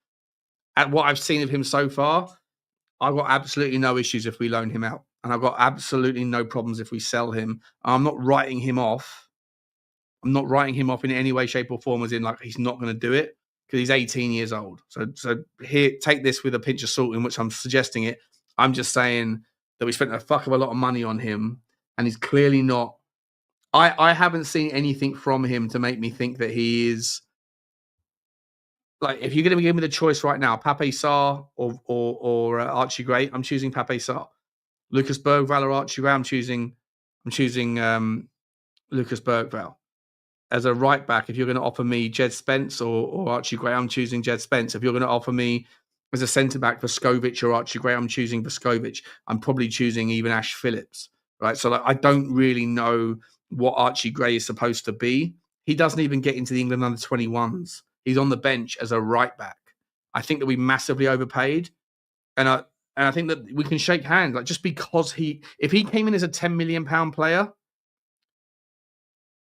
At what I've seen of him so far, I've got absolutely no issues if we loan him out, and I've got absolutely no problems if we sell him. I'm not writing him off. I'm not writing him off in any way, shape, or form, as in like he's not going to do it because he's 18 years old. So here, take this with a pinch of salt in which I'm suggesting it. I'm just saying that we spent a fuck of a lot of money on him, and he's clearly not. I haven't seen anything from him to make me think that he is. Like, if you're going to give me the choice right now, Pape Sarr or Archie Gray, I'm choosing Pape Sarr. Lucas Berghvall or Archie Gray, I'm choosing Lucas Berghvall. As a right back, if you're going to offer me Jed Spence or Archie Gray, I'm choosing Jed Spence. If you're going to offer me as a centre back Vescovic or Archie Gray, I'm choosing Vescovic. I'm probably choosing even Ash Phillips, right? So like, I don't really know what Archie Gray is supposed to be. He doesn't even get into the England under 21s. He's on the bench as a right back. I think that we massively overpaid, and I think that we can shake hands. Like, just because if he came in as a £10 million player,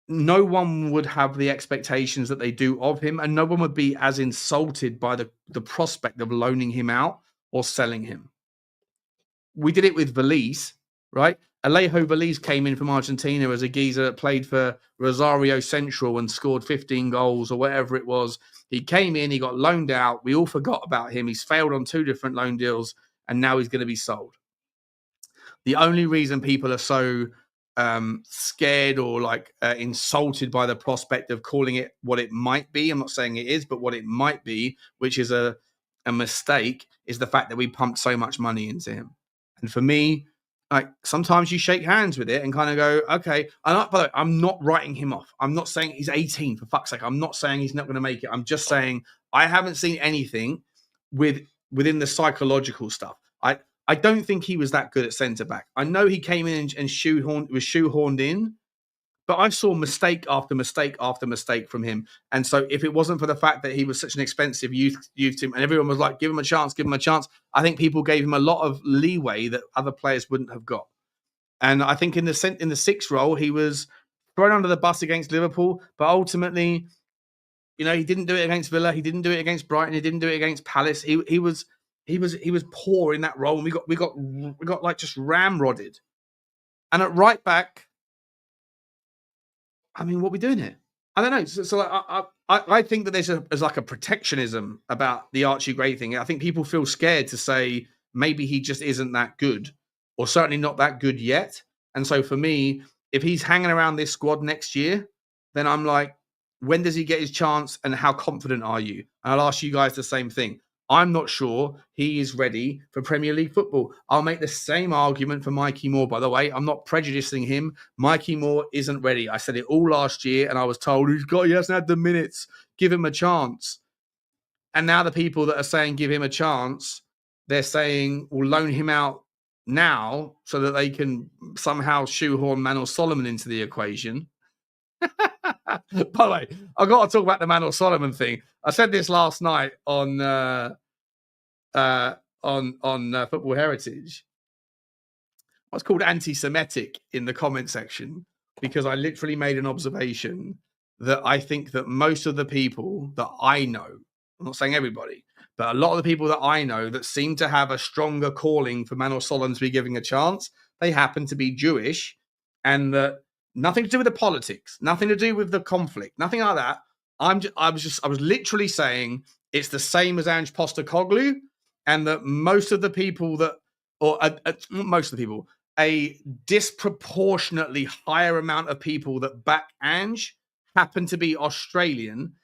no one would have the expectations that they do of him, and no one would be as insulted by the prospect of loaning him out or selling him. We did it with Valise, right? Alejo Valise came in from Argentina as a geezer that played for Rosario Central and scored 15 goals or whatever it was. He came in, he got loaned out. We all forgot about him. He's failed on 2 different loan deals, and now he's going to be sold. The only reason people are so scared or like insulted by the prospect of calling it what it might be, I'm not saying it is, but what it might be, which is a mistake, is the fact that we pumped so much money into him. And for me, like, sometimes you shake hands with it and kind of go, okay. By the way, I'm not writing him off. I'm not saying he's 18, for fuck's sake. I'm not saying he's not going to make it. I'm just saying I haven't seen anything within the psychological stuff. I don't think he was that good at centre back. I know he came in and was shoehorned in, but I saw mistake after mistake after mistake from him. And so if it wasn't for the fact that he was such an expensive youth team and everyone was like, give him a chance, I think people gave him a lot of leeway that other players wouldn't have got. And I think in the 6th role, he was thrown under the bus against Liverpool, but ultimately, you know, he didn't do it against Villa. He didn't do it against Brighton. He didn't do it against Palace. He was poor in that role, and we got like just ramrodded. And at right back, I mean, what are we doing here? I don't know. So I think that there's like a protectionism about the Archie Gray thing. I think people feel scared to say maybe he just isn't that good, or certainly not that good yet. And so for me, if he's hanging around this squad next year, then I'm like, when does he get his chance, and how confident are you? And I'll ask you guys the same thing. I'm not sure he is ready for Premier League football. I'll make the same argument for Micky Moore, by the way. I'm not prejudicing him. Micky Moore isn't ready. I said it all last year, and I was told he hasn't had the minutes. Give him a chance. And now the people that are saying give him a chance, they're saying we'll loan him out now so that they can somehow shoehorn Manor Solomon into the equation. By the way, I've got to talk about the Manor Solomon thing. I said this last night on Football Heritage. I was called anti-Semitic in the comment section because I literally made an observation that I think that most of the people that I know, I'm not saying everybody, but a lot of the people that I know that seem to have a stronger calling for Manor Solomon to be giving a chance, they happen to be Jewish, and that nothing to do with the politics, nothing to do with the conflict, nothing like that. I was literally saying it's the same as Ange Postecoglou, and that most of the people that, or most of the people, a disproportionately higher amount of people that back Ange happen to be Australian,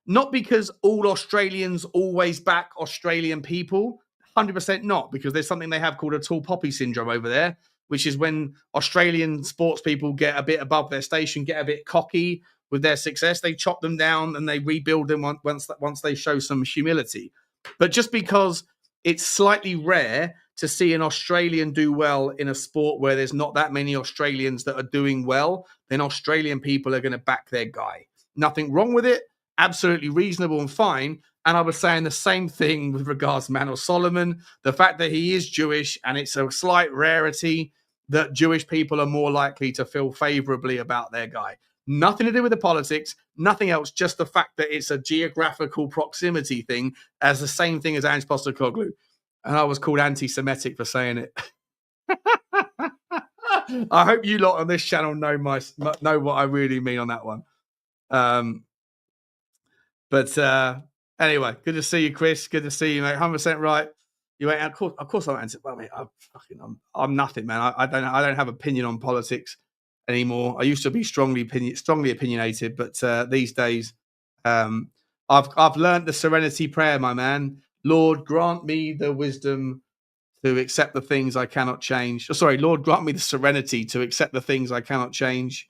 not because all Australians always back Australian people, 100% not, because there's something they have called a tall poppy syndrome over there, which is when Australian sports people get a bit above their station, get a bit cocky with their success, they chop them down and they rebuild them once they show some humility. But just because it's slightly rare to see an Australian do well in a sport where there's not that many Australians that are doing well, then Australian people are going to back their guy. Nothing wrong with it. Absolutely reasonable and fine. And I was saying the same thing with regards to Manor Solomon. The fact that he is Jewish, and it's a slight rarity that Jewish people are more likely to feel favorably about their guy. Nothing to do with the politics, nothing else, just the fact that it's a geographical proximity thing, as the same thing as Ange Postecoglou. And I was called anti-Semitic for saying it. I hope you lot on this channel know what I really mean on that one. Anyway, good to see you, Chris. Good to see you, mate. 100% right. You ain't, of course, I'm anti. Well, mate, I'm nothing, man. I don't have opinion on politics anymore. I used to be strongly opinionated, but these days, I've learned the Serenity prayer, my man. Lord, grant me the wisdom to accept the things I cannot change. Lord, grant me the serenity to accept the things I cannot change,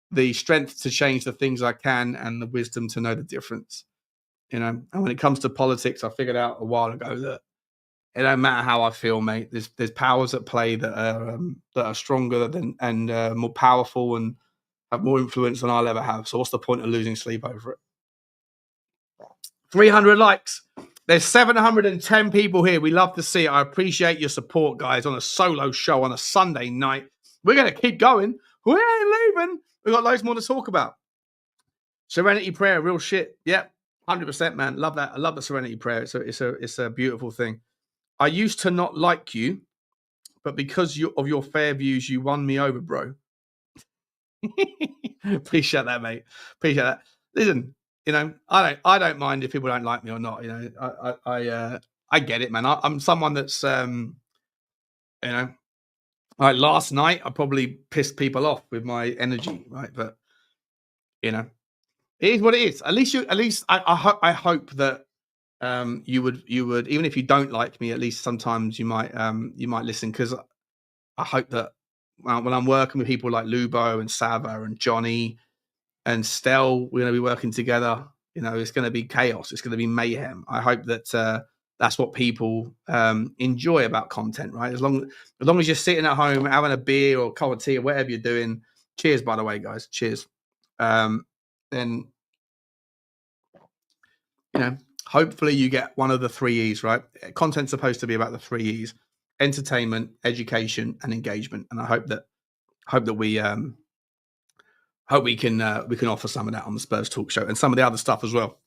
the strength to change the things I can, and the wisdom to know the difference. And when it comes to politics, I figured out a while ago that it don't matter how I feel, mate. There's powers at play that are stronger than and more powerful and have more influence than I'll ever have. So what's the point of losing sleep over it? 300 likes. There's 710 people here. We love to see it. I appreciate your support, guys, on a solo show on a Sunday night. We're going to keep going. We ain't leaving. We've got loads more to talk about. Serenity prayer, real shit. Yep, 100%, man. Love that. I love the Serenity prayer. It's a beautiful thing. I used to not like you, but because of your fair views, you won me over, bro. Appreciate that, mate. Appreciate that. Listen, I don't mind if people don't like me or not. I get it, man. I'm someone that's, like last night, I probably pissed people off with my energy, right? But it is what it is. At least I hope that you would even if you don't like me, at least sometimes you might listen, because I hope that when I'm working with people like Lubo and Sava and Johnny and Stel, we're going to be working together. It's going to be chaos. It's going to be mayhem. I hope that that's what people enjoy about content, right? As long as you're sitting at home having a beer or a cup of tea or whatever you're doing. Cheers, by the way, guys. Cheers. Then hopefully you get one of the 3 E's, right? Content's supposed to be about the 3 E's: entertainment, education, and engagement. And I hope that we can offer some of that on the Spurs Talk Show and some of the other stuff as well.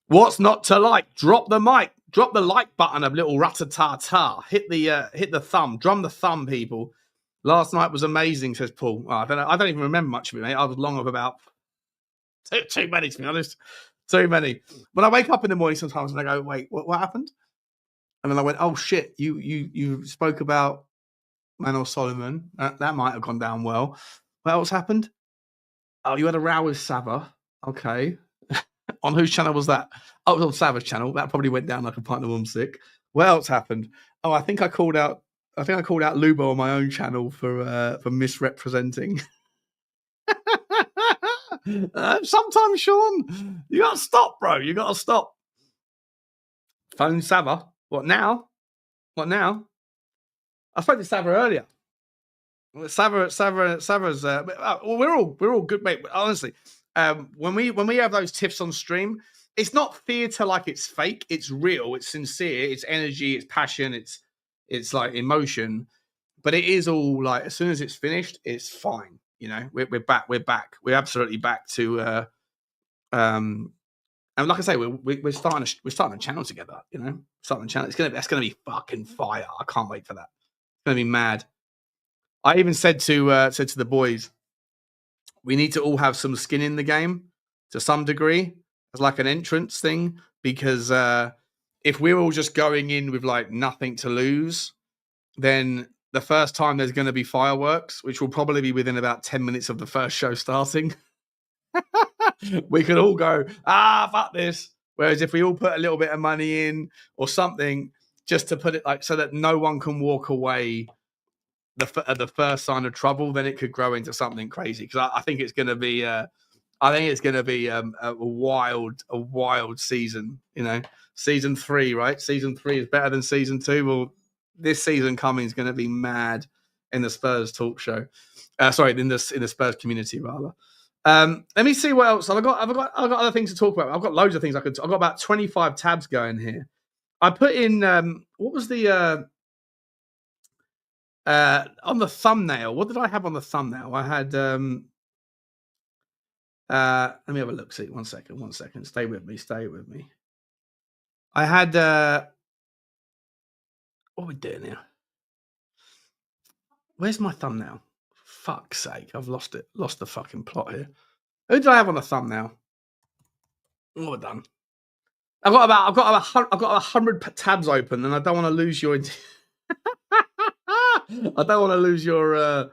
What's not to like? Drop the mic, drop the like button, a little rat-a-ta-ta. Hit the thumb, drum the thumb, people. Last night was amazing, says Paul. Oh, I don't even remember much of it, mate. I was long of about too many, to be honest. Too many. When I wake up in the morning sometimes and I go, wait, what happened? And then I went, oh shit, you spoke about Manor Solomon. That might have gone down well. What else happened? Oh, you had a row with Sava. Okay. On whose channel was that? Oh, it was on Sava's channel. That probably went down like a pint of sick. What else happened? Oh, I think I called out Lubo on my own channel for misrepresenting. Sometimes, Sean, you gotta stop, bro. You gotta stop. Phone Sava. What now? I spoke to Sava earlier. Sava's. We're all good, mate. Honestly, when we have those tiffs on stream, it's not theatre like it's fake. It's real. It's sincere. It's energy. It's passion. It's like emotion. But it is all like, as soon as it's finished, it's fine. We're back. We're absolutely back to. And like I say, we're starting a channel together. Starting a channel. That's gonna be fucking fire. I can't wait for that. It's gonna be mad. I even said to the boys, we need to all have some skin in the game to some degree as like an entrance thing, because if we're all just going in with like nothing to lose, then the first time there's going to be fireworks, which will probably be within about 10 minutes of the first show starting. We could all go, fuck this. Whereas if we all put a little bit of money in or something, just to put it like so that no one can walk away the first sign of trouble, then it could grow into something crazy. Because I think it's going to be, a wild season. Season 3, right? Season 3 is better than season 2. Well, this season coming is going to be mad in the Spurs talk show. Sorry, in the Spurs community rather. Let me see what else I've got other things to talk about. I've got loads of things I've got about 25 tabs going here. I put in what was the on the thumbnail? What did I have on the thumbnail? I had let me have a look. See, one second. Stay with me. I had what are we doing here? Where's my thumbnail? Fuck's sake, I've lost it. Lost the fucking plot here. Who did I have on the thumbnail? What have I done? I've got 100 tabs open, and I don't want to lose your. I don't want to lose your. Oh,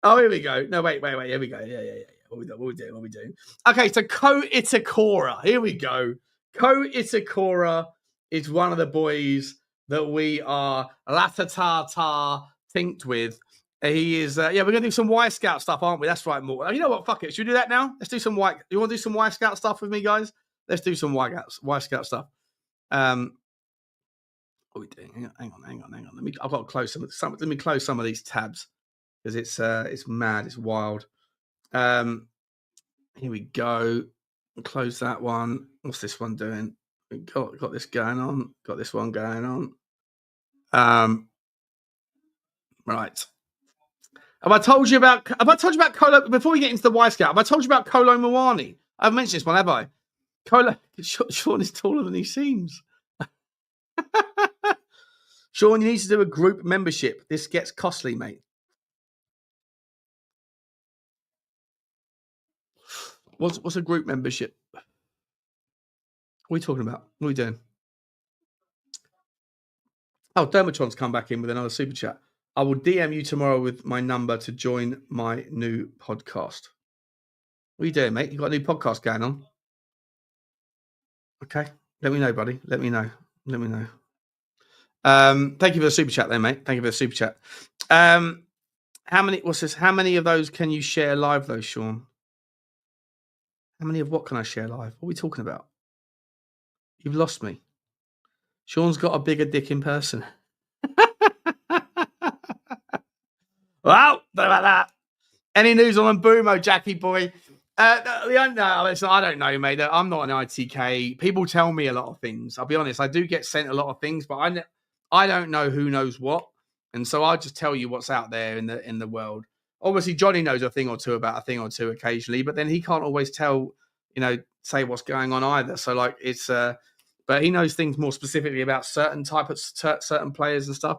here we go. No, wait. Here we go. Yeah. What we doing? Okay, so Ko Itakura. Here we go. Ko Itakura is one of the boys that we are Latatata synced with. He is. We're gonna do some Wyscout stuff, aren't we? That's right, more. You know what? Fuck it. Should we do that now? Let's do some You want to do some Wyscout stuff with me, guys? Let's do some Wyscout stuff. What are we doing? Hang on. I've got to close some. Let me close some of these tabs because it's mad. It's wild. Here we go. Close that one. What's this one doing? We got this going on. Got this one going on. Right. Have I told you about Kolo? Before we get into the Wyscout, have I told you about Kolo Muani? I've mentioned this one, have I? Sean is taller than he seems. Sean, you need to do a group membership. This gets costly, mate. What's a group membership? What are we talking about? What are we doing? Oh, Dermatron's come back in with another super chat. I will DM you tomorrow with my number to join my new podcast. What are you doing, mate? You got a new podcast going on? Okay. Let me know, buddy. Let me know. Thank you for the super chat there, mate. Thank you for the super chat. How many of those can you share live though, Sean? How many of what can I share live? What are we talking about? You've lost me. Sean's got a bigger dick in person. Well, don't about that. Any news on Mbeumo, Jackie boy? No, listen, I don't know, mate. I'm not an ITK. People tell me a lot of things. I'll be honest. I do get sent a lot of things, but I don't know who knows what, and so I just tell you what's out there in the world. Obviously, Johnny knows a thing or two about a thing or two occasionally, but then he can't always tell, say what's going on either. So like it's, but he knows things more specifically about certain players and stuff.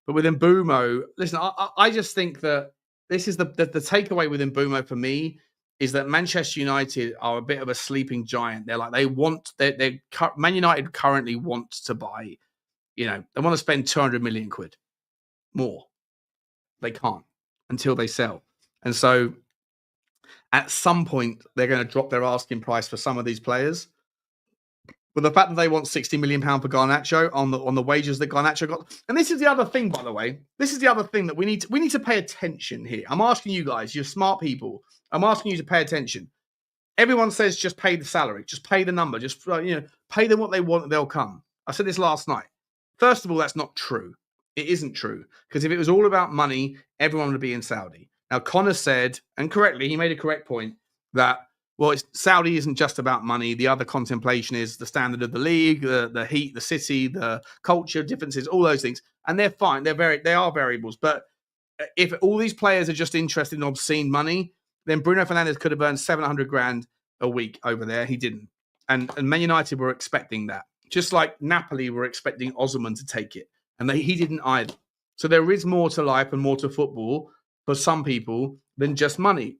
But with Mbeumo, listen, I just think that this is the takeaway with Mbeumo for me is that Manchester United are a bit of a sleeping giant. They're like Man United currently want to buy, they want to spend 200 million quid more. They can't until they sell, and so at some point they're going to drop their asking price for some of these players. But the fact that they want £60 million for Garnacho on the wages that Garnacho got, and this is the other thing, by the way. This is the other thing that we need to pay attention here. I'm asking you guys, you're smart people. I'm asking you to pay attention. Everyone says just pay the salary, just pay the number, just pay them what they want, they'll come. I said this last night. First of all, that's not true. It isn't true because if it was all about money, everyone would be in Saudi. Now, Connor said, and correctly, he made a correct point that. Well, Saudi isn't just about money. The other contemplation is the standard of the league, the heat, the city, the culture differences, all those things. And they're fine. They are variables. But if all these players are just interested in obscene money, then Bruno Fernandes could have earned 700 grand a week over there. He didn't. And Man United were expecting that. Just like Napoli were expecting Osimhen to take it. And he didn't either. So there is more to life and more to football for some people than just money.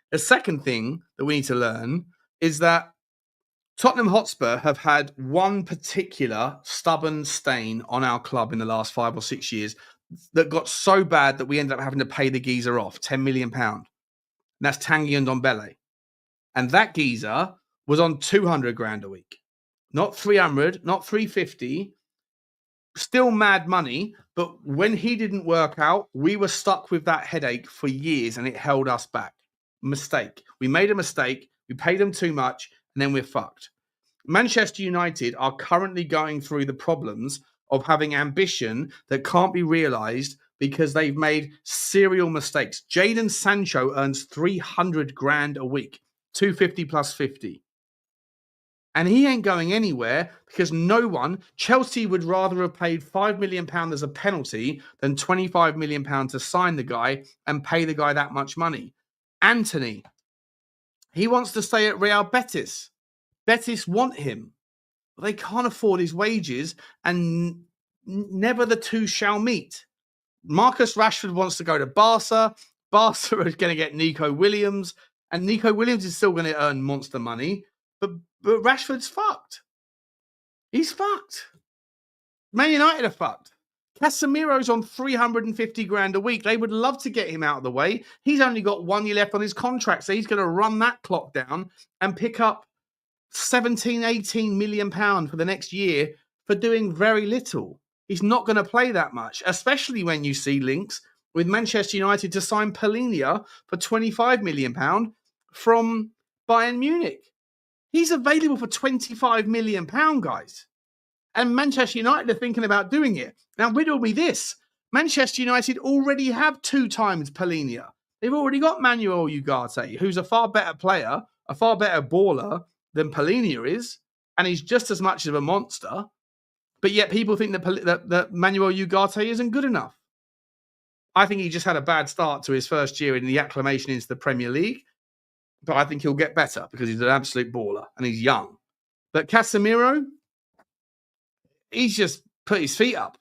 The second thing that we need to learn is that Tottenham Hotspur have had one particular stubborn stain on our club in the last 5 or 6 years that got so bad that we ended up having to pay the geezer off £10 million. And that's Tanguy and Ndombele. And that geezer was on 200 grand a week. Not 300, not 350. Still mad money. But when he didn't work out, we were stuck with that headache for years and it held us back. Mistake. We made a mistake. We paid them too much, and then we're fucked. Manchester United are currently going through the problems of having ambition that can't be realised because they've made serial mistakes. Jadon Sancho earns 300 grand a week, 250 plus 50. And he ain't going anywhere because Chelsea would rather have paid £5 million as a penalty than £25 million to sign the guy and pay the guy that much money. Anthony, he wants to stay at Real Betis. Betis want him. They can't afford his wages and never the two shall meet. Marcus Rashford wants to go to Barca. Barca are going to get Nico Williams. And Nico Williams is still going to earn monster money. But Rashford's fucked. He's fucked. Man United are fucked. Casemiro's on 350 grand a week. They would love to get him out of the way. He's only got 1 year left on his contract. So he's going to run that clock down and pick up 17, 18 million pounds for the next year for doing very little. He's not going to play that much, especially when you see links with Manchester United to sign Palhinha for £25 million from Bayern Munich. He's available for £25 million, guys. And Manchester United are thinking about doing it. Now, riddle me this. Manchester United already have 2 times Palhinha. They've already got Manuel Ugarte, who's a far better player, a far better baller than Palhinha is, and he's just as much of a monster. But yet people think that Manuel Ugarte isn't good enough. I think he just had a bad start to his first year in the acclimation into the Premier League. But I think he'll get better because he's an absolute baller and he's young. But Casemiro, he's just put his feet up.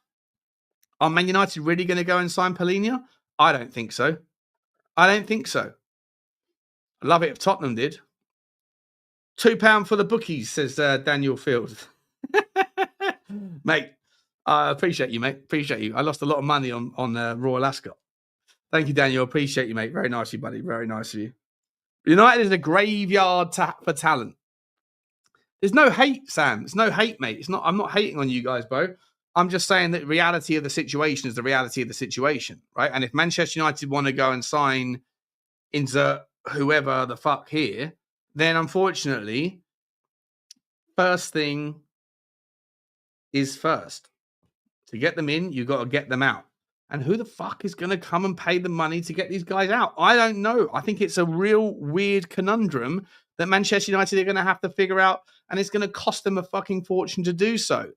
Are Man United really going to go and sign Palhinha? I don't think so. I'd love it if Tottenham did. £2 for the bookies, says Daniel Field. Mate, I appreciate you, mate. Appreciate you. I lost a lot of money on Royal Ascot. Thank you, Daniel. Appreciate you, mate. Very nice of you, buddy. Very nice of you. United is a graveyard for talent. There's no hate, Sam. There's no hate, mate. I'm not hating on you guys, bro. I'm just saying that the reality of the situation is the reality of the situation, right? And if Manchester United want to go and sign insert whoever the fuck here, then unfortunately, first thing is first. To get them in, you've got to get them out. And who the fuck is going to come and pay the money to get these guys out? I don't know. I think it's a real weird conundrum that Manchester United are going to have to figure out, and it's going to cost them a fucking fortune to do so.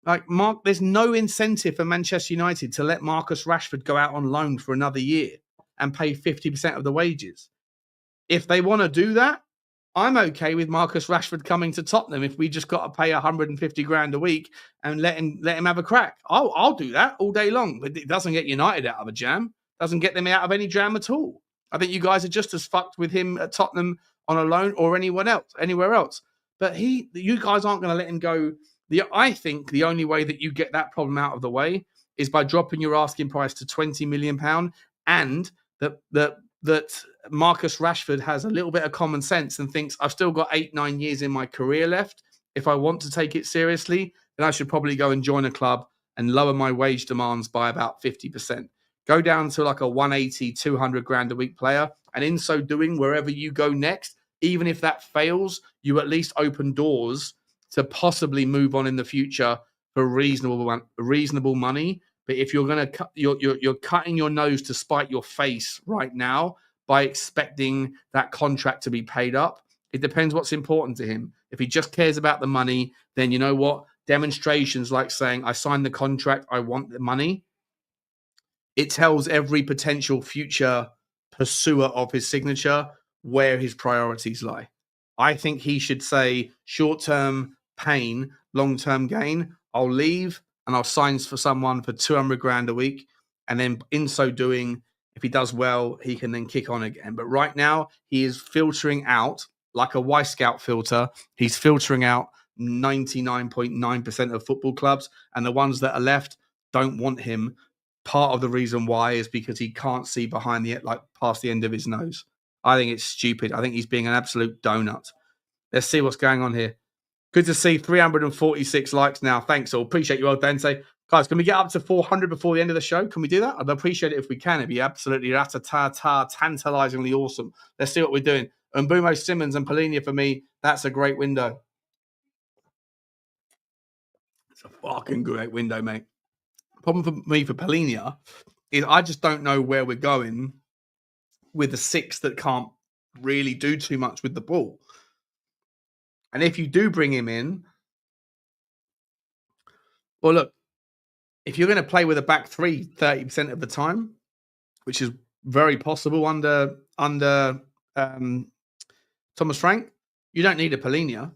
Like, there's no incentive for Manchester United to let Marcus Rashford go out on loan for another year and pay 50% of the wages. If they want to do that, I'm okay with Marcus Rashford coming to Tottenham if we just got to pay 150 grand a week and let him have a crack. I'll do that all day long, but it doesn't get United out of a jam. Doesn't get them out of any jam at all. I think you guys are just as fucked with him at Tottenham on a loan or anywhere else. But you guys aren't going to let him go. I think the only way that you get that problem out of the way is by dropping your asking price to £20 million, and that Marcus Rashford has a little bit of common sense and thinks, I've still got 8-9 years in my career left. If I want to take it seriously, then I should probably go and join a club and lower my wage demands by about 50%. Go down to like a 180, 200 grand a week player. And in so doing, wherever you go next, even if that fails, you at least open doors to possibly move on in the future for reasonable money. But if you're going to you're cutting your nose to spite your face right now by expecting that contract to be paid up, it depends what's important to him. If he just cares about the money, then you know what? Demonstrations like saying, I signed the contract, I want the money. It tells every potential future pursuer of his signature where his priorities lie. I think he should say short-term pain, long-term gain. I'll leave and I'll sign for someone for 200 grand a week. And then in so doing, if he does well, he can then kick on again. But right now, he is filtering out, like a Wyscout filter, he's filtering out 99.9% of football clubs. And the ones that are left don't want him. Part of the reason why is because he can't see past the end of his nose. I think it's stupid. I think he's being an absolute donut. Let's see what's going on here. Good to see 346 likes now. Thanks all. Appreciate you all, Dante. Guys, can we get up to 400 before the end of the show? Can we do that? I'd appreciate it if we can. It'd be absolutely tantalizingly awesome. Let's see what we're doing. And Mbumo Simmons and Palhinha for me, that's a great window. It's a fucking great window, mate. Problem for me for Palhinha is I just don't know where we're going with a 6 that can't really do too much with the ball. And if you do bring him in, well, look, if you're going to play with a back three 30% of the time, which is very possible under Thomas Frank, you don't need a Palhinha.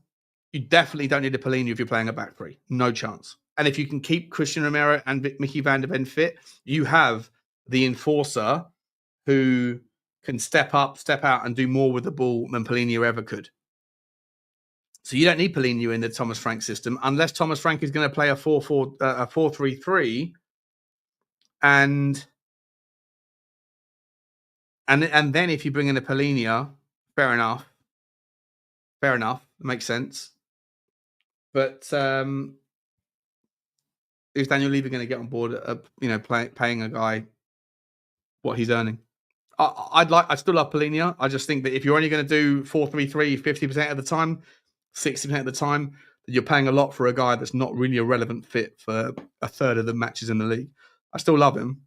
You definitely don't need a Palhinha if you're playing a back three. No chance. And if you can keep Christian Romero and Micky van der Ven fit, you have the enforcer who can step up, step out, and do more with the ball than Palhinha ever could. So you don't need Palhinha in the Thomas Frank system unless Thomas Frank is going to play a 4-3-3, and then if you bring in a Palhinha, fair enough, it makes sense. But is Daniel Levy going to get on board? Paying a guy what he's earning? I still love Palhinha. I just think that if you're only going to do 4-3-3 50% of the time, 60% of the time, you're paying a lot for a guy that's not really a relevant fit for a third of the matches in the league. I still love him,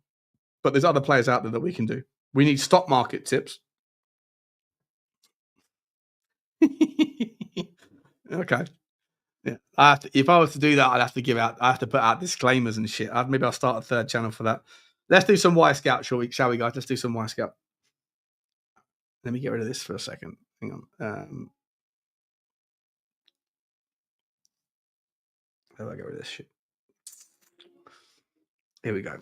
but there's other players out there that we can do. We need stock market tips. Okay. Yeah. If I was to do that, I have to put out disclaimers and shit. Maybe I'll start a third channel for that. Let's do some Wyscout, shall we, guys? Let's do some Wyscout. Let me get rid of this for a second. Hang on. How do I get rid of this shit? Here we go.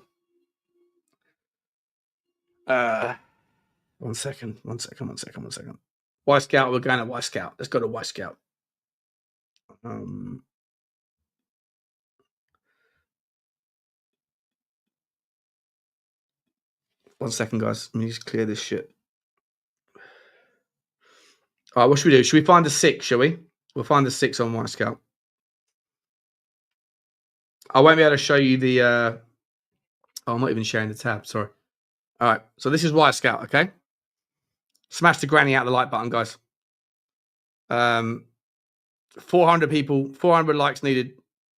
One second. Wyscout, we're going to Wyscout. Let's go to Wyscout. One second, guys. Let me just clear this shit. All right, what should we do? Should we find the 6, shall we? We'll find the 6 on Wyscout. I won't be able to show you the... I'm not even sharing the tab, sorry. All right, so this is Wyscout, okay? Smash the granny out of the like button, guys. 400 people, 400 likes needed.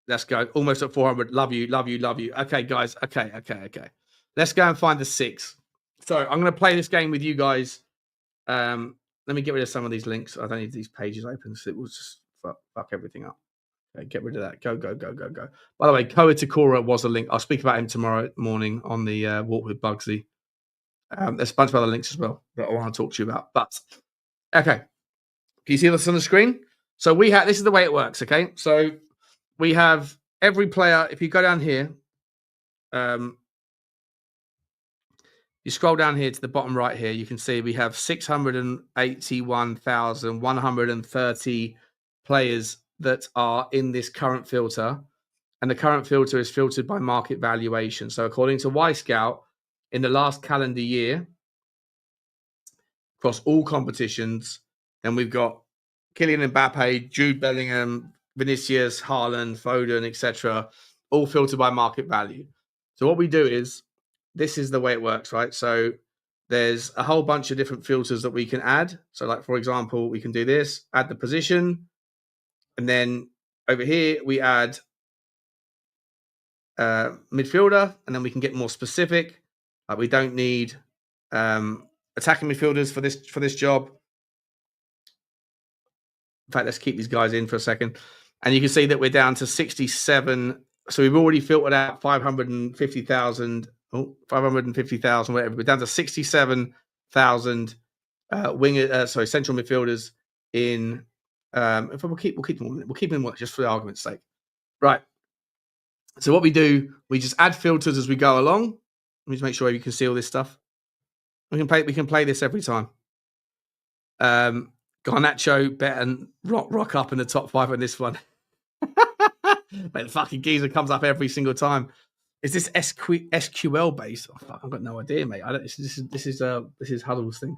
Let's go. Almost at 400. Love you. Okay, guys. Okay. Let's go and find the 6. So I'm going to play this game with you guys. Let me get rid of some of these links. I don't need these pages open, so it will just fuck everything up. Okay, get rid of that. Go. By the way, Koa Takura was a link. I'll speak about him tomorrow morning on the Walk with Bugsy. There's a bunch of other links as well that I want to talk to you about. But, okay. Can you see this on the screen? So this is the way it works, okay? So we have every player. If you go down here, you scroll down here to the bottom right here, you can see we have 681,130 players that are in this current filter. And the current filter is filtered by market valuation. So according to Wyscout, in the last calendar year, across all competitions, then we've got Kylian Mbappe, Jude Bellingham, Vinicius, Haaland, Foden, etc., all filtered by market value. So what we do is, this is the way it works, right? So there's a whole bunch of different filters that we can add. So like, for example, we can do this, add the position. And then over here, we add midfielder, and then we can get more specific. Like we don't need attacking midfielders for this job. In fact, let's keep these guys in for a second. And you can see that we're down to 67. So we've already filtered out 550,000, whatever. We're down to 67,000 central midfielders in. If we'll keep them just for the argument's sake. Right. So what we do, we just add filters as we go along. Let me just make sure you can see all this stuff. We can play this every time. Garnacho better rock up in the top 5 on this one. But the fucking geezer comes up every single time. Is this SQL based? Oh, fuck, I've got no idea, mate. This is Huddle's thing.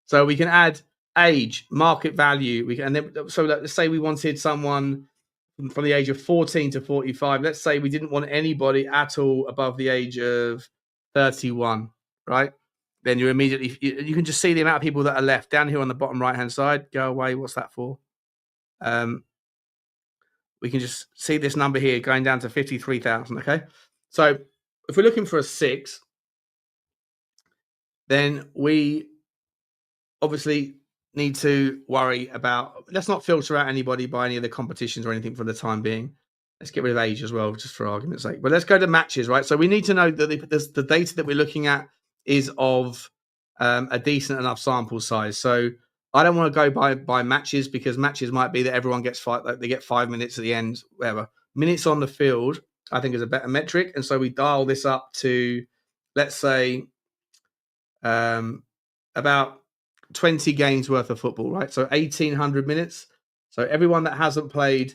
So we can add age, market value. Let's say we wanted someone from the age of 14 to 45. Let's say we didn't want anybody at all above the age of 31, right? Then you can just see the amount of people that are left down here on the bottom right-hand side. Go away. What's that for? we can just see this number here going down to 53,000. Okay, so if we're looking for a 6, then we obviously need to worry about. Let's not filter out anybody by any of the competitions or anything for the time being. Let's get rid of age as well, just for argument's sake. But let's go to matches, right? So we need to know that the data that we're looking at is of a decent enough sample size. So I don't want to go by matches, because matches might be that everyone gets they get 5 minutes at the end, whatever. Minutes on the field, I think, is a better metric. And so we dial this up to, let's say, about 20 games worth of football, right? So 1,800 minutes. So everyone that hasn't played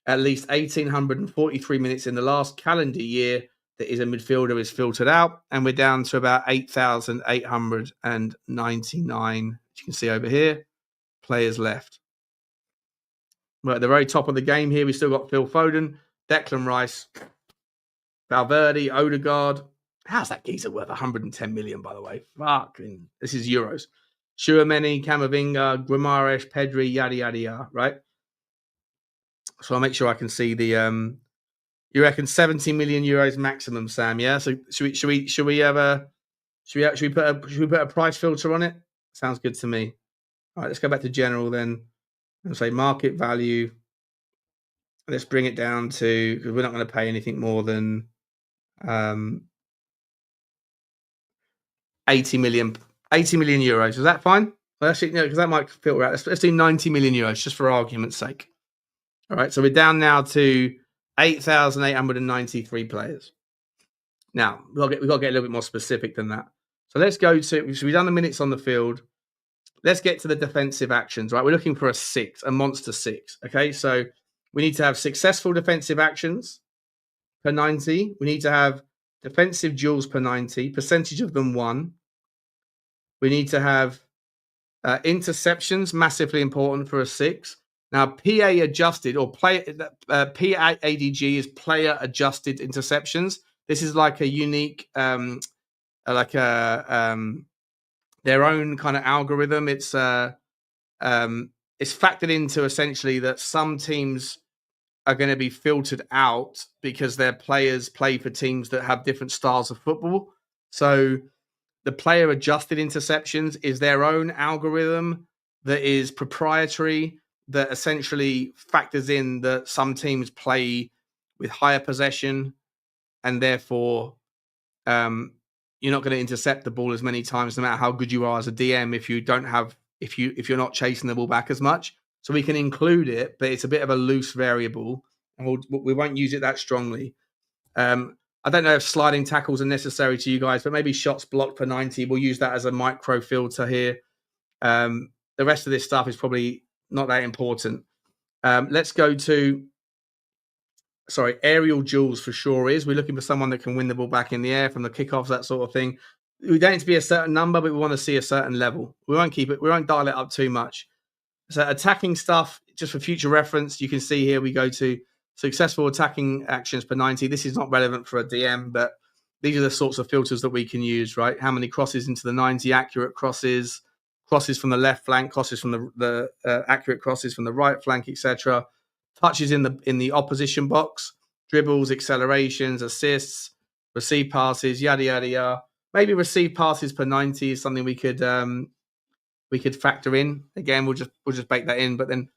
at least 1,843 minutes in the last calendar year that is a midfielder is filtered out. And we're down to about 8,899, as you can see over here, players left. We're at the very top of the game here. We still got Phil Foden, Declan Rice, Valverde, Odegaard. How's that geezer worth 110 million, by the way? Fucking, this is euros. Tchouaméni, Camavinga, Guimaraes, Pedri, yada, yada, yada, right? So I'll make sure I can see the, you reckon 70 million euros maximum, Sam, yeah? So should we put a price filter on it? Sounds good to me. All right, let's go back to general then and say market value. Let's bring it down to, because we're not going to pay anything more than 80 million euros. Is that fine? Well, actually, no, because that might filter out. Let's do 90 million euros just for argument's sake. All right, so we're down now to 8,893 players. Now, we've got to get a little bit more specific than that. So let's go to, so we've done the minutes on the field. Let's get to the defensive actions, right? We're looking for a 6, a monster 6, okay? So we need to have successful defensive actions per 90. We need to have defensive duels per 90, percentage of them 1. We need to have interceptions, massively important for a 6. Now, PA adjusted or PADG is player adjusted interceptions. This is like a unique, their own kind of algorithm. It's factored into essentially that some teams are going to be filtered out because their players play for teams that have different styles of football. So the player adjusted interceptions is their own algorithm that is proprietary, that essentially factors in that some teams play with higher possession, and therefore you're not going to intercept the ball as many times, no matter how good you are as a DM, if you're not chasing the ball back as much. So we can include it, but it's a bit of a loose variable, and we won't use it that strongly. I don't know if sliding tackles are necessary to you guys, but maybe shots blocked per 90. We'll use that as a micro filter here. The rest of this stuff is probably not that important. Let's go to, aerial duels for sure is. We're looking for someone that can win the ball back in the air from the kickoffs, that sort of thing. We don't need to be a certain number, but we want to see a certain level. We won't dial it up too much. So attacking stuff, just for future reference, you can see here we go to successful attacking actions per 90. This is not relevant for a DM, but these are the sorts of filters that we can use, right? How many crosses into the 90, accurate crosses from the left flank, crosses from the accurate crosses from the right flank, etc. Touches in the opposition box, dribbles, accelerations, assists, receive passes, yada yada yada. Maybe receive passes per 90 is something we could factor in. Again, we'll just bake that in. But then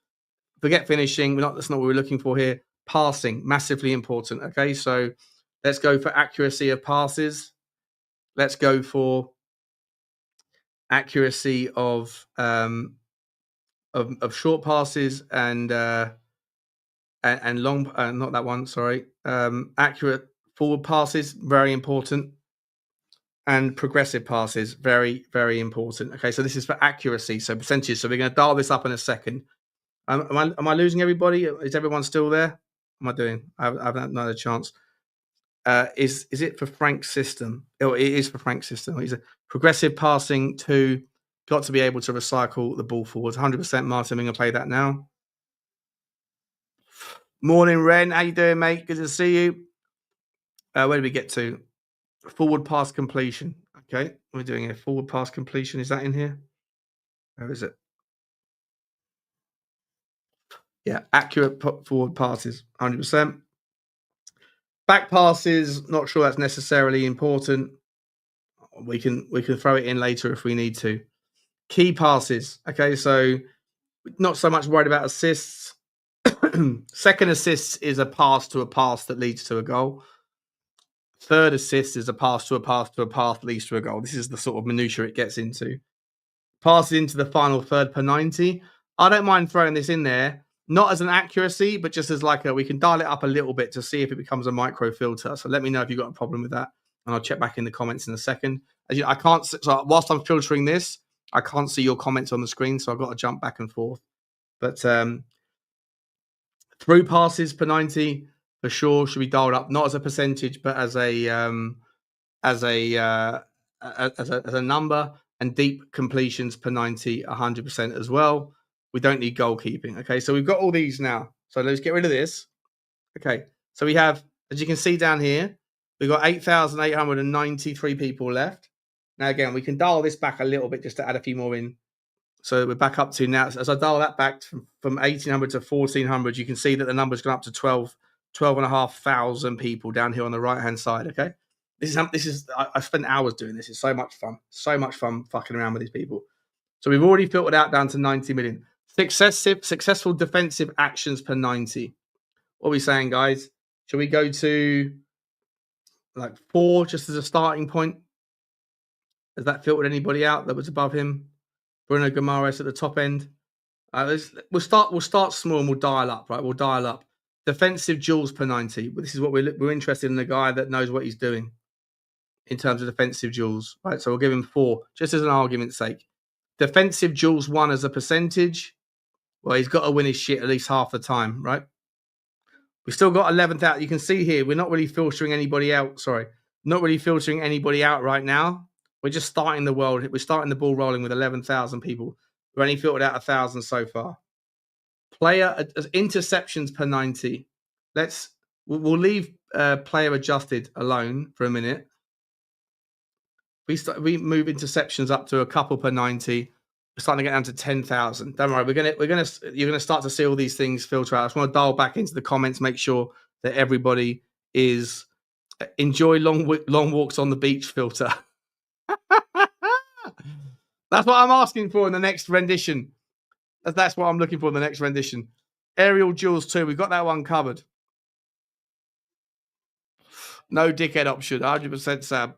forget finishing. That's not what we're looking for here. Passing, massively important. Okay, so let's go for accuracy of passes. Let's go for accuracy of short passes and long. Not that one. Sorry. Accurate forward passes, very important. And progressive passes, very, very important. Okay, so this is for accuracy, so percentage. So we're going to dial this up in a second. Am I losing everybody? Is everyone still there? What am I doing? I haven't had another chance. Is it for Frank's system? Oh, it is for Frank's system. He's a progressive passing to, got to be able to recycle the ball forwards. 100% Martin, I'm going to play that now. Morning, Ren. How you doing, mate? Good to see you. Where did we get to? Forward pass completion. Okay, we're doing a forward pass completion. Is that in here? Where is it? Yeah, accurate forward passes, 100%. Back passes, not sure that's necessarily important. We can throw it in later if we need to. Key passes. Okay, so not so much worried about assists. Second assist is a pass that leads to a goal. Third assist is a pass to a pass to a pass that leads to a goal. This is the sort of minutiae it gets into. Passes into the final third per 90. I don't mind throwing this in there, not as an accuracy, but just as like we can dial it up a little bit to see if it becomes a micro filter. So let me know if you've got a problem with that, and I'll check back in the comments in a second. As you know, I can't. So whilst I'm filtering this, I can't see your comments on the screen, so I've got to jump back and forth. But through passes per 90 for sure should be dialed up, not as a percentage, but as a number. And deep completions per 90, 100% as well. We don't need goalkeeping. Okay, so we've got all these now. So let's get rid of this. Okay, so we have, as you can see down here, we've got 8,893 people left. Now, again, we can dial this back a little bit just to add a few more in. So we're back up to now. As I dial that back from 1,800 to 1,400, you can see that the number's gone up to 12,500 people down here on the right-hand side, okay? This is I spent hours doing this. It's so much fun. So much fun fucking around with these people. So we've already filtered out down to 90 million. Successful defensive actions per 90. What are we saying, guys? Should we go to like 4 just as a starting point? Has that filtered anybody out that was above him? Bruno Guimaraes at the top end. We'll start small and we'll dial up, right? We'll dial up. Defensive duels per 90. This is what we're interested in, the guy that knows what he's doing in terms of defensive duels, right? So we'll give him 4, just as an argument's sake. Defensive duels 1 as a percentage. Well, he's got to win his shit at least half the time, right? We've still got 11,000. You can see here, we're not really filtering anybody out. Not really filtering anybody out right now. We're just starting the world. We're starting the ball rolling with 11,000 people. We've only filtered out 1,000 so far. Player interceptions per 90. We'll leave player adjusted alone for a minute. We move interceptions up to a couple per 90. We're starting to get down to 10,000. Don't worry, you're gonna start to see all these things filter out. I just want to dial back into the comments, make sure that everybody is enjoy long walks on the beach filter. That's what I'm asking for in the next rendition. That's what I'm looking for in the next rendition. Aerial duels 2. We've got that one covered. No dickhead option. 100% Sab.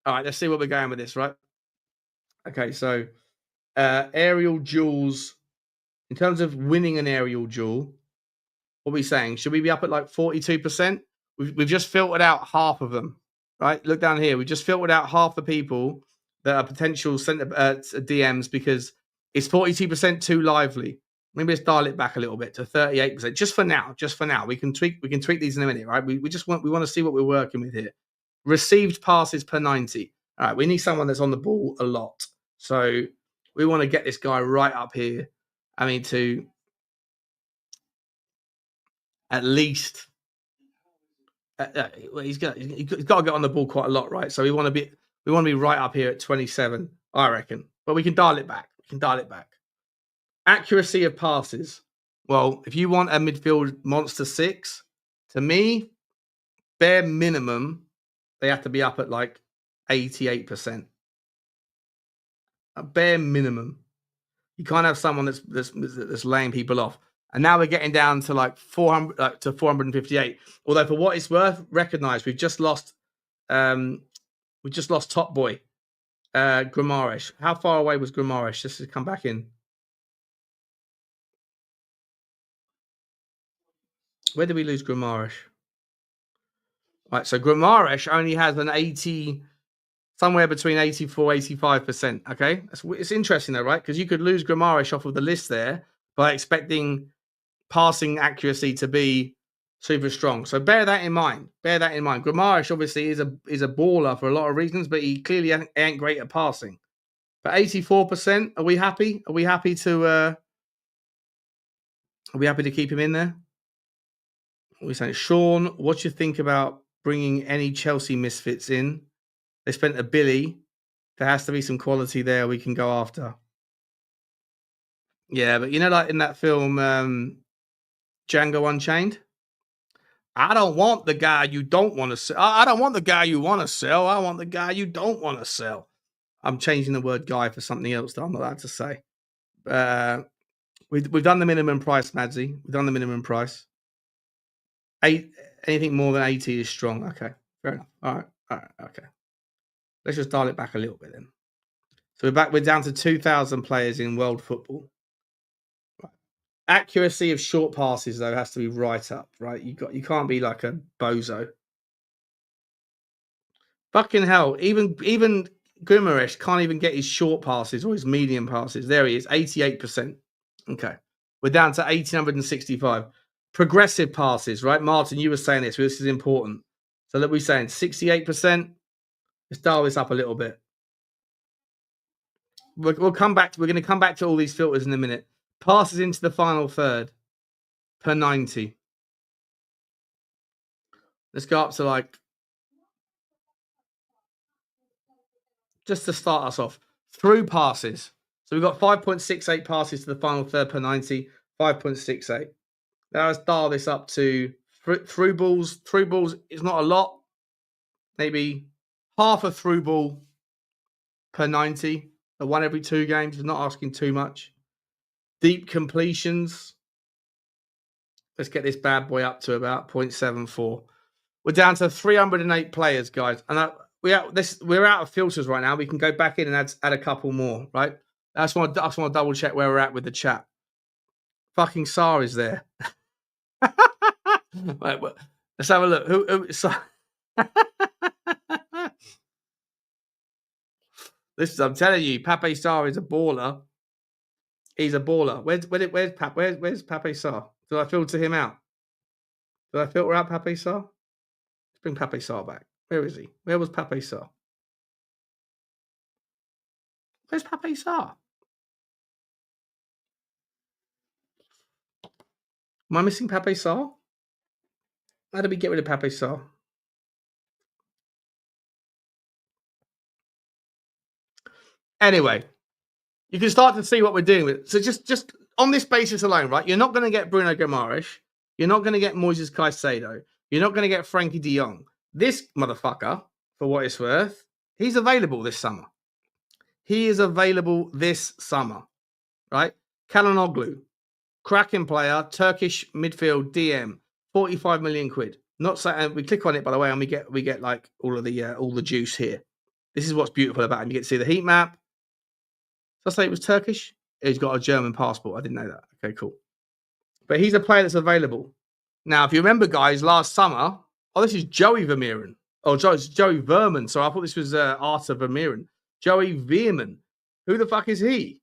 All right, let's see what we're going with this, right? Okay, so aerial duels. In terms of winning an aerial duel, what are we saying? Should we be up at like 42%? We've just filtered out half of them, right? Look down here. We just filtered out half the people that are potential DMs because it's 42% too lively. Maybe let's dial it back a little bit to 38%. Just for now. We can tweak these in a minute, right? We want to see what we're working with here. Received passes per 90. All right, we need someone that's on the ball a lot. So we want to get this guy right up here. I mean, to at least he's got to get on the ball quite a lot, right? So we want to be right up here at 27, I reckon. But we can dial it back. Accuracy of passes. Well, if you want a midfield monster 6, to me, bare minimum, they have to be up at like 88%. A bare minimum. You can't have someone that's laying people off. And now we're getting down to like 400 to 458. Although for what it's worth, recognise we've just lost top boy Guimaraes. How far away was Guimaraes? Just to come back in. Where did we lose Guimaraes? Right, so Guimaraes only has an 80, somewhere between 84, 85%. Okay, it's interesting though, right? Because you could lose Guimaraes off of the list there by expecting passing accuracy to be super strong. So bear that in mind. Guimaraes obviously is a baller for a lot of reasons, but he clearly ain't great at passing. But 84%, are we happy? Are we happy to keep him in there? We're saying, Sean, what do you think about bringing any Chelsea misfits in? They spent a billy. There has to be some quality there we can go after. Yeah, but you know, like in that film, Django Unchained. I don't want the guy you don't want to sell. I don't want the guy you want to sell. I want the guy you don't want to sell. I'm changing the word guy for something else that I'm not allowed to say. We've done the minimum price, Madsy. We've done the minimum price. Anything more than 80 is strong. Okay, fair enough. All right, okay. Let's just dial it back a little bit then. So we're down to 2,000 players in world football. Right. Accuracy of short passes though has to be right up, right? You can't be like a bozo. Fucking hell, even Guimaraes can't even get his short passes or his medium passes. There he is, 88%. Okay. We're down to 1,865. Progressive passes, right? Martin, you were saying this. This is important. So look, we're saying 68%. Let's dial this up a little bit. We'll come back. We're going to come back to all these filters in a minute. Passes into the final third per 90. Let's go up to like, just to start us off, through passes. So we've got 5.68 passes to the final third per 90, 5.68. Now let's dial this up to through balls. Through balls is not a lot. Maybe half a through ball per 90. A one every 2 games is not asking too much. Deep completions. Let's get this bad boy up to about 0.74. We're down to 308 players, guys. And we're out of filters right now. We can go back in and add a couple more, right? I just want to double check where we're at with the chat. Fucking Sarr is there. Right, well, let's have a look. Listen, I'm telling you, Pape Sarr is a baller. He's a baller. Where's Pape Sarr? Did I filter him out? Did I filter out Pape Sarr? Let's bring Pape Sarr back. Where is he? Where was Pape Sarr? Where's Pape Sarr? Am I missing Pape Sarr? How did we get rid of Pape Sarr? Anyway, you can start to see what we're doing with it. So just on this basis alone, right? You're not going to get Bruno Guimaraes. You're not going to get Moises Caicedo. You're not going to get Frankie de Jong. This motherfucker, for what it's worth, he's available this summer. He is available this summer, right? Calhanoglu, cracking player, Turkish midfield DM, 45 million quid. Not saying we click on it, by the way, and we get like all the juice here. This is what's beautiful about him. You get to see the heat map. Did I say it was Turkish? He's got a German passport. I didn't know that. Okay, cool. But he's a player that's available. Now, if you remember, guys, last summer, this is Joey Vermeeren. Oh, Joey Verman. So I thought this was Arta Vermeeren. Joey Veerman. Who the fuck is he?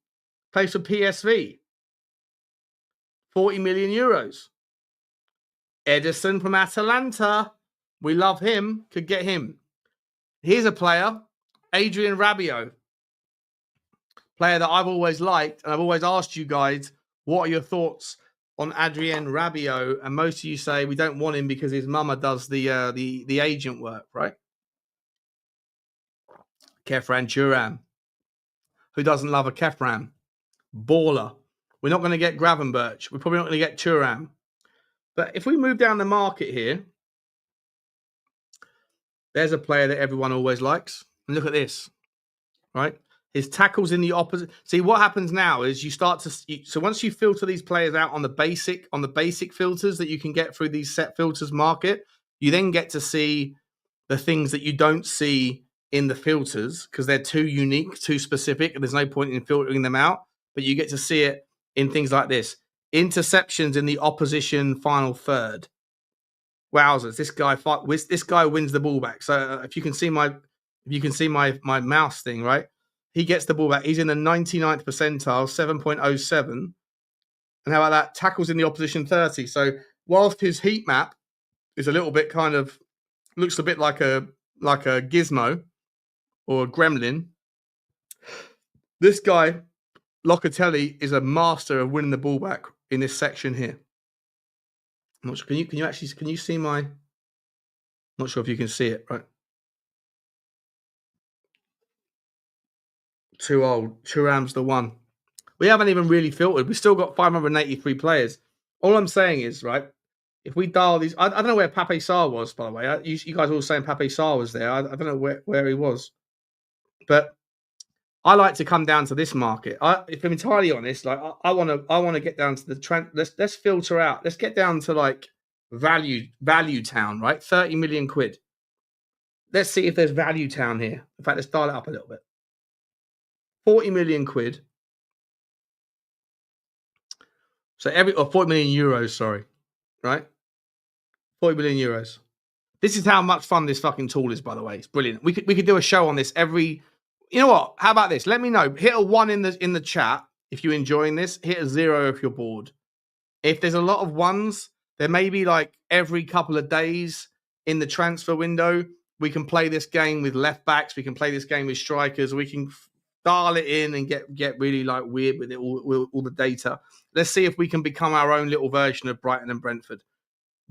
Plays for PSV. 40 million euros. Edison from Atalanta. We love him. Could get him. Here's a player. Adrien Rabiot. Player that I've always liked. And I've always asked you guys, what are your thoughts on Adrien Rabiot? And most of you say we don't want him because his mama does the agent work, right? Kefran Turam. Who doesn't love a Kefran? Baller. We're not going to get Gravenberch. We're probably not going to get Turam. But if we move down the market here, there's a player that everyone always likes. And look at this, right? His tackles in the opposite. See, what happens now is you start to. So once you filter these players out on the basic filters that you can get through these set filters market, you then get to see the things that you don't see in the filters because they're too unique, too specific, and there's no point in filtering them out. But you get to see it in things like this. Interceptions in the opposition final third. Wowzers! This guy wins the ball back. So if you can see my mouse thing, right? He gets the ball back. He's in the 99th percentile, 7.07. And how about that? Tackles in the opposition 30. So whilst his heat map is a little bit kind of looks a bit like a gizmo or a gremlin, this guy Locatelli is a master of winning the ball back in this section here. I'm not sure. Can you see my? I'm not sure if you can see it, right? Too old. Thuram's the one. We haven't even really filtered. We've still got 583 players. All I'm saying is, right, if we dial these... I don't know where Pape Sarr was, by the way. You guys were all saying Pape Sarr was there. I don't know where he was. But I like to come down to this market. If I'm entirely honest, like I want to get down to the trend. Let's filter out. Let's get down to like value town, right? 30 million quid. Let's see if there's value town here. In fact, let's dial it up a little bit. 40 million quid. So 40 million euros, sorry. Right? 40 million euros. This is how much fun this fucking tool is, by the way. It's brilliant. We could do a show on this every... You know what? How about this? Let me know. Hit a 1 in the chat if you're enjoying this. Hit a 0 if you're bored. If there's a lot of 1s, there may be like every couple of days in the transfer window, we can play this game with left backs. We can play this game with strikers. We can dial it in and get really like weird with it, all the data. Let's see if we can become our own little version of Brighton and Brentford.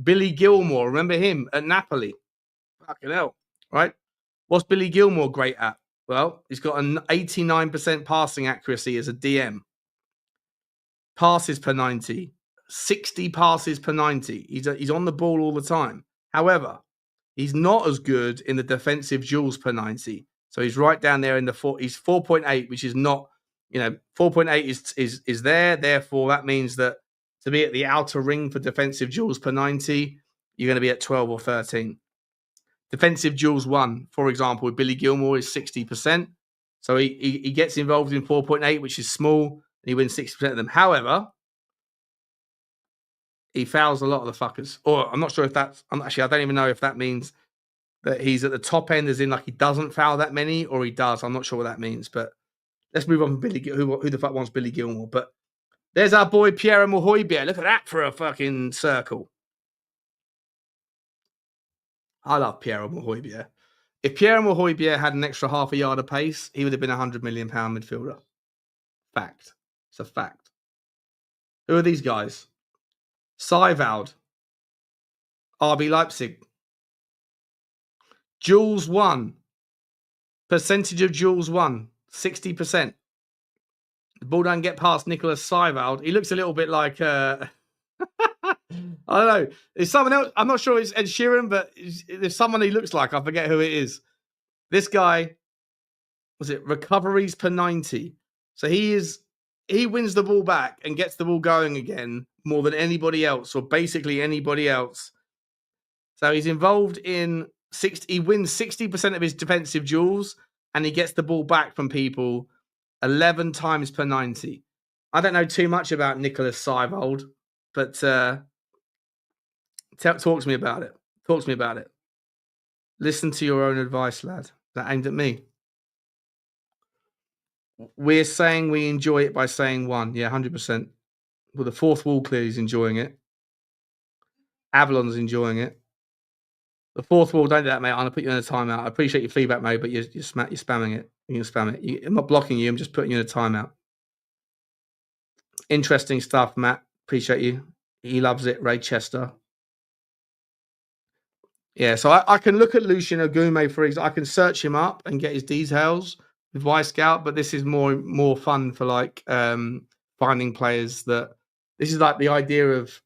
Billy Gilmore, remember him at Napoli? Fucking hell, right? What's Billy Gilmore great at? Well, he's got an 89% passing accuracy as a DM. Passes per 90. 60 passes per 90. He's on the ball all the time. However, he's not as good in the defensive duels per 90. So he's right down there in the 4. He's 4.8, which is not, 4.8 is there. Therefore, that means that to be at the outer ring for defensive duels per 90, you're going to be at 12 or 13. Defensive duels 1, for example, with Billy Gilmore is 60%. So he gets involved in 4.8, which is small, and he wins 60% of them. However, he fouls a lot of the fuckers. Or I'm not sure if that's... I don't even know if that means that he's at the top end, as in like he doesn't foul that many, or he does. I'm not sure what that means. But let's move on from Billy Gilmore. Who the fuck wants Billy Gilmore? But there's our boy Pierre Højbjerg. Look at that for a fucking circle. I love Pierre Højbjerg. If Pierre Højbjerg had an extra half a yard of pace, he would have been a £100 million midfielder. Fact. It's a fact. Who are these guys? Seiwald. RB Leipzig. Duels 1. Percentage of duels 1. 60%. The ball don't get past Nicholas Seiwald. He looks a little bit like... I don't know. It's someone else. I'm not sure it's Ed Sheeran, but there's someone he looks like. I forget who it is. This guy, was it recoveries per 90? So he wins the ball back and gets the ball going again more than anybody else, or basically anybody else. So he's involved in 60. He wins 60% of his defensive duels, and he gets the ball back from people 11 times per 90. I don't know too much about Nicholas Seiwald, but talk to me about it. Talk to me about it. Listen to your own advice, lad. That aimed at me. We're saying we enjoy it by saying 1. Yeah, 100%. Well, the fourth wall clearly is enjoying it. Avalon's enjoying it. The fourth wall, don't do that, mate. I'm going to put you in a timeout. I appreciate your feedback, mate, but you're spamming it. You can spam it. I'm not blocking you. I'm just putting you in a timeout. Interesting stuff, Matt. Appreciate you. He loves it. Ray Chester. Yeah, so I can look at Lucien Agume, for example. I can search him up and get his details with Wyscout, but this is more fun for like finding players that... This is like the idea of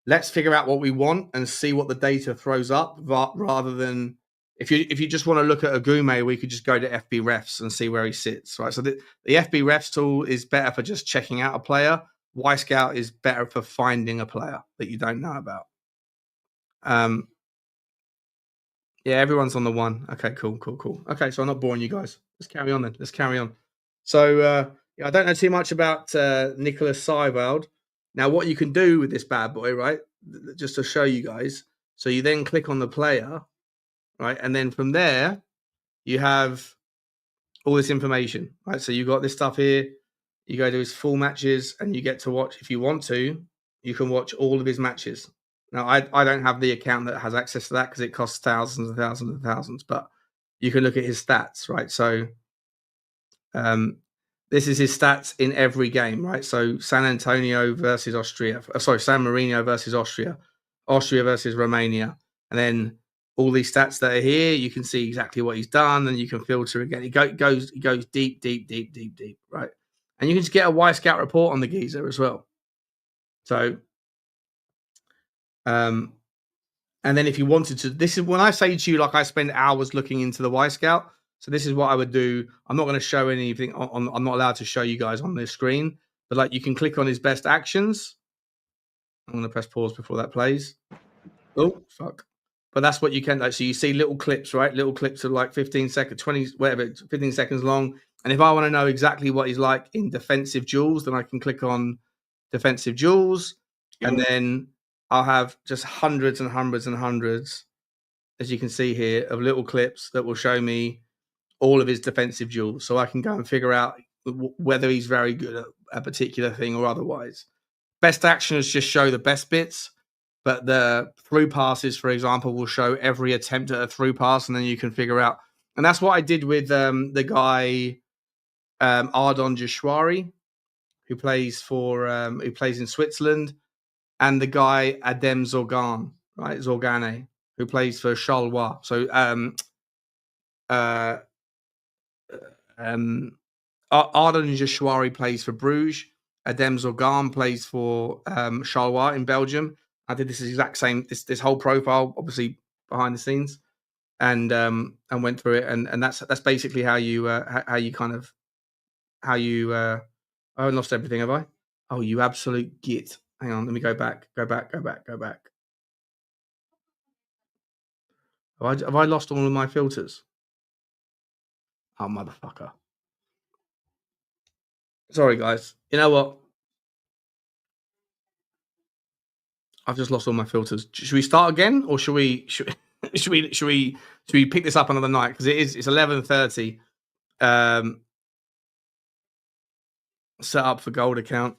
let's figure out what we want and see what the data throws up, rather than if you just want to look at Agume, we could just go to FB Refs and see where he sits, right? So the FB Refs tool is better for just checking out a player. Wyscout is better for finding a player that you don't know about. Yeah, everyone's on the 1. Okay, cool. Okay, so I'm not boring you guys. Let's carry on then. Let's carry on. So I don't know too much about Nicholas Seiwald. Now, what you can do with this bad boy, right? Just to show you guys. So you then click on the player, right? And then from there, you have all this information, right? So you've got this stuff here. You go to his full matches and you get to watch, if you want to, you can watch all of his matches. Now, I don't have the account that has access to that because it costs thousands and thousands and thousands, but you can look at his stats, right? So this is his stats in every game, right? So San Antonio versus Austria. San Marino versus Austria. Austria versus Romania. And then all these stats that are here, you can see exactly what he's done and you can filter again. It goes deep, right? And you can just get a Wyscout report on the geezer as well. So, and then if you wanted to, this is when I say to you, like I spend hours looking into the Wyscout. So this is what I would do. I'm not going to show anything on. I'm not allowed to show you guys on this screen, but like you can click on his best actions. I'm going to press pause before that plays. Oh, fuck. But that's what you can do. So you see little clips, right? Little clips of like 15 seconds, 20, whatever, 15 seconds long. And if I want to know exactly what he's like in defensive duels, then I can click on defensive duels. And then I'll have just hundreds and hundreds and hundreds, as you can see here, of little clips that will show me all of his defensive duels. So I can go and figure out whether he's very good at a particular thing or otherwise. Best actions just show the best bits. But the through passes, for example, will show every attempt at a through pass, and then you can figure out. And that's what I did with the guy Ardon Jashwari, who plays in Switzerland, and the guy Adem Zorgan, right, Zorgane, who plays for Charleroi. So Ardon Jashwari plays for Bruges. Adem Zorgan plays for Charleroi in Belgium. I did this exact same this whole profile, obviously behind the scenes, and went through it, and that's basically how you I haven't lost everything, have I? Oh, you absolute git! Hang on, let me go back. Have I lost all of my filters? Oh, motherfucker! Sorry, guys. You know what? I've just lost all my filters. Should we start again, or should we pick this up another night? Because it's 11:30. Set up for gold account.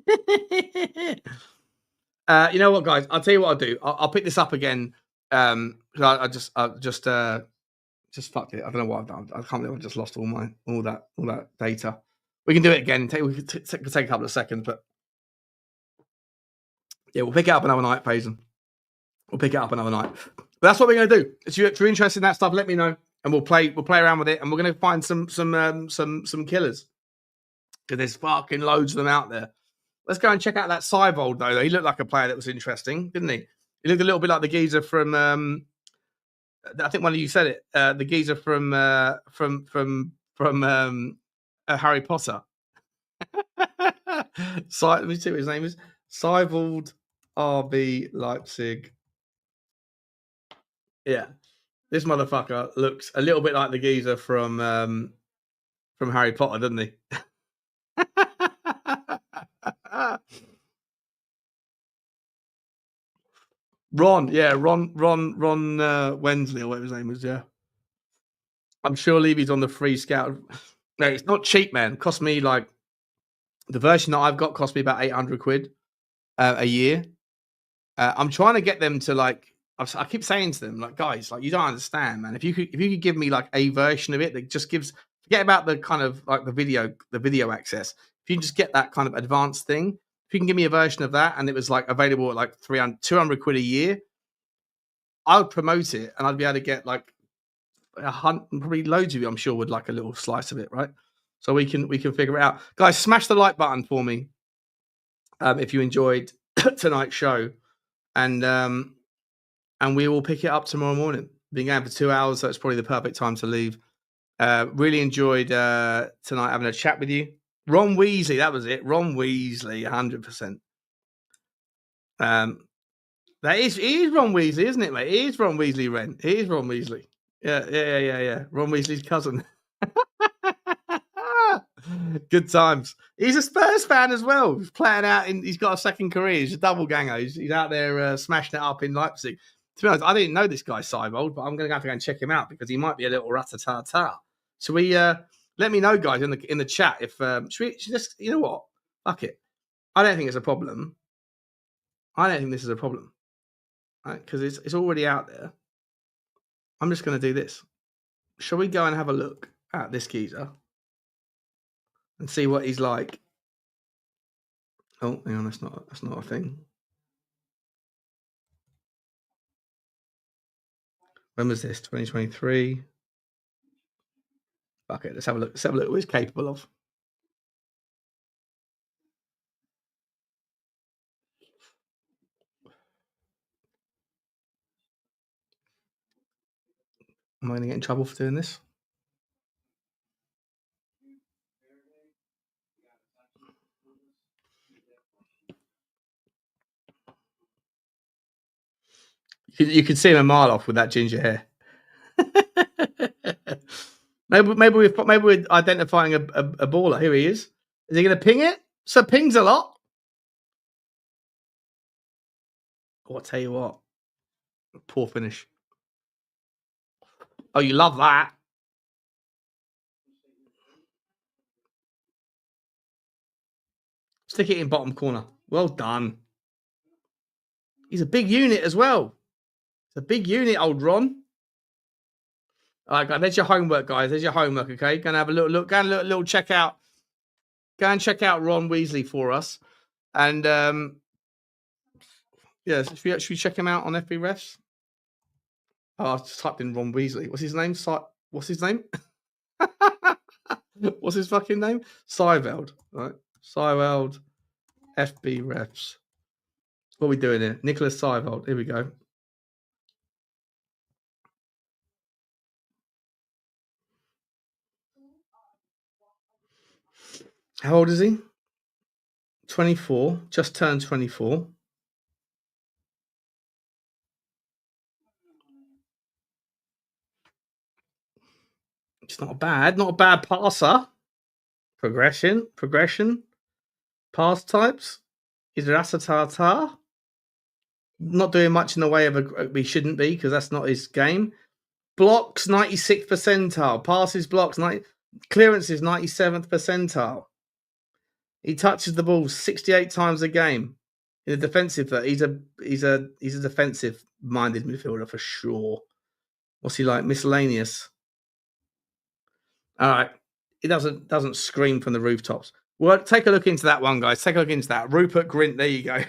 You know what, guys? I'll tell you what I'll do. I'll pick this up again. I just fucked it. I don't know what I've done. I can't believe I just lost all that data. We can do it again. We can take a couple of seconds, but yeah, we'll pick it up another night, Payson. We'll pick it up another night. But that's what we're going to do. If you're interested in that stuff, let me know, and we'll play around with it, and we're going to find some killers, because there's fucking loads of them out there. Let's go and check out that Seibold, though. He looked like a player that was interesting, didn't he? He looked a little bit like the geezer from. I think one of you said it. The geezer from Harry Potter. Let me see what his name is. Seibold RB Leipzig. Yeah, this motherfucker looks a little bit like the geezer from Harry Potter, doesn't he? Ron Wensley, or whatever his name is. Yeah, I'm sure Levy's on the free scout. No, it's not cheap, man. It cost me like the version that I've got cost me about 800 quid a year. I'm trying to get them to like. I keep saying to them, like, guys, like, you don't understand, man. If you could give me like a version of it that just gives, forget about the kind of like the video access. If you can just get that kind of advanced thing, if you can give me a version of that and it was like available at like 200 quid a year, I would promote it and I'd be able to get like probably loads of you, I'm sure, would like a little slice of it, right? So we can figure it out. Guys, smash the like button for me if you enjoyed tonight's show, and we will pick it up tomorrow morning. Been going for 2 hours, so it's probably the perfect time to leave. Really enjoyed tonight having a chat with you. Ron Weasley, that was it. Ron Weasley, 100%. It is Ron Weasley, isn't it, mate? It is Ron Weasley, Ren. It is Ron Weasley. Yeah. Ron Weasley's cousin. Good times. He's a Spurs fan as well. He's playing out he's got a second career. He's a double ganger. He's out there smashing it up in Leipzig. To be honest, I didn't know this guy Seibold, but I'm going to have to go and check him out because he might be a little rat-a-ta-ta. So we let me know, guys, in the chat if should we just, you know what? Fuck it. I don't think it's a problem. I don't think this is a problem, right? Because it's already out there. I'm just going to do this. Shall we go and have a look at this geezer and see what he's like? Oh, hang on, that's not a thing. When was this? 2023. Fuck it. Let's have a look. Let's have a look what he's capable of. Am I going to get in trouble for doing this? You could see him a mile off with that ginger hair. maybe we're identifying a baller. Here he is. Is he going to ping it? So pings a lot. Oh, I'll tell you what. Poor finish. Oh, you love that. Stick it in bottom corner. Well done. He's a big unit as well. It's a big unit, old Ron. All right, there's your homework, guys. There's your homework, okay? Go and have a little look. Go and little check out. Go and check out Ron Weasley for us. And, yeah, should we check him out on FB Refs? Oh, I just typed in Ron Weasley. What's his name? What's his name? What's his fucking name? Seiveld, right? Seiveld, FB Refs. What are we doing here? Nicholas Seiveld. Here we go. How old is he? 24. Just turned 24. It's not a bad passer. Progression. Pass types. Is Rasatata. Not doing much in the way of he shouldn't be because that's not his game. Blocks 96th percentile. Passes blocks 90. Clearances 97th percentile. He touches the ball 68 times a game. In the defensive, he's a defensive minded midfielder for sure. What's he like? Miscellaneous. All right. It doesn't scream from the rooftops. Well, take a look into that one, guys. Take a look into that. Rupert Grint. There you go.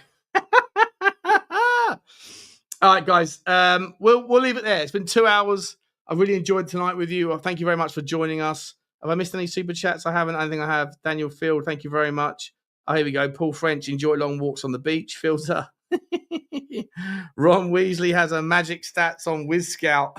All right, guys. We'll leave it there. It's been 2 hours. I really enjoyed tonight with you. Thank you very much for joining us. Have I missed any super chats? I haven't. I think I have. Daniel Field, thank you very much. Oh, here we go. Paul French, enjoy long walks on the beach. Filter. Ron Weasley has a magic stats on Wyscout.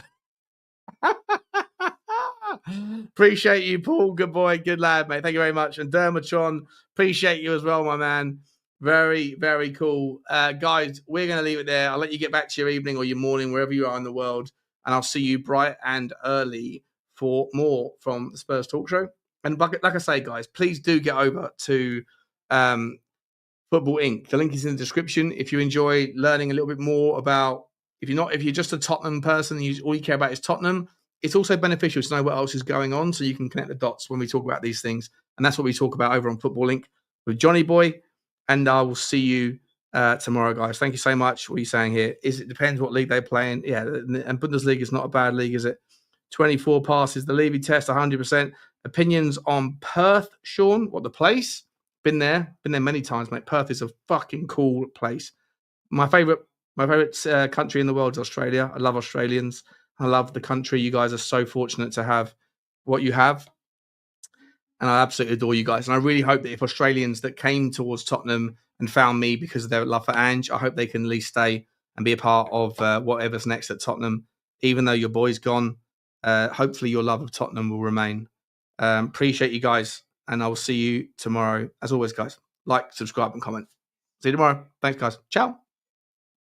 Appreciate you, Paul. Good boy. Good lad, mate. Thank you very much. And Dermatron, appreciate you as well, my man. Very, very cool. Guys, we're going to leave it there. I'll let you get back to your evening or your morning, wherever you are in the world. And I'll see you bright and early for more from the Spurs Talk Show. And like I say, guys, please do get over to Football Inc. The link is in the description. If you enjoy learning a little bit more about, if you're just a Tottenham person and all you care about is Tottenham, it's also beneficial to know what else is going on so you can connect the dots when we talk about these things. And that's what we talk about over on Football Inc. with Johnny Boy. And I will see you tomorrow, guys. Thank you so much. What are you saying here? It depends what league they play in. Yeah, and Bundesliga is not a bad league, is it? 24 passes, the Levy test, 100%. Opinions on Perth, Sean? What, the place? Been there many times, mate. Perth is a fucking cool place. My favorite country in the world is Australia. I love Australians. I love the country. You guys are so fortunate to have what you have. And I absolutely adore you guys. And I really hope that if Australians that came towards Tottenham and found me because of their love for Ange, I hope they can at least stay and be a part of whatever's next at Tottenham. Even though your boy's gone, hopefully your love of Tottenham will remain. Appreciate you guys. And I will see you tomorrow. As always, guys, like, subscribe, and comment. See you tomorrow. Thanks, guys. Ciao.